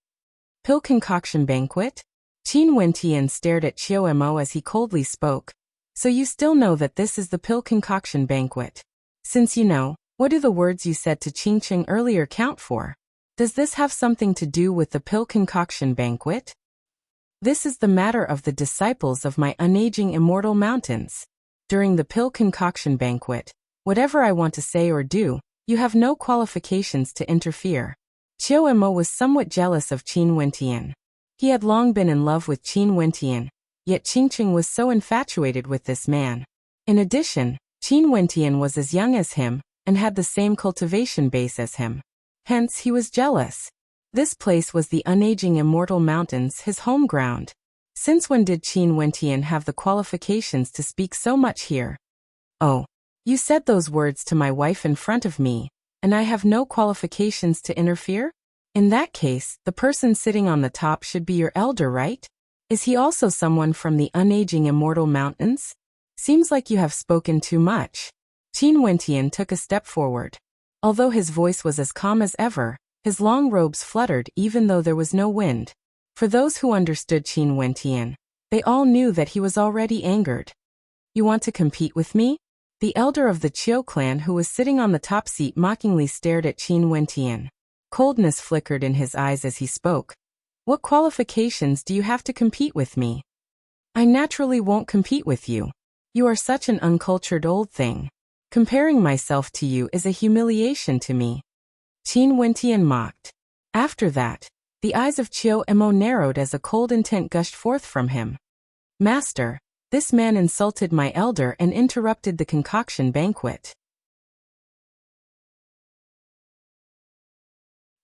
Pill concoction banquet? Qin Wentian stared at Qiu Mo as he coldly spoke. So you still know that this is the pill concoction banquet. Since you know, what do the words you said to Qingqing earlier count for? Does this have something to do with the pill concoction banquet? This is the matter of the disciples of my unaging immortal mountains. During the pill concoction banquet, whatever I want to say or do, you have no qualifications to interfere. Qiu Mo was somewhat jealous of Qin Wentian. He had long been in love with Qin Wentian, yet Qingqing was so infatuated with this man. In addition, Qin Wentian was as young as him, and had the same cultivation base as him. Hence he was jealous. This place was the unaging immortal mountains, his home ground. Since when did Qin Wentian have the qualifications to speak so much here? Oh, you said those words to my wife in front of me, and I have no qualifications to interfere? In that case, the person sitting on the top should be your elder, right? Is he also someone from the unaging immortal mountains? Seems like you have spoken too much. Qin Wentian took a step forward. Although his voice was as calm as ever, his long robes fluttered even though there was no wind. For those who understood Qin Wentian, they all knew that he was already angered. You want to compete with me? The elder of the Qiu clan who was sitting on the top seat mockingly stared at Qin Wentian. Coldness flickered in his eyes as he spoke. What qualifications do you have to compete with me? I naturally won't compete with you. You are such an uncultured old thing. Comparing myself to you is a humiliation to me. Qin Wentian mocked. After that, the eyes of Qiu Mo narrowed as a cold intent gushed forth from him. Master, this man insulted my elder and interrupted the concoction banquet.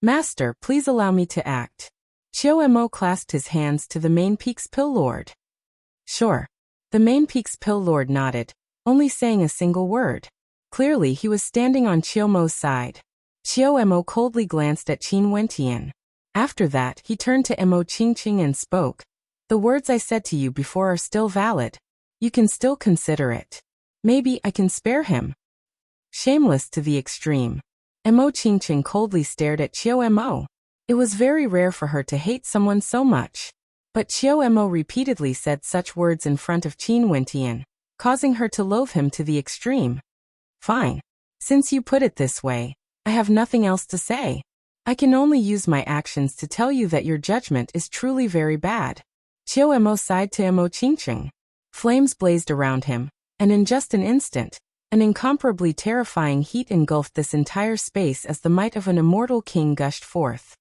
Master, please allow me to act. Qiu Mo clasped his hands to the main peak's pill lord. Sure. The main peak's pill lord nodded, only saying a single word. Clearly he was standing on Qiu Mo's side. Qiu Mo coldly glanced at Qin Wentian. After that he turned to Mo Qingqing and spoke. The words I said to you before are still valid. You can still consider it. Maybe I can spare him. Shameless to the extreme. Mo Qingqing coldly stared at Qiu Mo. It was very rare for her to hate someone so much. But Qiu Mo repeatedly said such words in front of Qin Wentian, causing her to loathe him to the extreme. Fine. Since you put it this way, I have nothing else to say. I can only use my actions to tell you that your judgment is truly very bad. Qiu Mo sighed to Mo Qingqing. Flames blazed around him, and in just an instant, an incomparably terrifying heat engulfed this entire space as the might of an immortal king gushed forth.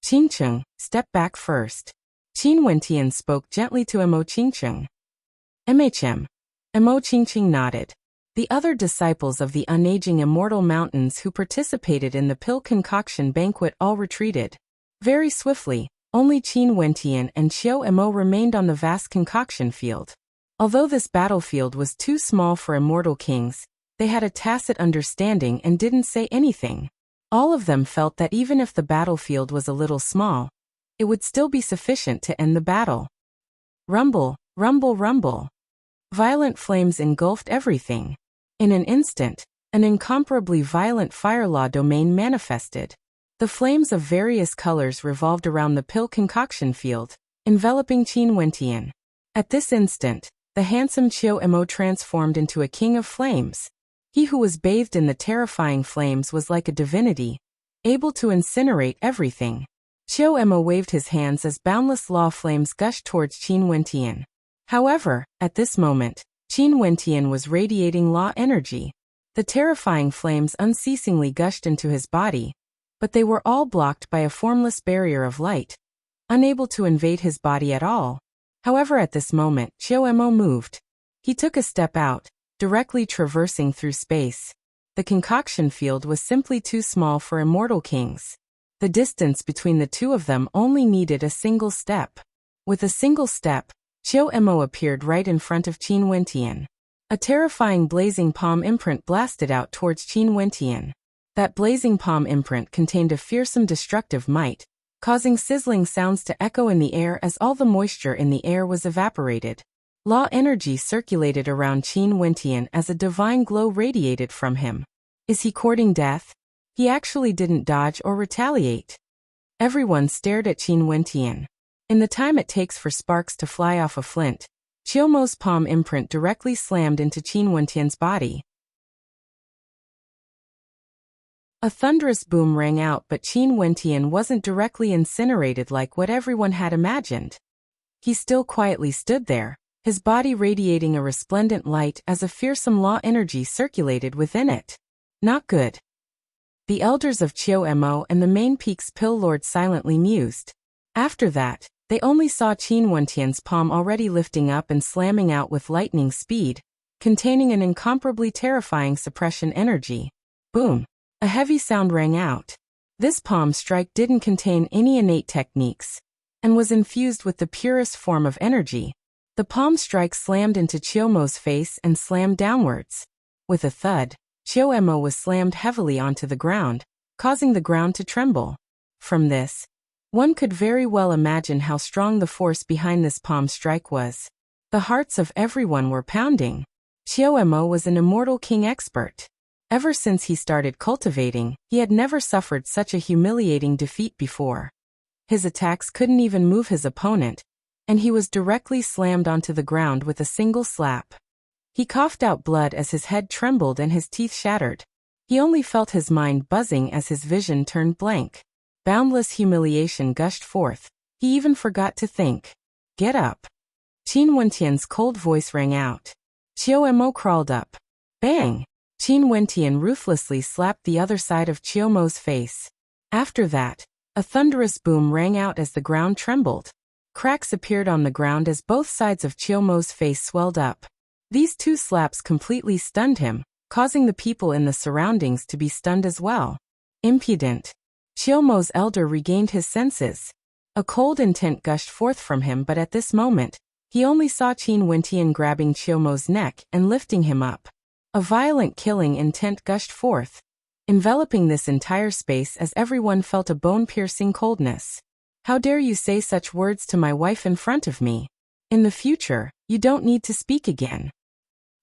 Qingqing, step back first. Qin Wentian spoke gently to Mo Qingqing. MHM. Mo Qingqing nodded. The other disciples of the unaging immortal mountains who participated in the pill concoction banquet all retreated. Very swiftly, only Qin Wentian and Qiu Mo remained on the vast concoction field. Although this battlefield was too small for immortal kings, they had a tacit understanding and didn't say anything. All of them felt that even if the battlefield was a little small, it would still be sufficient to end the battle. Rumble, rumble, rumble. Violent flames engulfed everything. In an instant, an incomparably violent fire law domain manifested. The flames of various colors revolved around the pill concoction field, enveloping Qin Wentian. At this instant, the handsome Qiu Mo transformed into a king of flames. He who was bathed in the terrifying flames was like a divinity, able to incinerate everything. Qiu Mo waved his hands as boundless law flames gushed towards Qin Wentian. However, at this moment, Qin Wentian was radiating law energy. The terrifying flames unceasingly gushed into his body, but they were all blocked by a formless barrier of light, unable to invade his body at all. However, at this moment, Qiu Mo moved. He took a step out, directly traversing through space. The concoction field was simply too small for immortal kings. The distance between the two of them only needed a single step. With a single step, Qiu Mo appeared right in front of Qin Wentian. A terrifying blazing palm imprint blasted out towards Qin Wentian. That blazing palm imprint contained a fearsome destructive might, causing sizzling sounds to echo in the air as all the moisture in the air was evaporated. Law energy circulated around Qin Wentian as a divine glow radiated from him. Is he courting death? He actually didn't dodge or retaliate. Everyone stared at Qin Wentian. In the time it takes for sparks to fly off a flint, Qiu Mo's palm imprint directly slammed into Qin Wentian's body. A thunderous boom rang out, but Qin Wentian wasn't directly incinerated like what everyone had imagined. He still quietly stood there, his body radiating a resplendent light as a fearsome law energy circulated within it. Not good. The elders of Qiu Mo and the main peak's pill lord silently mused. After that, they only saw Qin Wentian's palm already lifting up and slamming out with lightning speed, containing an incomparably terrifying suppression energy. Boom! A heavy sound rang out. This palm strike didn't contain any innate techniques, and was infused with the purest form of energy. The palm strike slammed into Qiu Mo's face and slammed downwards. With a thud, Qiu Mo was slammed heavily onto the ground, causing the ground to tremble. From this, one could very well imagine how strong the force behind this palm strike was. The hearts of everyone were pounding. Qiu Mo was an immortal king expert. Ever since he started cultivating, he had never suffered such a humiliating defeat before. His attacks couldn't even move his opponent, and he was directly slammed onto the ground with a single slap. He coughed out blood as his head trembled and his teeth shattered. He only felt his mind buzzing as his vision turned blank. Boundless humiliation gushed forth. He even forgot to think. Get up. Qin Wentian's cold voice rang out. Qiu Mo crawled up. Bang! Qin Wentian ruthlessly slapped the other side of Qiu Mo's face. After that, a thunderous boom rang out as the ground trembled. Cracks appeared on the ground as both sides of Qiu Mo's face swelled up. These two slaps completely stunned him, causing the people in the surroundings to be stunned as well. Impudent. Qiu Mo's elder regained his senses. A cold intent gushed forth from him, but at this moment, he only saw Qin Wentian grabbing Qiu Mo's neck and lifting him up. A violent killing intent gushed forth, enveloping this entire space as everyone felt a bone-piercing coldness. How dare you say such words to my wife in front of me? In the future, you don't need to speak again.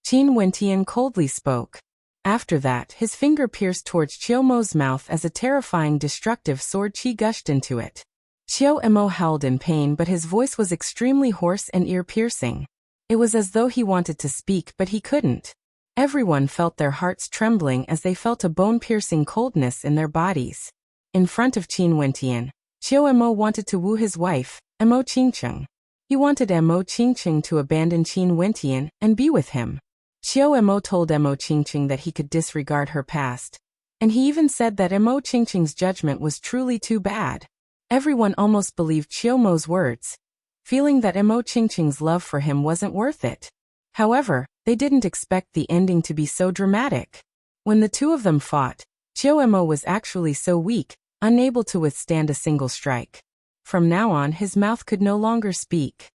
Qin Wentian coldly spoke. After that, his finger pierced towards Qiu Mo's mouth as a terrifying destructive sword qi gushed into it. Qiu Mo howled in pain, but his voice was extremely hoarse and ear-piercing. It was as though he wanted to speak, but he couldn't. Everyone felt their hearts trembling as they felt a bone-piercing coldness in their bodies. In front of Qin Wentian, Qiu Mo wanted to woo his wife, Mo Qingqing. He wanted Mo Qingqing to abandon Qin Wentian and be with him. Qiu Mo told Mo Qingqing that he could disregard her past, and he even said that Mo Qingqing's judgment was truly too bad. Everyone almost believed Qiu Mo's words, feeling that Mo Qingqing's love for him wasn't worth it. However, they didn't expect the ending to be so dramatic. When the two of them fought, Chiu was actually so weak, unable to withstand a single strike. From now on his mouth could no longer speak.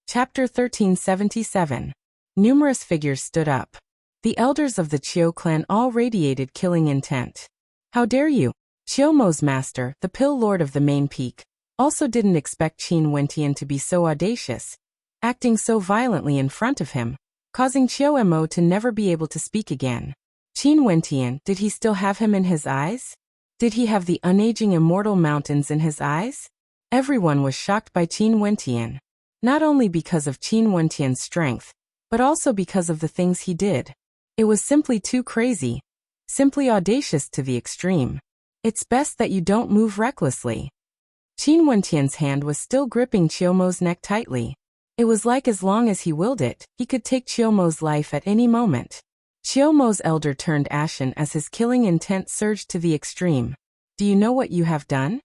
Chapter 1377. Numerous figures stood up. The elders of the Chiu clan all radiated killing intent. How dare you? Chiumo's master, the Pill Lord of the main peak, also didn't expect Qin Wentian to be so audacious, acting so violently in front of him, causing Chiu to never be able to speak again. Qin Wentian, did he still have him in his eyes? Did he have the unaging immortal mountains in his eyes? Everyone was shocked by Qin Wentian. Not only because of Qin Wentian's strength, but also because of the things he did. It was simply too crazy. Simply audacious to the extreme. It's best that you don't move recklessly. Qin Wentian's hand was still gripping Chiumo's neck tightly. It was like as long as he willed it, he could take Chiumo's life at any moment. Chiumo's elder turned ashen as his killing intent surged to the extreme. Do you know what you have done?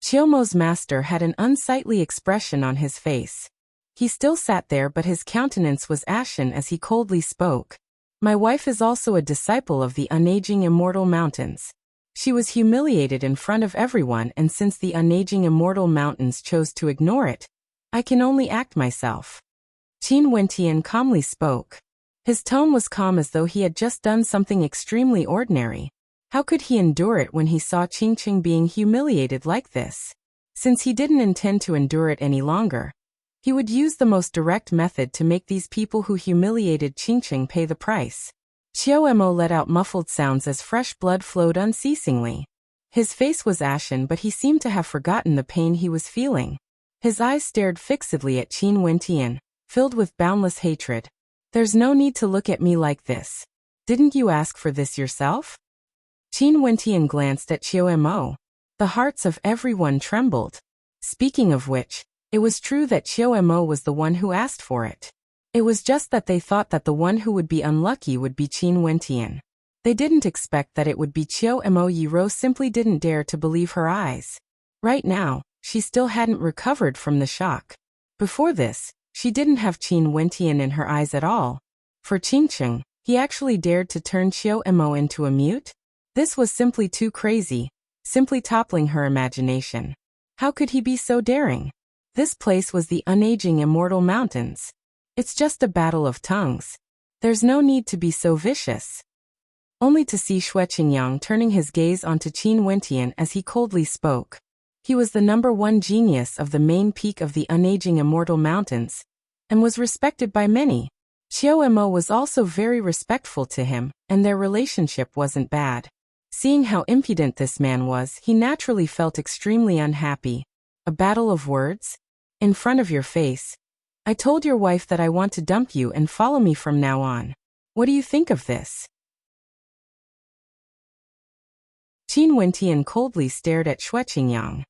Chiumo's master had an unsightly expression on his face. He still sat there, but his countenance was ashen as he coldly spoke. My wife is also a disciple of the unaging immortal mountains. She was humiliated in front of everyone, and since the unaging immortal mountains chose to ignore it, I can only act myself. Qin Wentian calmly spoke. His tone was calm as though he had just done something extremely ordinary. How could he endure it when he saw Qingqing being humiliated like this? Since he didn't intend to endure it any longer, he would use the most direct method to make these people who humiliated Qingqing pay the price. Chiu let out muffled sounds as fresh blood flowed unceasingly. His face was ashen, but he seemed to have forgotten the pain he was feeling. His eyes stared fixedly at Qin Wentian, filled with boundless hatred. There's no need to look at me like this. Didn't you ask for this yourself? Qin Wentian glanced at Chiu. The hearts of everyone trembled. Speaking of which, it was true that Chiu was the one who asked for it. It was just that they thought that the one who would be unlucky would be Qin Wentian. They didn't expect that it would be Chiu. Yiro simply didn't dare to believe her eyes. Right now, she still hadn't recovered from the shock. Before this, she didn't have Qin Wentian in her eyes at all. For Qingqing, he actually dared to turn Chiu into a mute? This was simply too crazy, simply toppling her imagination. How could he be so daring? This place was the unaging immortal mountains. It's just a battle of tongues. There's no need to be so vicious. Only to see Xue Qingyang turning his gaze onto Qin Wentian as he coldly spoke. He was the #1 genius of the main peak of the unaging immortal mountains, and was respected by many. Chiu was also very respectful to him, and their relationship wasn't bad. Seeing how impudent this man was, he naturally felt extremely unhappy. A battle of words? In front of your face. I told your wife that I want to dump you and follow me from now on. What do you think of this? Qin Wentian coldly stared at Xue Qingyang.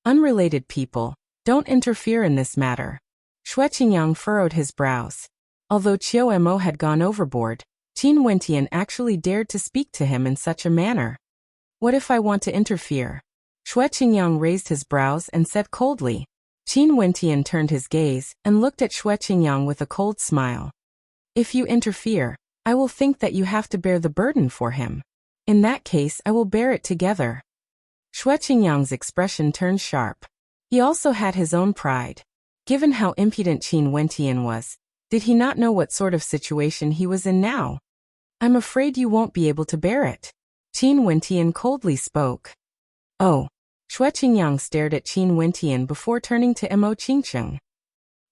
Unrelated people, don't interfere in this matter. Xue Qingyang furrowed his brows. Although Chiu had gone overboard, Qin Wentian actually dared to speak to him in such a manner. What if I want to interfere? Xue Qingyang raised his brows and said coldly. Qin Wentian turned his gaze and looked at Xue Qingyang with a cold smile. If you interfere, I will think that you have to bear the burden for him. In that case, I will bear it together. Xue Qingyang's expression turned sharp. He also had his own pride. Given how impudent Qin Wentian was, did he not know what sort of situation he was in now? I'm afraid you won't be able to bear it. Qin Wentian coldly spoke. Oh. Xue Qingyang stared at Qin Wentian before turning to Mo Qingqing.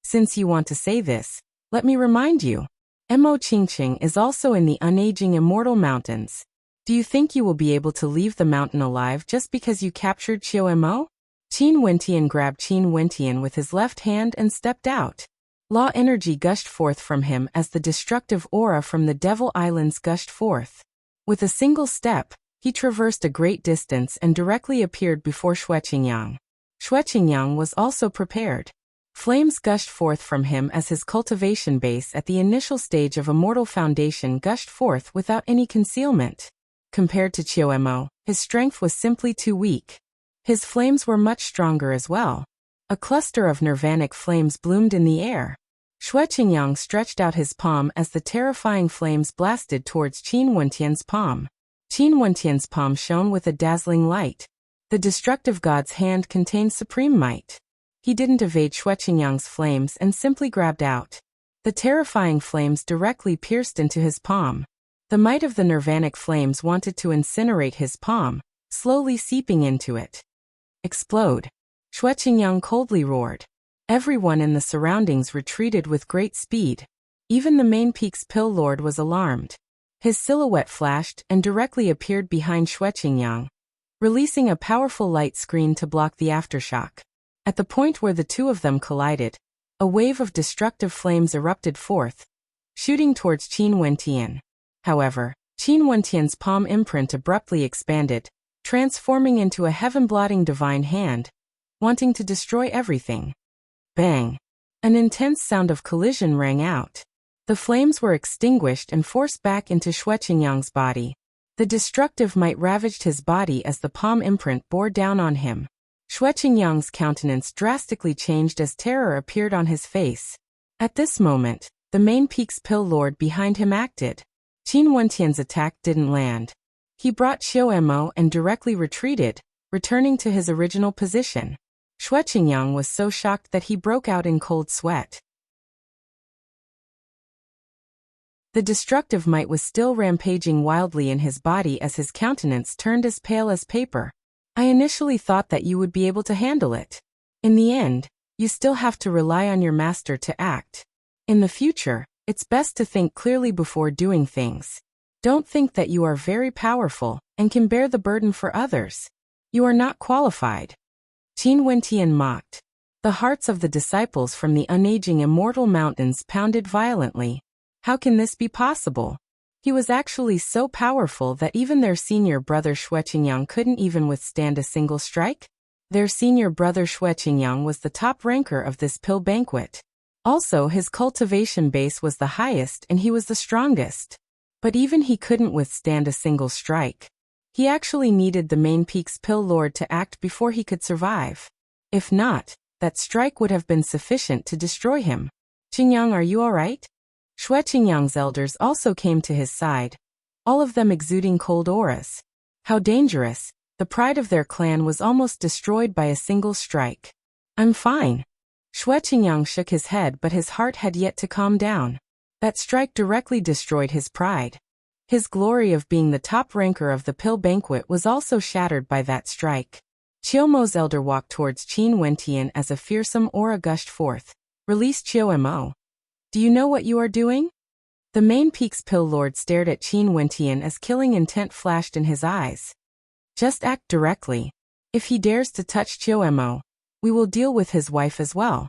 Since you want to say this, let me remind you. Mo Qingqing is also in the unaging immortal mountains. Do you think you will be able to leave the mountain alive just because you captured Chiu? Qin Wentian grabbed Qin Wentian with his left hand and stepped out. Law energy gushed forth from him as the destructive aura from the Devil Islands gushed forth. With a single step, he traversed a great distance and directly appeared before Xue Qingyang. Xue Qingyang was also prepared. Flames gushed forth from him as his cultivation base at the initial stage of Immortal Foundation gushed forth without any concealment. Compared to Chiu, his strength was simply too weak. His flames were much stronger as well. A cluster of nirvanic flames bloomed in the air. Xue Qingyang stretched out his palm as the terrifying flames blasted towards Qin Wentian's palm. Qin Wentian's palm shone with a dazzling light. The destructive god's hand contained supreme might. He didn't evade Xue Qingyang's flames and simply grabbed out. The terrifying flames directly pierced into his palm. The might of the nirvanic flames wanted to incinerate his palm, slowly seeping into it. Explode! Xue Qingyang coldly roared. Everyone in the surroundings retreated with great speed. Even the main peak's pill lord was alarmed. His silhouette flashed and directly appeared behind Xue Qingyang, releasing a powerful light screen to block the aftershock. At the point where the two of them collided, a wave of destructive flames erupted forth, shooting towards Qin Wentian. However, Qin Wentian's palm imprint abruptly expanded, transforming into a heaven-blotting divine hand, wanting to destroy everything. Bang! An intense sound of collision rang out. The flames were extinguished and forced back into Xue Qingyang's body. The destructive might ravaged his body as the palm imprint bore down on him. Xue Qingyang's countenance drastically changed as terror appeared on his face. At this moment, the main peak's pill lord behind him acted. Qin Wentian's attack didn't land. He brought Xiao Mo and directly retreated, returning to his original position. Xue Qingyang was so shocked that he broke out in cold sweat. The destructive might was still rampaging wildly in his body as his countenance turned as pale as paper. I initially thought that you would be able to handle it. In the end, you still have to rely on your master to act. In the future, it's best to think clearly before doing things. Don't think that you are very powerful and can bear the burden for others. You are not qualified. Qin Wentian mocked. The hearts of the disciples from the unaging immortal mountains pounded violently. How can this be possible? He was actually so powerful that even their senior brother Xue Qingyang couldn't even withstand a single strike? Their senior brother Xue Qingyang was the top ranker of this pill banquet. Also, his cultivation base was the highest and he was the strongest. But even he couldn't withstand a single strike. He actually needed the main peak's pill lord to act before he could survive. If not, that strike would have been sufficient to destroy him. Qingyang, are you alright? Xue Qingyang's elders also came to his side, all of them exuding cold auras. How dangerous! The pride of their clan was almost destroyed by a single strike. I'm fine. Xue Qingyang shook his head, but his heart had yet to calm down. That strike directly destroyed his pride. His glory of being the top ranker of the pill banquet was also shattered by that strike. Qiao Mo's elder walked towards Qin Wentian as a fearsome aura gushed forth. Release Qiao Mo. Do you know what you are doing? The main peak's pill lord stared at Qin Wentian as killing intent flashed in his eyes. Just act directly. If he dares to touch Qiao Mo, we will deal with his wife as well.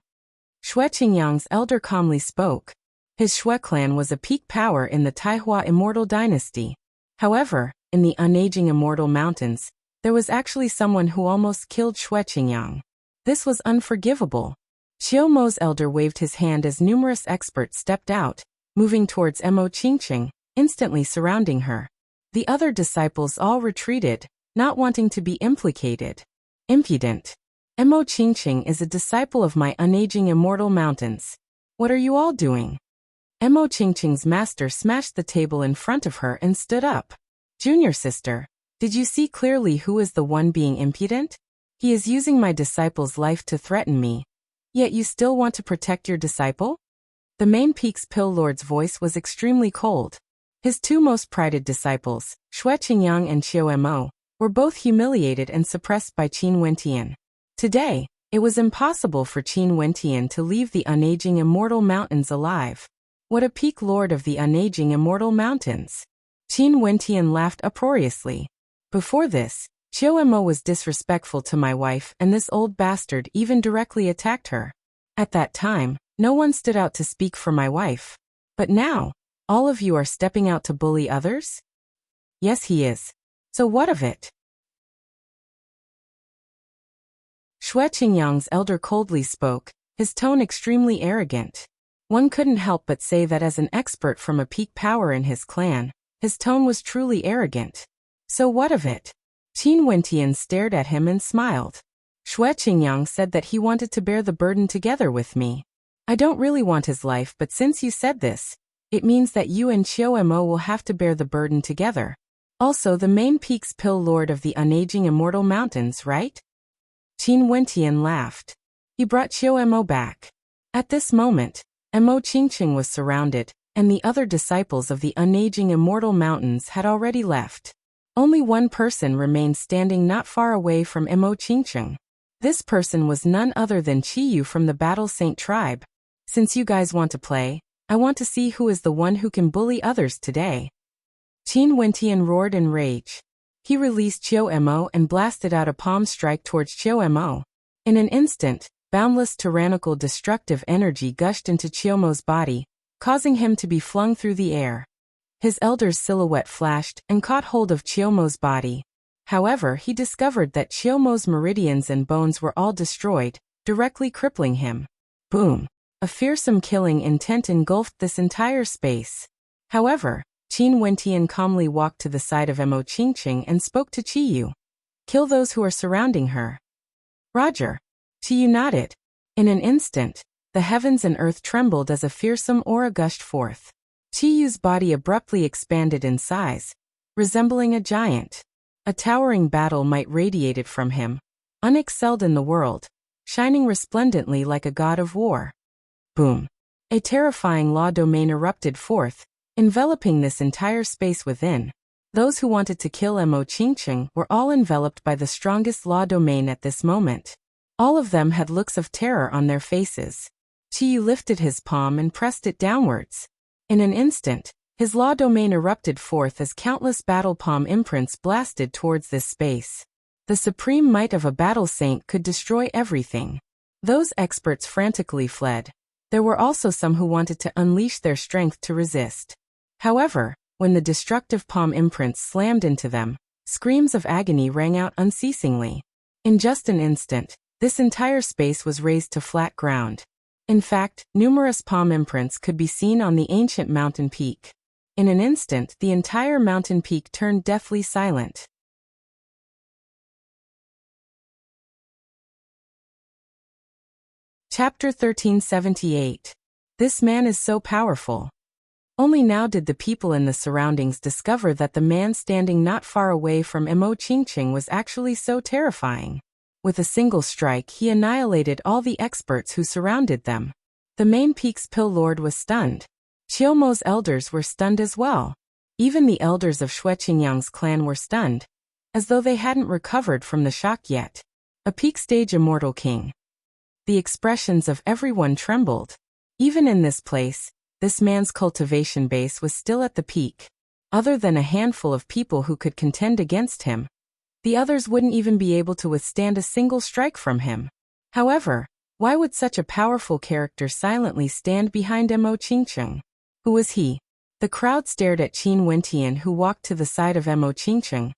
Xue Qingyang's elder calmly spoke. His Xue clan was a peak power in the Taihua Immortal Dynasty. However, in the unaging Immortal Mountains, there was actually someone who almost killed Xue Qingyang. This was unforgivable. Qiao Mo's elder waved his hand as numerous experts stepped out, moving towards Mo Qingqing, instantly surrounding her. The other disciples all retreated, not wanting to be implicated. Impudent. Mo Qingqing is a disciple of my unaging Immortal Mountains. What are you all doing? Mo Qingqing's master smashed the table in front of her and stood up. Junior sister, did you see clearly who is the one being impudent? He is using my disciple's life to threaten me. Yet you still want to protect your disciple? The main peak's pill lord's voice was extremely cold. His two most prided disciples, Xue Qingyang and Qiao Mo, were both humiliated and suppressed by Qin Wentian. Today, it was impossible for Qin Wentian to leave the unaging Immortal Mountains alive. What a peak lord of the unaging Immortal Mountains! Qin Wentian laughed uproariously. Before this, Qiao Mo was disrespectful to my wife and this old bastard even directly attacked her. At that time, no one stood out to speak for my wife. But now, all of you are stepping out to bully others? Yes, he is. So what of it? Xue Qingyang's elder coldly spoke, his tone extremely arrogant. One couldn't help but say that as an expert from a peak power in his clan, his tone was truly arrogant. So what of it? Qin Wentian stared at him and smiled. Xue Qingyang said that he wanted to bear the burden together with me. I don't really want his life, but since you said this, it means that you and Qiu Mo will have to bear the burden together. Also the main peak's pill lord of the unaging immortal mountains, right? Qin Wentian laughed. He brought Qiu Mo back. At this moment, Mo Qingqing was surrounded, and the other disciples of the unaging immortal mountains had already left. Only one person remained standing not far away from Mo Qingqing. This person was none other than Qiyu from the Battle Saint tribe. Since you guys want to play, I want to see who is the one who can bully others today. Qin Wentian roared in rage. He released Qiu Mo and blasted out a palm strike towards Qiu Mo. In an instant, boundless tyrannical destructive energy gushed into Qiu Mo's body, causing him to be flung through the air. His elder's silhouette flashed and caught hold of Qiu Mo's body. However, he discovered that Qiu Mo's meridians and bones were all destroyed, directly crippling him. Boom! A fearsome killing intent engulfed this entire space. However, Qin Wentian calmly walked to the side of Mo Qingqing and spoke to Qiyu. Kill those who are surrounding her. Roger. Qiyu nodded. In an instant, the heavens and earth trembled as a fearsome aura gushed forth. Qiyu's body abruptly expanded in size, resembling a giant. A towering battle might radiated from him, unexcelled in the world, shining resplendently like a god of war. Boom! A terrifying law domain erupted forth, enveloping this entire space within. Those who wanted to kill Mo Qingqing were all enveloped by the strongest law domain at this moment. All of them had looks of terror on their faces. Qiyu lifted his palm and pressed it downwards. In an instant, his law domain erupted forth as countless battle palm imprints blasted towards this space. The supreme might of a battle saint could destroy everything. Those experts frantically fled. There were also some who wanted to unleash their strength to resist. However, when the destructive palm imprints slammed into them, screams of agony rang out unceasingly. In just an instant, this entire space was razed to flat ground. In fact, numerous palm imprints could be seen on the ancient mountain peak. In an instant, the entire mountain peak turned deathly silent. Chapter 1378. This man is so powerful. Only now did the people in the surroundings discover that the man standing not far away from Mo Qingqing was actually so terrifying. With a single strike, he annihilated all the experts who surrounded them. The main peak's pill lord was stunned. Qiu Mo's elders were stunned as well. Even the elders of Xue Qingyang's clan were stunned, as though they hadn't recovered from the shock yet. A peak stage immortal king. The expressions of everyone trembled. Even in this place, this man's cultivation base was still at the peak. Other than a handful of people who could contend against him, the others wouldn't even be able to withstand a single strike from him. However, why would such a powerful character silently stand behind Mo Qingqing? Who was he? The crowd stared at Qin Wentian, who walked to the side of Mo Qingqing,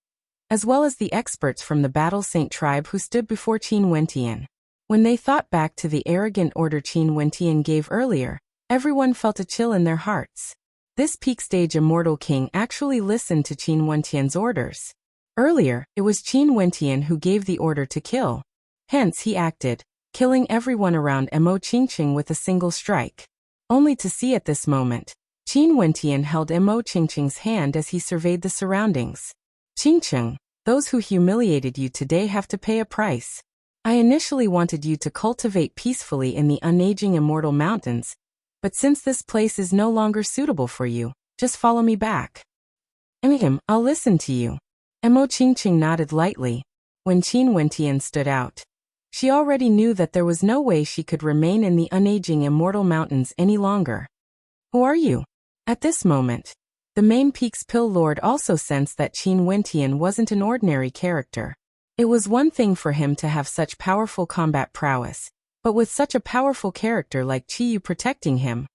as well as the experts from the Battle Saint tribe who stood before Qin Wentian. When they thought back to the arrogant order Qin Wentian gave earlier, everyone felt a chill in their hearts. This peak stage immortal king actually listened to Qin Wentian's orders. Earlier, it was Qin Wentian who gave the order to kill. Hence he acted, killing everyone around Mo Qingqing with a single strike. Only to see at this moment, Qin Wentian held Mo Qingqing's hand as he surveyed the surroundings. Qingqing, those who humiliated you today have to pay a price. I initially wanted you to cultivate peacefully in the unaging immortal mountains, but since this place is no longer suitable for you, just follow me back. I'll listen to you. Mo Qingqing nodded lightly. When Qin Wentian stood out, she already knew that there was no way she could remain in the unaging immortal mountains any longer. Who are you? At this moment, the main peak's pill lord also sensed that Qin Wentian wasn't an ordinary character. It was one thing for him to have such powerful combat prowess, but with such a powerful character like Qiyu protecting him,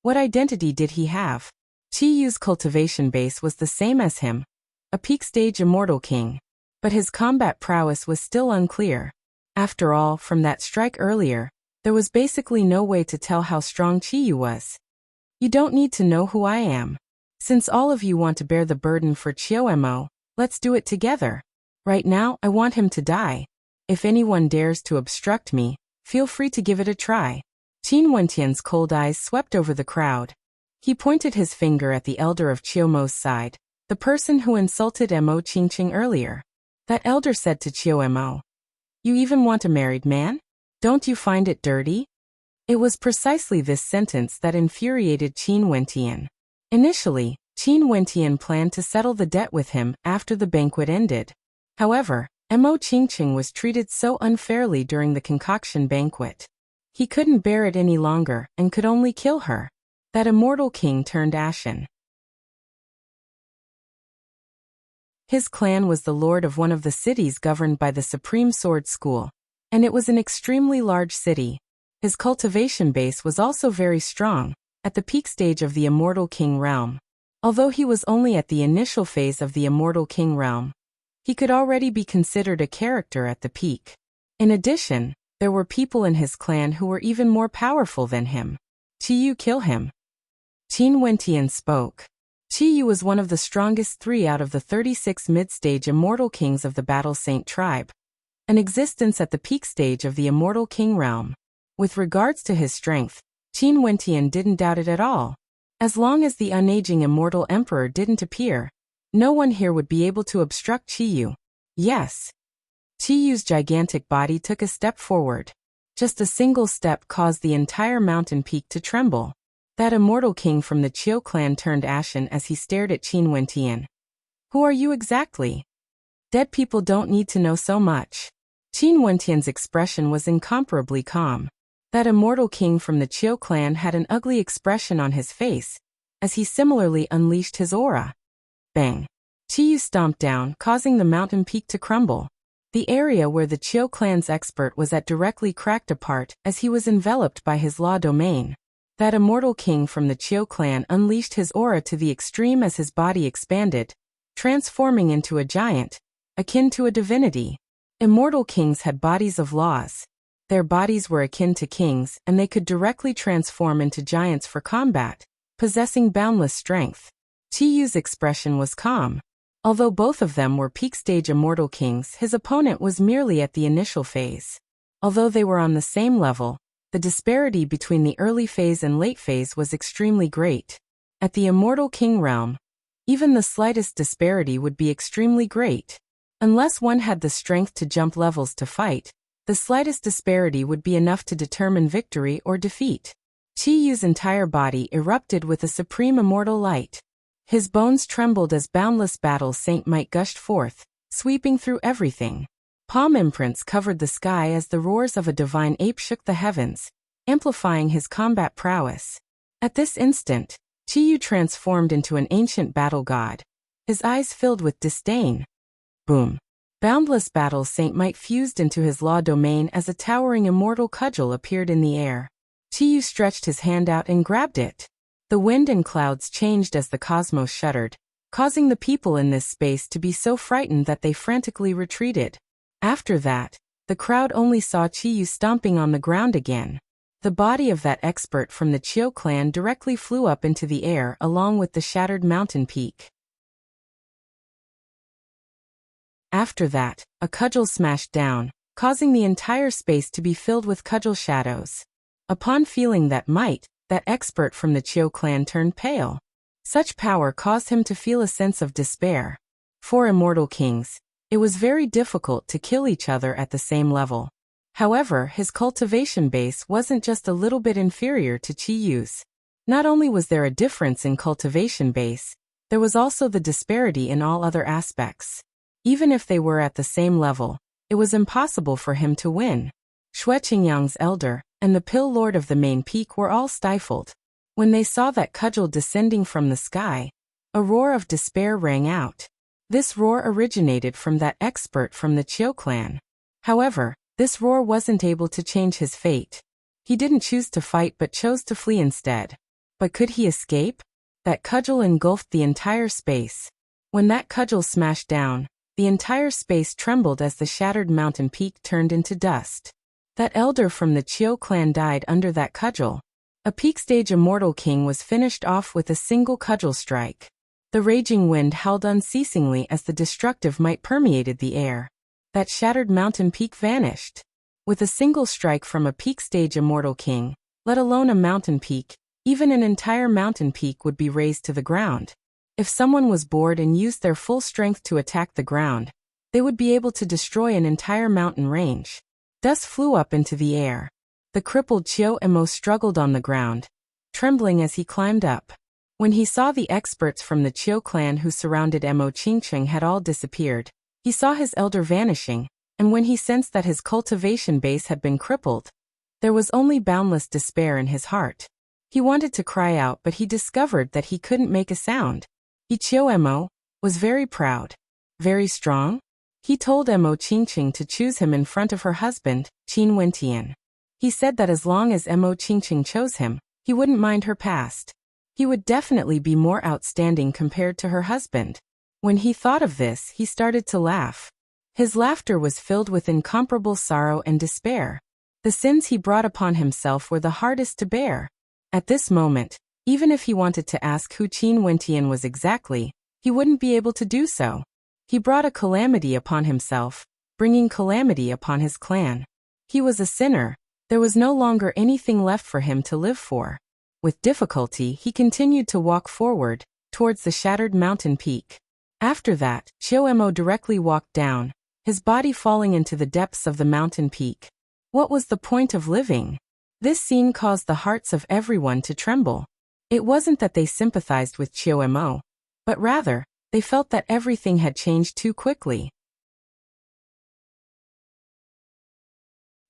what identity did he have? Qiyu's cultivation base was the same as him, a peak stage immortal king, but his combat prowess was still unclear. After all, from that strike earlier, there was basically no way to tell how strong Qiyu was. You don't need to know who I am. Since all of you want to bear the burden for Qiu Mo, let's do it together. Right now, I want him to die. If anyone dares to obstruct me, feel free to give it a try. Qin Wentian's cold eyes swept over the crowd. He pointed his finger at the elder of Qiumo's side, the person who insulted Mo Qingqing earlier. That elder said to Qiu Mo, "You even want a married man? Don't you find it dirty?" It was precisely this sentence that infuriated Qin Wentian. Initially, Qin Wentian planned to settle the debt with him after the banquet ended. However, Mo Qingqing was treated so unfairly during the concoction banquet. He couldn't bear it any longer and could only kill her. That immortal king turned ashen. His clan was the lord of one of the cities governed by the Supreme Sword School, and it was an extremely large city. His cultivation base was also very strong, at the peak stage of the Immortal King realm. Although he was only at the initial phase of the Immortal King realm, he could already be considered a character at the peak. In addition, there were people in his clan who were even more powerful than him. Qiyu, kill him. Qin Wentian spoke. Qiyu was one of the strongest 3 out of the 36 mid-stage Immortal Kings of the Battle Saint tribe, an existence at the peak stage of the Immortal King realm. With regards to his strength, Qin Wentian didn't doubt it at all. As long as the unaging Immortal Emperor didn't appear, no one here would be able to obstruct Qiyu. Yes. Qiyu's gigantic body took a step forward. Just a single step caused the entire mountain peak to tremble. That immortal king from the Qiu clan turned ashen as he stared at Qin Wentian. Who are you exactly? Dead people don't need to know so much. Qin Wentian's expression was incomparably calm. That immortal king from the Qiu clan had an ugly expression on his face, as he similarly unleashed his aura. Bang! Qiyu stomped down, causing the mountain peak to crumble. The area where the Qiu clan's expert was at directly cracked apart as he was enveloped by his law domain. That immortal king from the Qiu clan unleashed his aura to the extreme as his body expanded, transforming into a giant, akin to a divinity. Immortal kings had bodies of laws. Their bodies were akin to kings and they could directly transform into giants for combat, possessing boundless strength. Qiyu's expression was calm. Although both of them were peak-stage immortal kings, his opponent was merely at the initial phase. Although they were on the same level, the disparity between the early phase and late phase was extremely great. At the immortal king realm, even the slightest disparity would be extremely great. Unless one had the strength to jump levels to fight, the slightest disparity would be enough to determine victory or defeat. Qiyu's entire body erupted with a supreme immortal light. His bones trembled as boundless battle saint might gushed forth, sweeping through everything. Palm imprints covered the sky as the roars of a divine ape shook the heavens, amplifying his combat prowess. At this instant, Qiyu transformed into an ancient battle god, his eyes filled with disdain. Boom! Boundless battle saint might fused into his law domain as a towering immortal cudgel appeared in the air. Qiyu stretched his hand out and grabbed it. The wind and clouds changed as the cosmos shuddered, causing the people in this space to be so frightened that they frantically retreated. After that, the crowd only saw Qiyu stomping on the ground again. The body of that expert from the Qiu clan directly flew up into the air along with the shattered mountain peak. After that, a cudgel smashed down, causing the entire space to be filled with cudgel shadows. Upon feeling that might, that expert from the Qiu clan turned pale. Such power caused him to feel a sense of despair. For immortal kings, it was very difficult to kill each other at the same level. However, his cultivation base wasn't just a little bit inferior to Qiyu's. Not only was there a difference in cultivation base, there was also the disparity in all other aspects. Even if they were at the same level, it was impossible for him to win. Xue Qingyang's elder and the Pill Lord of the main peak were all stifled. When they saw that cudgel descending from the sky, a roar of despair rang out. This roar originated from that expert from the Qiu clan. However, this roar wasn't able to change his fate. He didn't choose to fight but chose to flee instead. But could he escape? That cudgel engulfed the entire space. When that cudgel smashed down, the entire space trembled as the shattered mountain peak turned into dust. That elder from the Qiu clan died under that cudgel. A peak-stage immortal king was finished off with a single cudgel strike. The raging wind howled unceasingly as the destructive might permeated the air. That shattered mountain peak vanished. With a single strike from a peak stage immortal king, let alone a mountain peak, even an entire mountain peak would be razed to the ground. If someone was bored and used their full strength to attack the ground, they would be able to destroy an entire mountain range. Dust flew up into the air. The crippled Chiu Emo struggled on the ground, trembling as he climbed up. When he saw the experts from the Chiu clan who surrounded Emo Qingqing had all disappeared, he saw his elder vanishing, and when he sensed that his cultivation base had been crippled, there was only boundless despair in his heart. He wanted to cry out, but he discovered that he couldn't make a sound. Chiu Emo was very proud. Very strong? He told Emo Qingqing to choose him in front of her husband, Qin Wentian. He said that as long as Emo Qingqing chose him, he wouldn't mind her past. He would definitely be more outstanding compared to her husband. When he thought of this, he started to laugh. His laughter was filled with incomparable sorrow and despair. The sins he brought upon himself were the hardest to bear. At this moment, even if he wanted to ask who Qin Wentian was exactly, he wouldn't be able to do so. He brought a calamity upon himself, bringing calamity upon his clan. He was a sinner. There was no longer anything left for him to live for. With difficulty, he continued to walk forward, towards the shattered mountain peak. After that, Chiu Emo directly walked down, his body falling into the depths of the mountain peak. What was the point of living? This scene caused the hearts of everyone to tremble. It wasn't that they sympathized with Chiu Emo, but rather, they felt that everything had changed too quickly.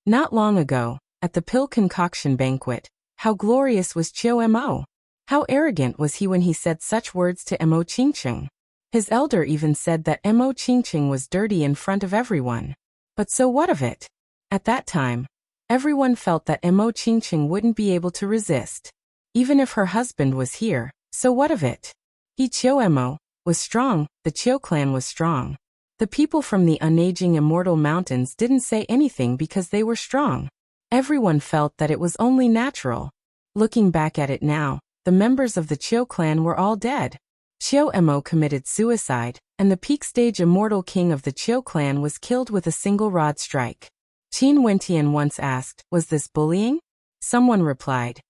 Not long ago, at the pill concoction banquet, how glorious was Chiu Emo! How arrogant was he when he said such words to Emo Qingqing. His elder even said that Emo Qingqing was dirty in front of everyone. But so what of it? At that time, everyone felt that Emo Qingqing wouldn't be able to resist. Even if her husband was here, so what of it? Chiu Emo was strong, the Chiu clan was strong. The people from the unaging immortal mountains didn't say anything because they were strong. Everyone felt that it was only natural. Looking back at it now, the members of the Chiu clan were all dead. Chiu Emo committed suicide, and the peak stage immortal king of the Chiu clan was killed with a single rod strike. Qin Wentian once asked, "Was this bullying?" Someone replied,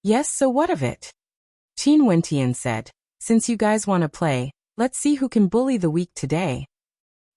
"Yes, so what of it?" Qin Wentian said, "Since you guys want to play, let's see who can bully the weak today."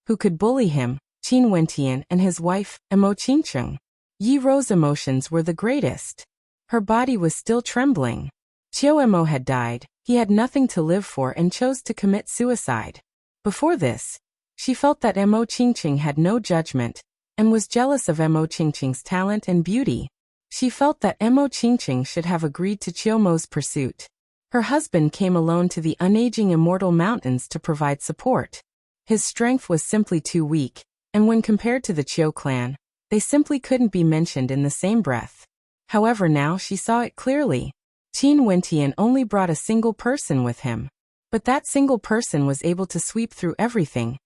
Who could bully him? Qin Wentian and his wife, Emo Qingqing. Yi Ro's emotions were the greatest. Her body was still trembling. Chiu Emo had died, he had nothing to live for and chose to commit suicide. Before this, she felt that Emo Qingqing had no judgment, and was jealous of Emo Qingqing's talent and beauty. She felt that Emo Qingqing should have agreed to Chiu Mo's pursuit. Her husband came alone to the unaging immortal mountains to provide support. His strength was simply too weak, and when compared to the Chiu clan, they simply couldn't be mentioned in the same breath. However, now she saw it clearly. Qin Wentian only brought a single person with him. But that single person was able to sweep through everything,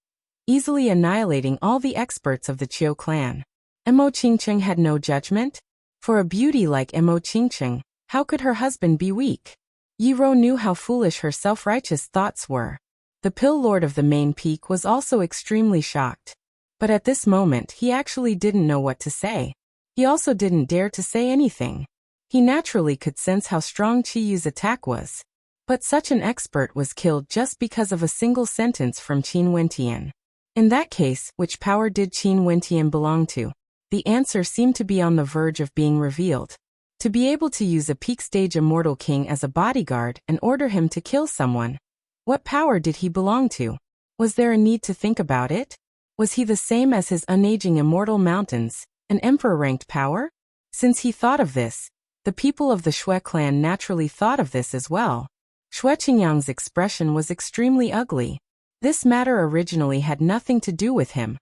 easily annihilating all the experts of the Chiu clan. Emo Qingqing had no judgment? For a beauty like Emo Qingqing, how could her husband be weak? Yi Ro knew how foolish her self-righteous thoughts were. The Pill Lord of the main peak was also extremely shocked. But at this moment he actually didn't know what to say. He also didn't dare to say anything. He naturally could sense how strong Qi Yu's attack was. But such an expert was killed just because of a single sentence from Qin Wentian. In that case, which power did Qin Wentian belong to? The answer seemed to be on the verge of being revealed. To be able to use a peak stage immortal king as a bodyguard and order him to kill someone. What power did he belong to? Was there a need to think about it? Was he the same as his unaging immortal mountains, an emperor-ranked power? Since he thought of this, the people of the Shui clan naturally thought of this as well. Shui Qingyang's expression was extremely ugly. This matter originally had nothing to do with him,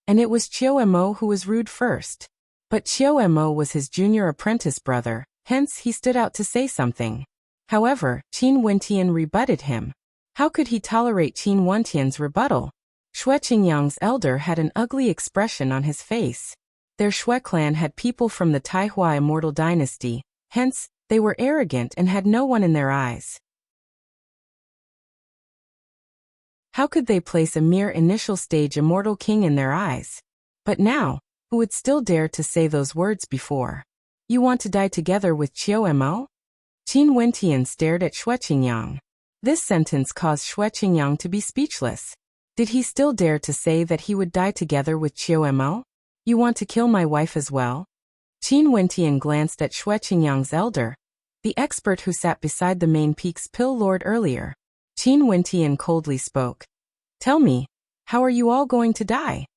and it was Chiu Emo who was rude first. But Chiu Emo was his junior apprentice brother, hence he stood out to say something. However, Qin Wentian rebutted him. How could he tolerate Qin Wentian's rebuttal? Shui Qingyang's elder had an ugly expression on his face. Their Shui clan had people from the Taihua immortal dynasty, hence, they were arrogant and had no one in their eyes. How could they place a mere initial stage immortal king in their eyes? But now, who would still dare to say those words before? You want to die together with Qiu Mo? Qin Wentian stared at Xue Qingyang. This sentence caused Xue Qingyang to be speechless. Did he still dare to say that he would die together with Qiu Mo? You want to kill my wife as well? Qin Wentian glanced at Xue Qingyang's elder, the expert who sat beside the main peak's pill lord earlier. Qin Wentian coldly spoke. Tell me, how are you all going to die?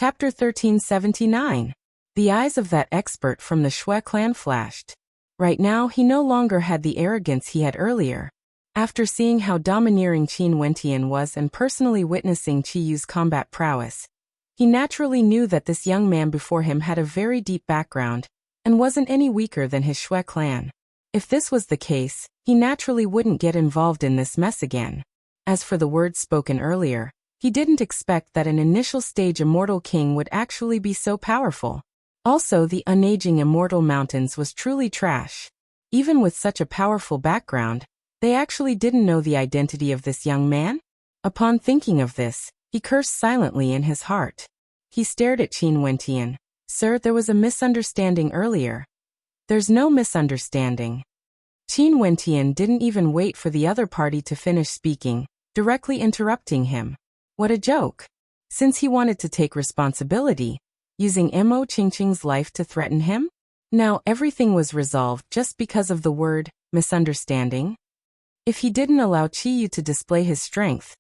Chapter 1379. The eyes of that expert from the Xue clan flashed. Right now he no longer had the arrogance he had earlier. After seeing how domineering Qin Wentian was and personally witnessing Qiyu's combat prowess, he naturally knew that this young man before him had a very deep background and wasn't any weaker than his Xue clan. If this was the case, he naturally wouldn't get involved in this mess again. As for the words spoken earlier, he didn't expect that an initial stage immortal king would actually be so powerful. Also, the unaging immortal mountains was truly trash. Even with such a powerful background, they actually didn't know the identity of this young man? Upon thinking of this, he cursed silently in his heart. He stared at Qin Wentian. Sir, there was a misunderstanding earlier. There's no misunderstanding. Qin Wentian didn't even wait for the other party to finish speaking, directly interrupting him. What a joke. Since he wanted to take responsibility, using Mo Qingqing's life to threaten him? Now everything was resolved just because of the word, misunderstanding? If he didn't allow Qiyu to display his strength,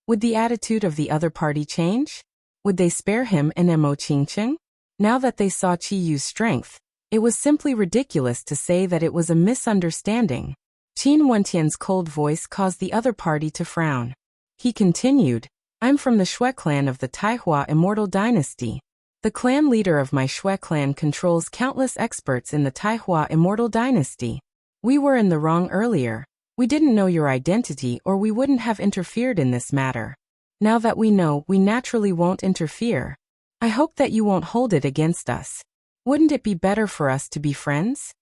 would the attitude of the other party change? Would they spare him and Mo Qingqing? Now that they saw Qiyu's strength, it was simply ridiculous to say that it was a misunderstanding. Qin Wentian's cold voice caused the other party to frown. He continued, I'm from the Xue clan of the Taihua Immortal Dynasty. The clan leader of my Xue clan controls countless experts in the Taihua Immortal Dynasty. We were in the wrong earlier. We didn't know your identity or we wouldn't have interfered in this matter. Now that we know, we naturally won't interfere. I hope that you won't hold it against us. Wouldn't it be better for us to be friends?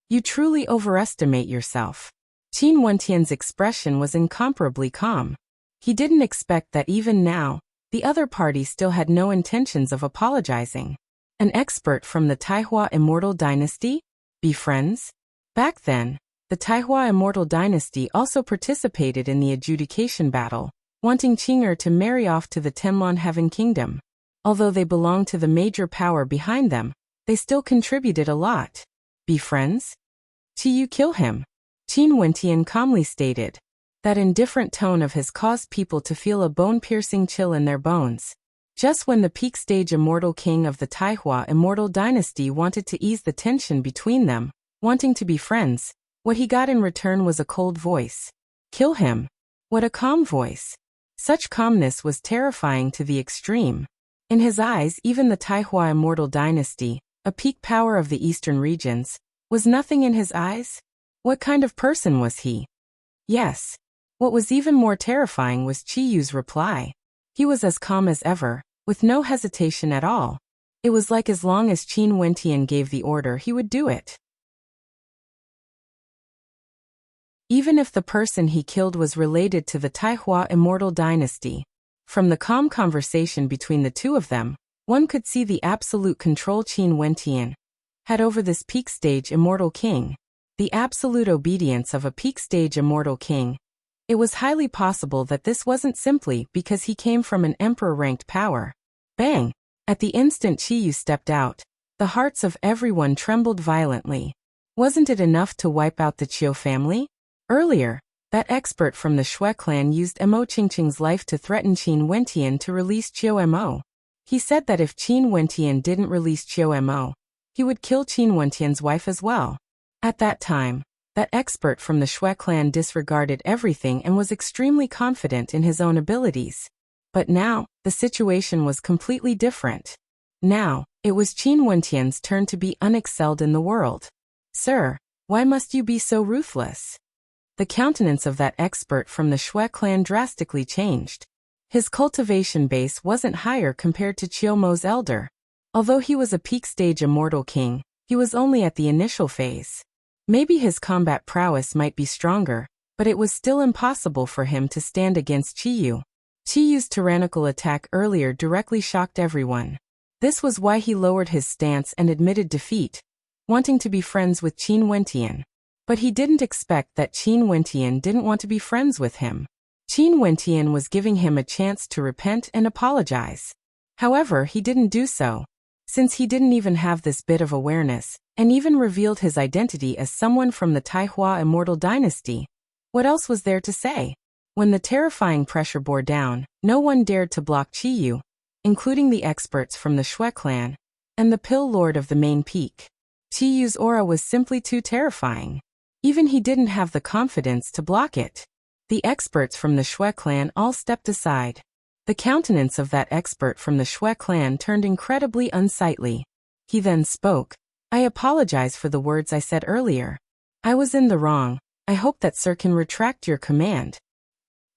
You truly overestimate yourself. Qin Wentian's expression was incomparably calm. He didn't expect that even now, the other party still had no intentions of apologizing. An expert from the Taihua Immortal Dynasty? Be friends? Back then, the Taihua Immortal Dynasty also participated in the adjudication battle, wanting Qing'er to marry off to the Tenlon Heaven Kingdom. Although they belonged to the major power behind them, they still contributed a lot. Be friends? Qiyu kill him. Qin Wentian calmly stated. That indifferent tone of his caused people to feel a bone-piercing chill in their bones. Just when the peak stage immortal king of the Taihua Immortal Dynasty wanted to ease the tension between them, wanting to be friends, what he got in return was a cold voice. Kill him. What a calm voice. Such calmness was terrifying to the extreme. In his eyes, even the Taihua Immortal Dynasty, a peak power of the eastern regions, was nothing in his eyes? What kind of person was he? Yes. What was even more terrifying was Qiyu's reply. He was as calm as ever, with no hesitation at all. It was like as long as Qin Wentian gave the order he would do it. Even if the person he killed was related to the Taihua Immortal Dynasty. From the calm conversation between the two of them, one could see the absolute control Qin Wentian had over this peak stage immortal king. The absolute obedience of a peak stage immortal king. It was highly possible that this wasn't simply because he came from an emperor-ranked power. Bang! At the instant Qiyu stepped out, the hearts of everyone trembled violently. Wasn't it enough to wipe out the Qiu family? Earlier, that expert from the Xue clan used Mo Qingqing's life to threaten Qin Wentian to release Qiu Mo. He said that if Qin Wentian didn't release Qiu Mo, he would kill Qin Wentian's wife as well. At that time, that expert from the Xue clan disregarded everything and was extremely confident in his own abilities. But now, the situation was completely different. Now, it was Qin Wentian's turn to be unexcelled in the world. Sir, why must you be so ruthless? The countenance of that expert from the Xue clan drastically changed. His cultivation base wasn't higher compared to Qiumo's elder. Although he was a peak stage immortal king, he was only at the initial phase. Maybe his combat prowess might be stronger, but it was still impossible for him to stand against Qiyu. Qiyu's tyrannical attack earlier directly shocked everyone. This was why he lowered his stance and admitted defeat, wanting to be friends with Qin Wentian. But he didn't expect that Qin Wentian didn't want to be friends with him. Qin Wentian was giving him a chance to repent and apologize. However, he didn't do so, since he didn't even have this bit of awareness, and even revealed his identity as someone from the Taihua immortal dynasty. What else was there to say? When the terrifying pressure bore down, no one dared to block Qiyu, including the experts from the Shui clan and the Pill Lord of the main peak. Qiyu's aura was simply too terrifying. Even he didn't have the confidence to block it. The experts from the Shui clan all stepped aside. The countenance of that expert from the Shui clan turned incredibly unsightly. He then spoke. I apologize for the words I said earlier. I was in the wrong. I hope that Sir can retract your command.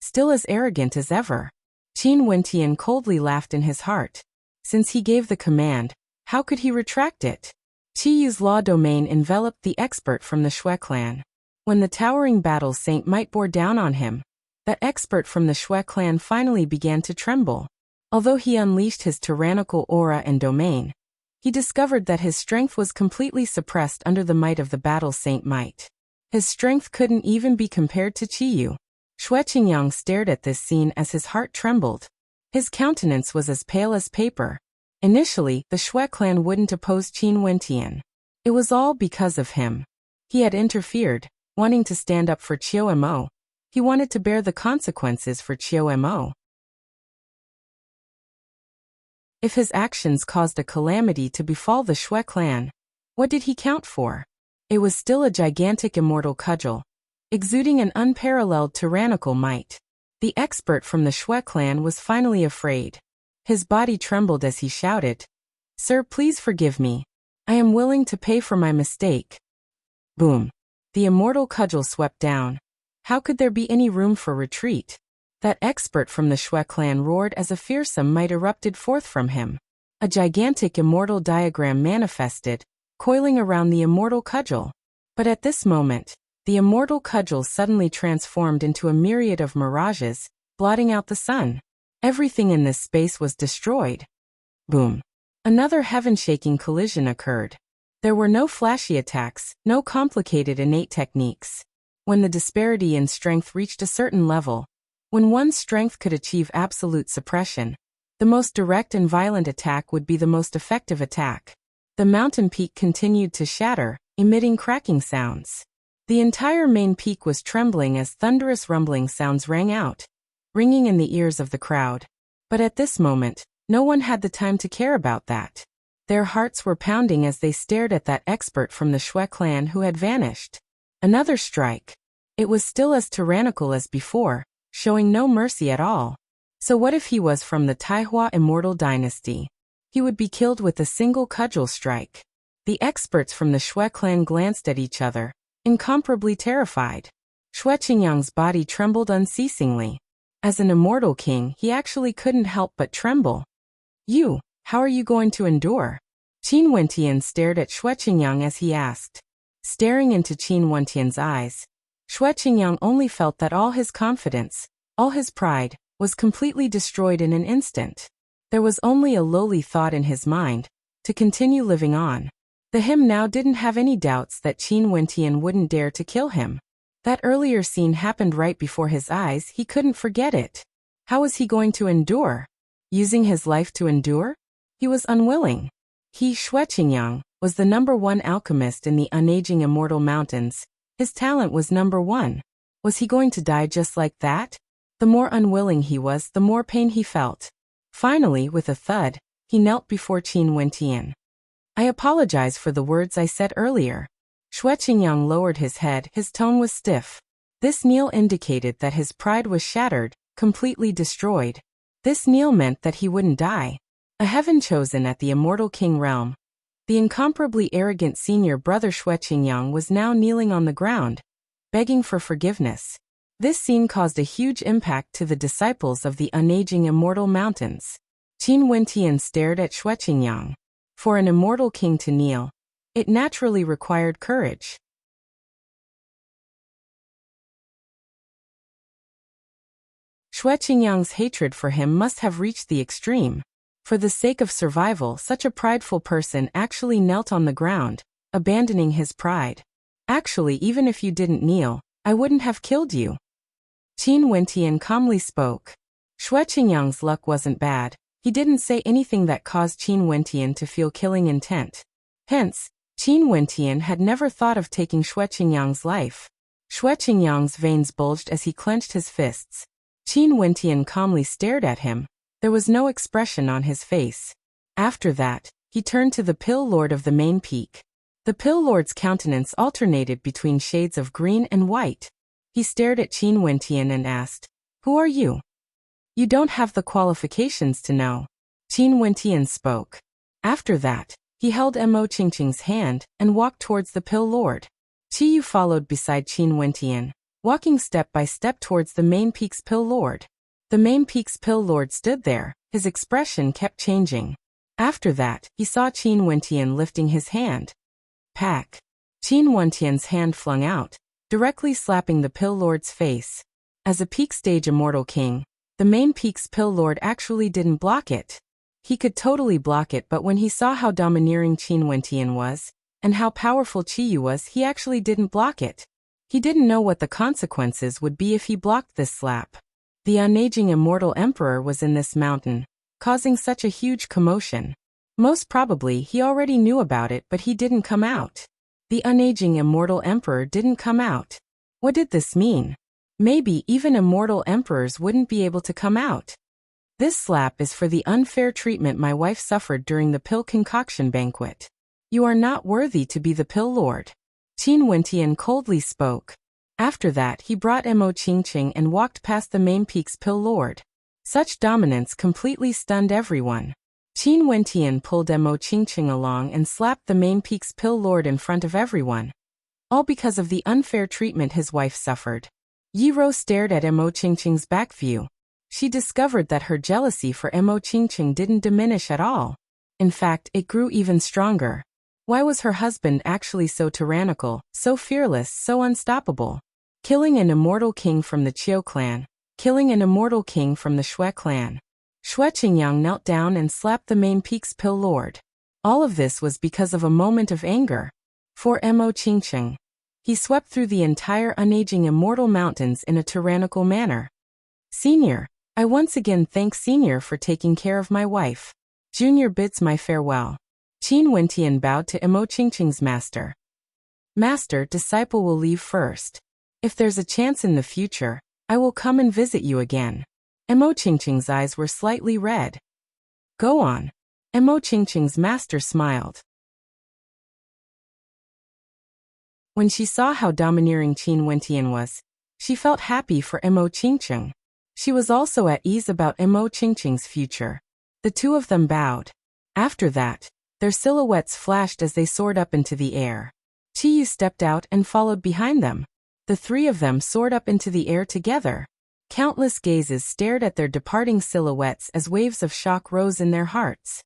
Still as arrogant as ever. Qin Wentian coldly laughed in his heart. Since he gave the command, how could he retract it? Qiyu's law domain enveloped the expert from the Shui clan. When the towering battle Saint Might bore down on him, that expert from the Shui clan finally began to tremble. Although he unleashed his tyrannical aura and domain, he discovered that his strength was completely suppressed under the might of the battle Saint Might. His strength couldn't even be compared to Qiyu. Shui Qingyang stared at this scene as his heart trembled. His countenance was as pale as paper. Initially, the Shui clan wouldn't oppose Qin Wentian. It was all because of him. He had interfered, wanting to stand up for Qiu Mo. He wanted to bear the consequences for Qiu Mo. If his actions caused a calamity to befall the Shui clan, what did he count for? It was still a gigantic immortal cudgel, exuding an unparalleled tyrannical might. The expert from the Shui clan was finally afraid. His body trembled as he shouted, Sir, please forgive me. I am willing to pay for my mistake. Boom. The immortal cudgel swept down. How could there be any room for retreat? That expert from the Shui clan roared as a fearsome might erupted forth from him. A gigantic immortal diagram manifested, coiling around the immortal cudgel. But at this moment, the immortal cudgel suddenly transformed into a myriad of mirages, blotting out the sun. Everything in this space was destroyed. Boom. Another heaven-shaking collision occurred. There were no flashy attacks, no complicated innate techniques. When the disparity in strength reached a certain level, when one's strength could achieve absolute suppression, the most direct and violent attack would be the most effective attack. The mountain peak continued to shatter, emitting cracking sounds. The entire main peak was trembling as thunderous rumbling sounds rang out, ringing in the ears of the crowd. But at this moment, no one had the time to care about that. Their hearts were pounding as they stared at that expert from the Shui clan who had vanished. Another strike. It was still as tyrannical as before, showing no mercy at all. So what if he was from the Taihua immortal dynasty? He would be killed with a single cudgel strike. The experts from the Shui clan glanced at each other, incomparably terrified. Shui Qingyang's body trembled unceasingly. As an immortal king, he actually couldn't help but tremble. How are you going to endure? Qin Wentian stared at Shui Qingyang as he asked. Staring into Qin Wentian's eyes, Shui Qingyang only felt that all his confidence, all his pride, was completely destroyed in an instant. There was only a lowly thought in his mind, to continue living on. The him now didn't have any doubts that Qin Wentian wouldn't dare to kill him. That earlier scene happened right before his eyes, he couldn't forget it. How was he going to endure? Using his life to endure? He was unwilling. He, Shui Qingyang, was the #1 alchemist in the unaging immortal mountains. His talent was #1. Was he going to die just like that? The more unwilling he was, the more pain he felt. Finally, with a thud, he knelt before Qin Wentian. I apologize for the words I said earlier. Shui Qingyang lowered his head, his tone was stiff. This kneel indicated that his pride was shattered, completely destroyed. This kneel meant that he wouldn't die. A heaven chosen at the immortal king realm. The incomparably arrogant senior brother Shui Qingyang was now kneeling on the ground, begging for forgiveness. This scene caused a huge impact to the disciples of the unaging immortal mountains. Qin Wentian stared at Shui Qingyang. For an immortal king to kneel, it naturally required courage. Xue Qingyang's hatred for him must have reached the extreme. For the sake of survival, such a prideful person actually knelt on the ground, abandoning his pride. Actually, even if you didn't kneel, I wouldn't have killed you. Qin Wentian calmly spoke. Xue Qingyang's luck wasn't bad. He didn't say anything that caused Qin Wentian to feel killing intent. Hence, Qin Wentian had never thought of taking Xue Qingyang's life. Xue Qingyang's veins bulged as he clenched his fists. Qin Wentian calmly stared at him. There was no expression on his face. After that, he turned to the Pill Lord of the main peak. The Pill Lord's countenance alternated between shades of green and white. He stared at Qin Wentian and asked, "Who are you?" "You don't have the qualifications to know." Qin Wentian spoke. After that, he held Mo Qingqing's hand and walked towards the Pill Lord. Qiyu followed beside Qin Wentian, walking step by step towards the main peak's Pill Lord. The main peak's Pill Lord stood there, his expression kept changing. After that, he saw Qin Wentian lifting his hand. Pack. Qin Wentian's hand flung out, directly slapping the Pill Lord's face. As a peak stage immortal king, the main peak's Pill Lord actually didn't block it. He could totally block it, but when he saw how domineering Qin Wentian was, and how powerful Qiyu was, he actually didn't block it. He didn't know what the consequences would be if he blocked this slap. The unaging immortal emperor was in this mountain, causing such a huge commotion. Most probably he already knew about it, but he didn't come out. The unaging immortal emperor didn't come out. What did this mean? Maybe even immortal emperors wouldn't be able to come out. This slap is for the unfair treatment my wife suffered during the pill concoction banquet. You are not worthy to be the Pill Lord. Qin Wentian coldly spoke. After that, he brought Mo Qingqing and walked past the main peak's Pill Lord. Such dominance completely stunned everyone. Qin Wentian pulled Mo Qingqing along and slapped the main peak's Pill Lord in front of everyone. All because of the unfair treatment his wife suffered. Yi Ro stared at Mo Qingqing's back view. She discovered that her jealousy for Mo Qingqing didn't diminish at all. In fact, it grew even stronger. Why was her husband actually so tyrannical, so fearless, so unstoppable? Killing an immortal king from the Qiu clan. Killing an immortal king from the Xue clan. Xue Qingyang knelt down and slapped the main peak's Pill Lord. All of this was because of a moment of anger. For Mo Qingqing. He swept through the entire unaging immortal mountains in a tyrannical manner. Senior, I once again thank Senior for taking care of my wife. Junior bids my farewell. Qin Wentian bowed to Mo Qingqing's master. Master, disciple will leave first. If there's a chance in the future, I will come and visit you again. Mo Qingqing's eyes were slightly red. Go on. Mo Qingqing's master smiled. When she saw how domineering Qin Wentian was, she felt happy for Mo Qingqing. She was also at ease about Mo Qingqing's future. The two of them bowed. After that, their silhouettes flashed as they soared up into the air. Qiyu stepped out and followed behind them. The three of them soared up into the air together. Countless gazes stared at their departing silhouettes as waves of shock rose in their hearts.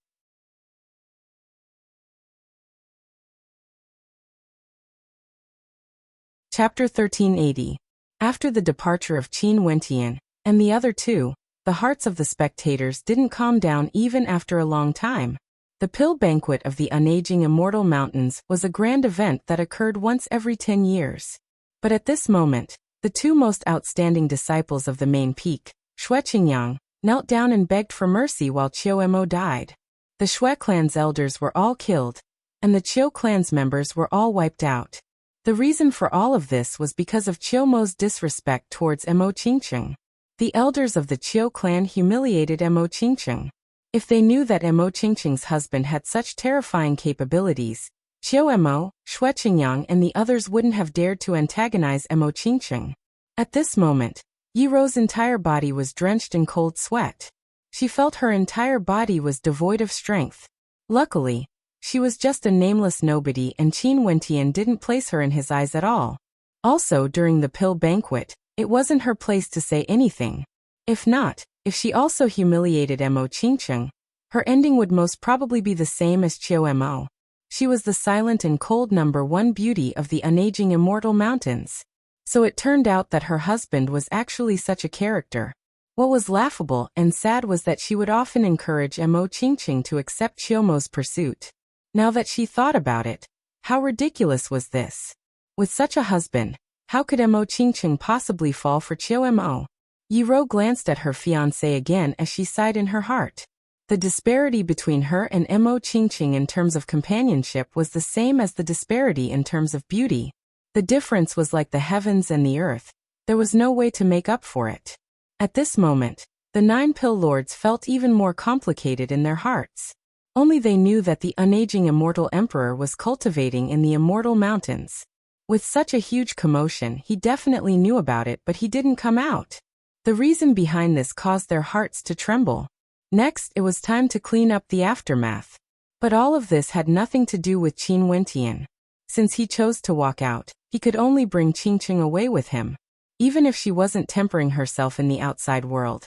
Chapter 1380. After the departure of Qin Wentian and the other two, the hearts of the spectators didn't calm down even after a long time. The Pill Banquet of the Unaging Immortal Mountains was a grand event that occurred once every 10 years. But at this moment, the two most outstanding disciples of the main peak, Xue Qingyang, knelt down and begged for mercy while Qiu Mo died. The Xue clan's elders were all killed, and the Qiu clan's members were all wiped out. The reason for all of this was because of Qiu Mo's disrespect towards Mo Qingqing. The elders of the Qiu clan humiliated Mo Qingqing. If they knew that Mo Qingqing's husband had such terrifying capabilities, Qiu Mo, Xue Qingyang and the others wouldn't have dared to antagonize Mo Qingqing. At this moment, Yi Ro's entire body was drenched in cold sweat. She felt her entire body was devoid of strength. Luckily, she was just a nameless nobody and Qin Wentian didn't place her in his eyes at all. Also during the Pill Banquet, it wasn't her place to say anything. If she also humiliated Mo Qingqing, her ending would most probably be the same as Qiu Mo. She was the silent and cold #1 beauty of the unaging immortal mountains. So it turned out that her husband was actually such a character. What was laughable and sad was that she would often encourage Mo Qingqing to accept Chiumo's pursuit. Now that she thought about it, how ridiculous was this? With such a husband, how could Mo Qingqing possibly fall for Chiumo? Yiro glanced at her fiancé again as she sighed in her heart. The disparity between her and Mo Qingqing in terms of companionship was the same as the disparity in terms of beauty. The difference was like the heavens and the earth. There was no way to make up for it. At this moment, the 9 Pill Lords felt even more complicated in their hearts. Only they knew that the unaging immortal emperor was cultivating in the immortal mountains. With such a huge commotion, he definitely knew about it, but he didn't come out. The reason behind this caused their hearts to tremble. Next, it was time to clean up the aftermath. But all of this had nothing to do with Qin Wentian. Since he chose to walk out, he could only bring Qingqing away with him. Even if she wasn't tempering herself in the outside world,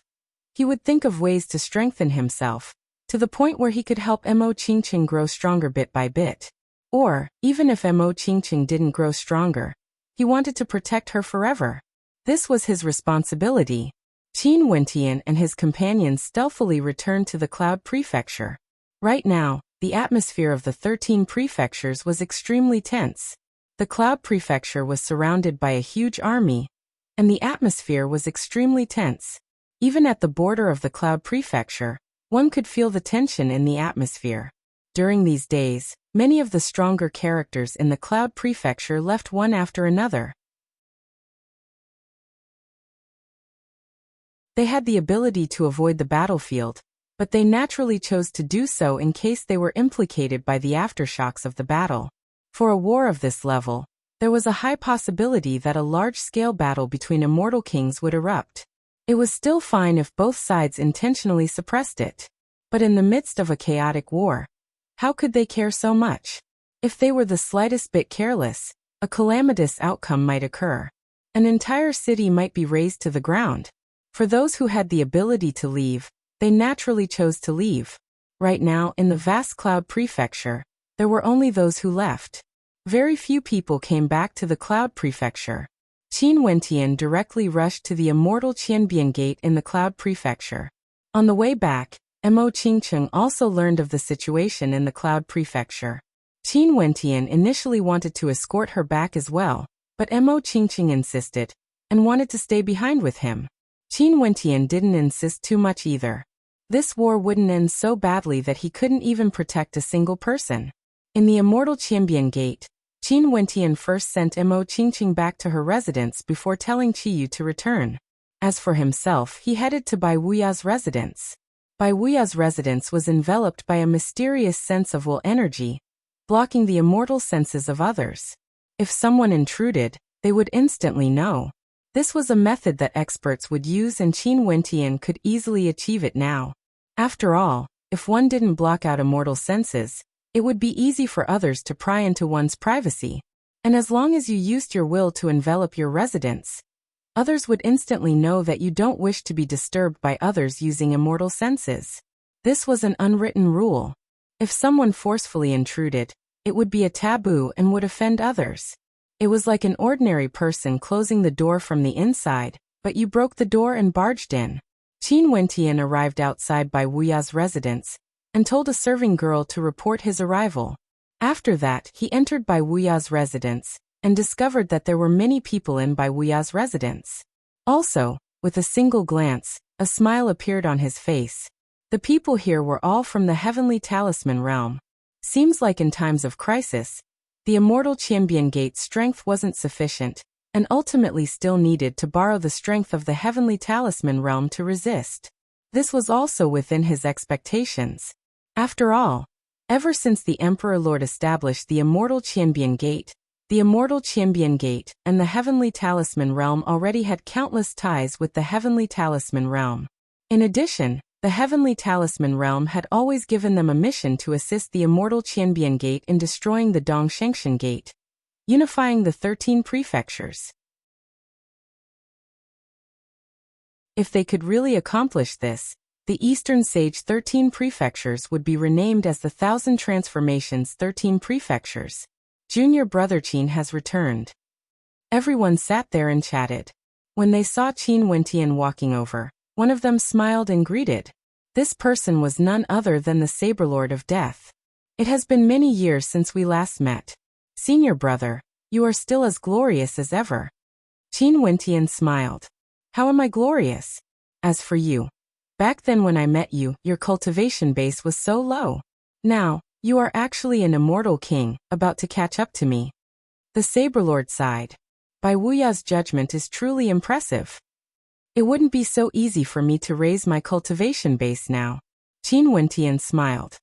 he would think of ways to strengthen himself, to the point where he could help Mo Qingqing grow stronger bit by bit. Or, even if Mo Qingqing didn't grow stronger, he wanted to protect her forever. This was his responsibility. Qin Wentian and his companions stealthily returned to the Cloud Prefecture. Right now, the atmosphere of the 13 prefectures was extremely tense. The Cloud Prefecture was surrounded by a huge army, and the atmosphere was extremely tense. Even at the border of the Cloud Prefecture, one could feel the tension in the atmosphere. During these days, many of the stronger characters in the Cloud Prefecture left one after another. They had the ability to avoid the battlefield, but they naturally chose to do so in case they were implicated by the aftershocks of the battle. For a war of this level, there was a high possibility that a large-scale battle between immortal kings would erupt. It was still fine if both sides intentionally suppressed it. But in the midst of a chaotic war, how could they care so much? If they were the slightest bit careless, a calamitous outcome might occur. An entire city might be razed to the ground. For those who had the ability to leave, they naturally chose to leave. Right now, in the vast Cloud Prefecture, there were only those who left. Very few people came back to the Cloud Prefecture. Qin Wentian directly rushed to the immortal Qianbian Gate in the Cloud Prefecture. On the way back, Mo Qingqing also learned of the situation in the Cloud Prefecture. Qin Wentian initially wanted to escort her back as well, but Mo Qingqing insisted, and wanted to stay behind with him. Qin Wentian didn't insist too much either. This war wouldn't end so badly that he couldn't even protect a single person. In the immortal Qianbian Gate, Qin Wentian first sent Mo Qingqing back to her residence before telling Qiyu to return. As for himself, he headed to Bai Wuya's residence. Bai Wuya's residence was enveloped by a mysterious sense of will energy, blocking the immortal senses of others. If someone intruded, they would instantly know. This was a method that experts would use, and Qin Wentian could easily achieve it now. After all, if one didn't block out immortal senses, it would be easy for others to pry into one's privacy. And as long as you used your will to envelop your residence, others would instantly know that you don't wish to be disturbed by others using immortal senses. This was an unwritten rule. If someone forcefully intruded, it would be a taboo and would offend others. It was like an ordinary person closing the door from the inside, but you broke the door and barged in. Qin Wentian arrived outside Bai Wuya's residence, and told a serving girl to report his arrival. After that, he entered Bai Wuya's residence, and discovered that there were many people in Bai Wuya's residence. Also, with a single glance, a smile appeared on his face. The people here were all from the heavenly talisman realm. Seems like in times of crisis, the immortal Qianbian Gate's strength wasn't sufficient, and ultimately still needed to borrow the strength of the heavenly talisman realm to resist. This was also within his expectations. After all, ever since the Emperor Lord established the immortal Qianbian Gate, the immortal Qianbian Gate and the heavenly talisman realm already had countless ties with the heavenly talisman realm. In addition, the heavenly talisman realm had always given them a mission to assist the immortal Qianbian Gate in destroying the Dongshengshan Gate, unifying the 13 prefectures. If they could really accomplish this, the Eastern Sage 13 prefectures would be renamed as the 1,000 Transformations 13 prefectures. Junior brother Qin has returned. Everyone sat there and chatted. When they saw Qin Wentian walking over, One of them smiled and greeted. This person was none other than the Saberlord of Death. It has been many years since we last met. Senior brother, you are still as glorious as ever. Qin Wentian smiled. How am I glorious? As for you, back then when I met you, your cultivation base was so low. Now, you are actually an immortal king, about to catch up to me. The Saberlord sighed. Bai Wuya's judgment is truly impressive. It wouldn't be so easy for me to raise my cultivation base now. Qin Wentian smiled.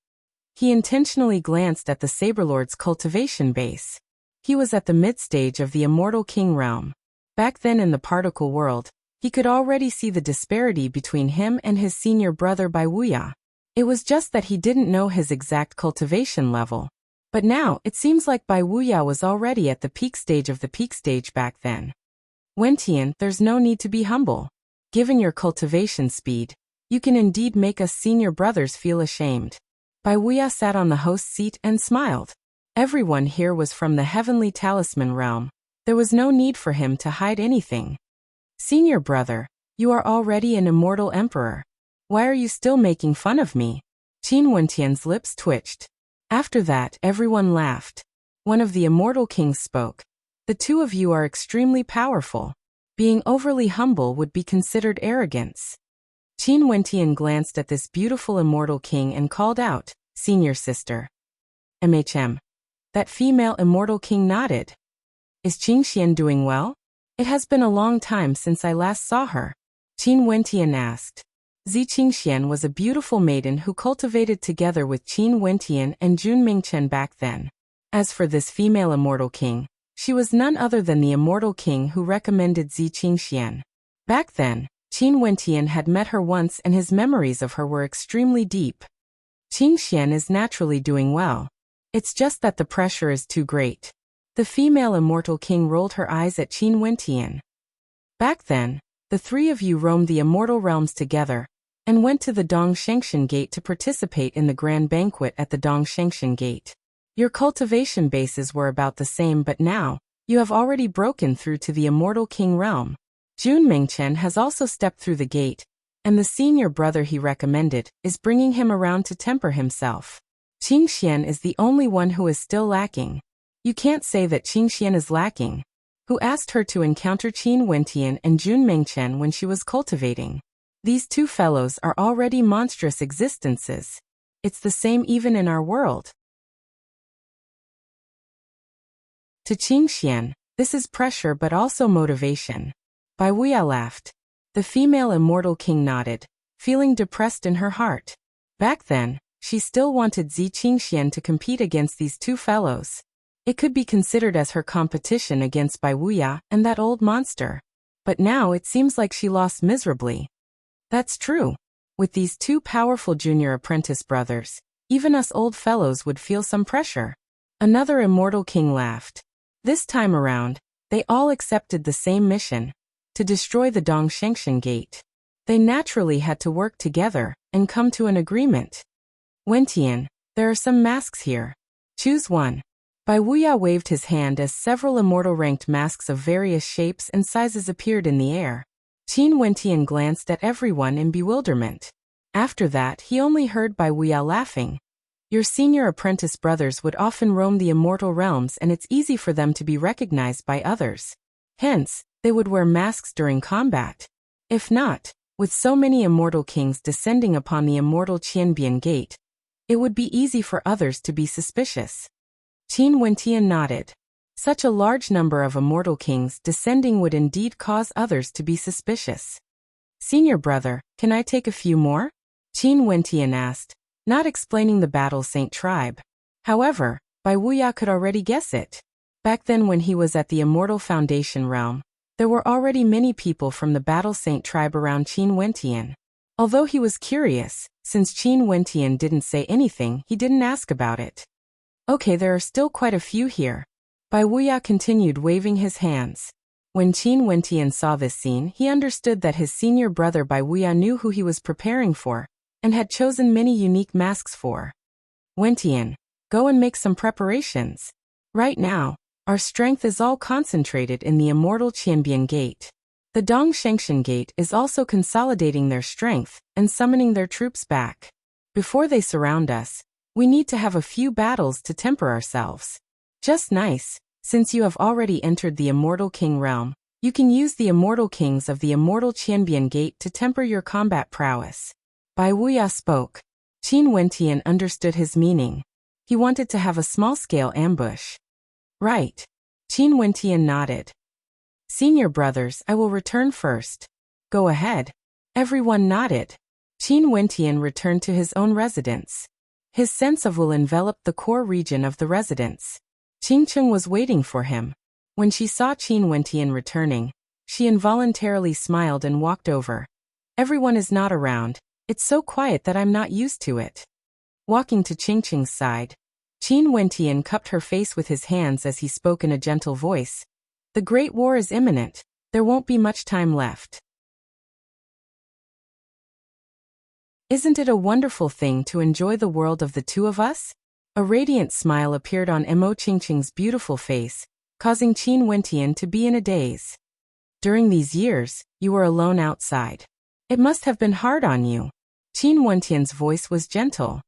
He intentionally glanced at the Saberlord's cultivation base. He was at the mid-stage of the Immortal King realm. Back then in the particle world, he could already see the disparity between him and his senior brother Bai Wuya. It was just that he didn't know his exact cultivation level. But now, it seems like Bai Wuya was already at the peak stage of the peak stage back then. Wentian, there's no need to be humble. Given your cultivation speed, you can indeed make us senior brothers feel ashamed. Bai Wuya sat on the host's seat and smiled. Everyone here was from the Heavenly Talisman realm. There was no need for him to hide anything. Senior brother, you are already an immortal emperor. Why are you still making fun of me? Qin Wentian's lips twitched. After that, everyone laughed. One of the immortal kings spoke. The two of you are extremely powerful. Being overly humble would be considered arrogance. Qin Wentian glanced at this beautiful immortal king and called out, Senior sister. That female immortal king nodded. Is Qingxian doing well? It has been a long time since I last saw her. Qin Wentian asked. Zi Qingxian was a beautiful maiden who cultivated together with Qin Wentian and Jun Mingchen back then. As for this female immortal king, she was none other than the immortal king who recommended Zi Qingxian. Back then, Qin Wentian had met her once and his memories of her were extremely deep. Qingxian is naturally doing well. It's just that the pressure is too great. The female immortal king rolled her eyes at Qin Wentian. Back then, the three of you roamed the immortal realms together, and went to the Dongshengshan Gate to participate in the grand banquet at the Dongshengshan Gate. Your cultivation bases were about the same, but now, you have already broken through to the Immortal King realm. Jun Mingchen has also stepped through the gate, and the senior brother he recommended is bringing him around to temper himself. Qingxian is the only one who is still lacking. You can't say that Qingxian is lacking. Who asked her to encounter Qin Wentian and Jun Mingchen when she was cultivating? These two fellows are already monstrous existences. It's the same even in our world. To Qingxian, this is pressure but also motivation. Bai Wuya laughed. The female immortal king nodded, feeling depressed in her heart. Back then, she still wanted Zi Qingxian to compete against these two fellows. It could be considered as her competition against Bai Wuya and that old monster. But now it seems like she lost miserably. That's true. With these two powerful junior apprentice brothers, even us old fellows would feel some pressure. Another immortal king laughed. This time around, they all accepted the same mission, to destroy the Dongshengshan Gate. They naturally had to work together and come to an agreement. Wentian, there are some masks here. Choose one. Bai Wuya waved his hand as several immortal ranked masks of various shapes and sizes appeared in the air. Qin Wentian glanced at everyone in bewilderment. After that, he only heard Bai Wuya laughing. Your senior apprentice brothers would often roam the immortal realms and it's easy for them to be recognized by others. Hence, they would wear masks during combat. If not, with so many immortal kings descending upon the immortal Qianbian Gate, it would be easy for others to be suspicious. Qin Wentian nodded. Such a large number of immortal kings descending would indeed cause others to be suspicious. Senior brother, can I take a few more? Qin Wentian asked, not explaining the Battle Saint tribe. However, Bai Wuya could already guess it. Back then when he was at the Immortal Foundation realm, there were already many people from the Battle Saint tribe around Qin Wentian. Although he was curious, since Qin Wentian didn't say anything, he didn't ask about it. Okay, there are still quite a few here. Bai Wuya continued waving his hands. When Qin Wentian saw this scene, he understood that his senior brother Bai Wuya knew who he was preparing for, and had chosen many unique masks for. Wentian, go and make some preparations. Right now, our strength is all concentrated in the immortal Qianbian Gate. The Dongshengshan Gate is also consolidating their strength and summoning their troops back. Before they surround us, we need to have a few battles to temper ourselves. Just nice, since you have already entered the Immortal King realm, you can use the Immortal Kings of the Immortal Qianbian Gate to temper your combat prowess. Bai Wuya spoke. Qin Wentian understood his meaning. He wanted to have a small-scale ambush. Right. Qin Wentian nodded. Senior brothers, I will return first. Go ahead. Everyone nodded. Qin Wentian returned to his own residence. His sense of will enveloped the core region of the residence. Qingcheng was waiting for him. When she saw Qin Wentian returning, she involuntarily smiled and walked over. Everyone is not around. It's so quiet that I'm not used to it. Walking to Qingcheng's side, Qin Wentian cupped her face with his hands as he spoke in a gentle voice. The Great War is imminent. There won't be much time left. Isn't it a wonderful thing to enjoy the world of the two of us? A radiant smile appeared on Mo Qingcheng's beautiful face, causing Qin Wentian to be in a daze. During these years, you were alone outside. It must have been hard on you. Qin Wentian's voice was gentle.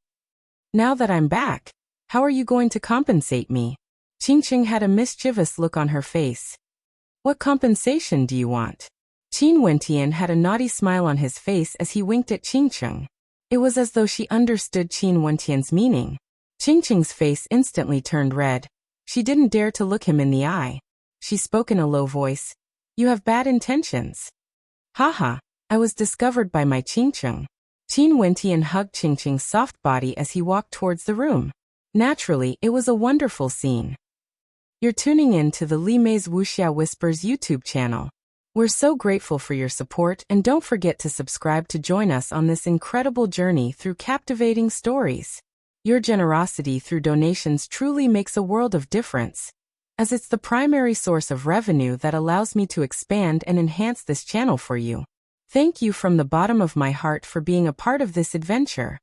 Now that I'm back, how are you going to compensate me? Qingcheng had a mischievous look on her face. What compensation do you want? Qin Wentian had a naughty smile on his face as he winked at Qingcheng. It was as though she understood Qin Wentian's meaning. Qingcheng's face instantly turned red. She didn't dare to look him in the eye. She spoke in a low voice. You have bad intentions. Haha, I was discovered by my Qingcheng. Qin Wentian hugged Qingcheng's soft body as he walked towards the room. Naturally, it was a wonderful scene. You're tuning in to the Li Mei's Wuxia Whispers YouTube channel. We're so grateful for your support, and don't forget to subscribe to join us on this incredible journey through captivating stories. Your generosity through donations truly makes a world of difference, as it's the primary source of revenue that allows me to expand and enhance this channel for you. Thank you from the bottom of my heart for being a part of this adventure.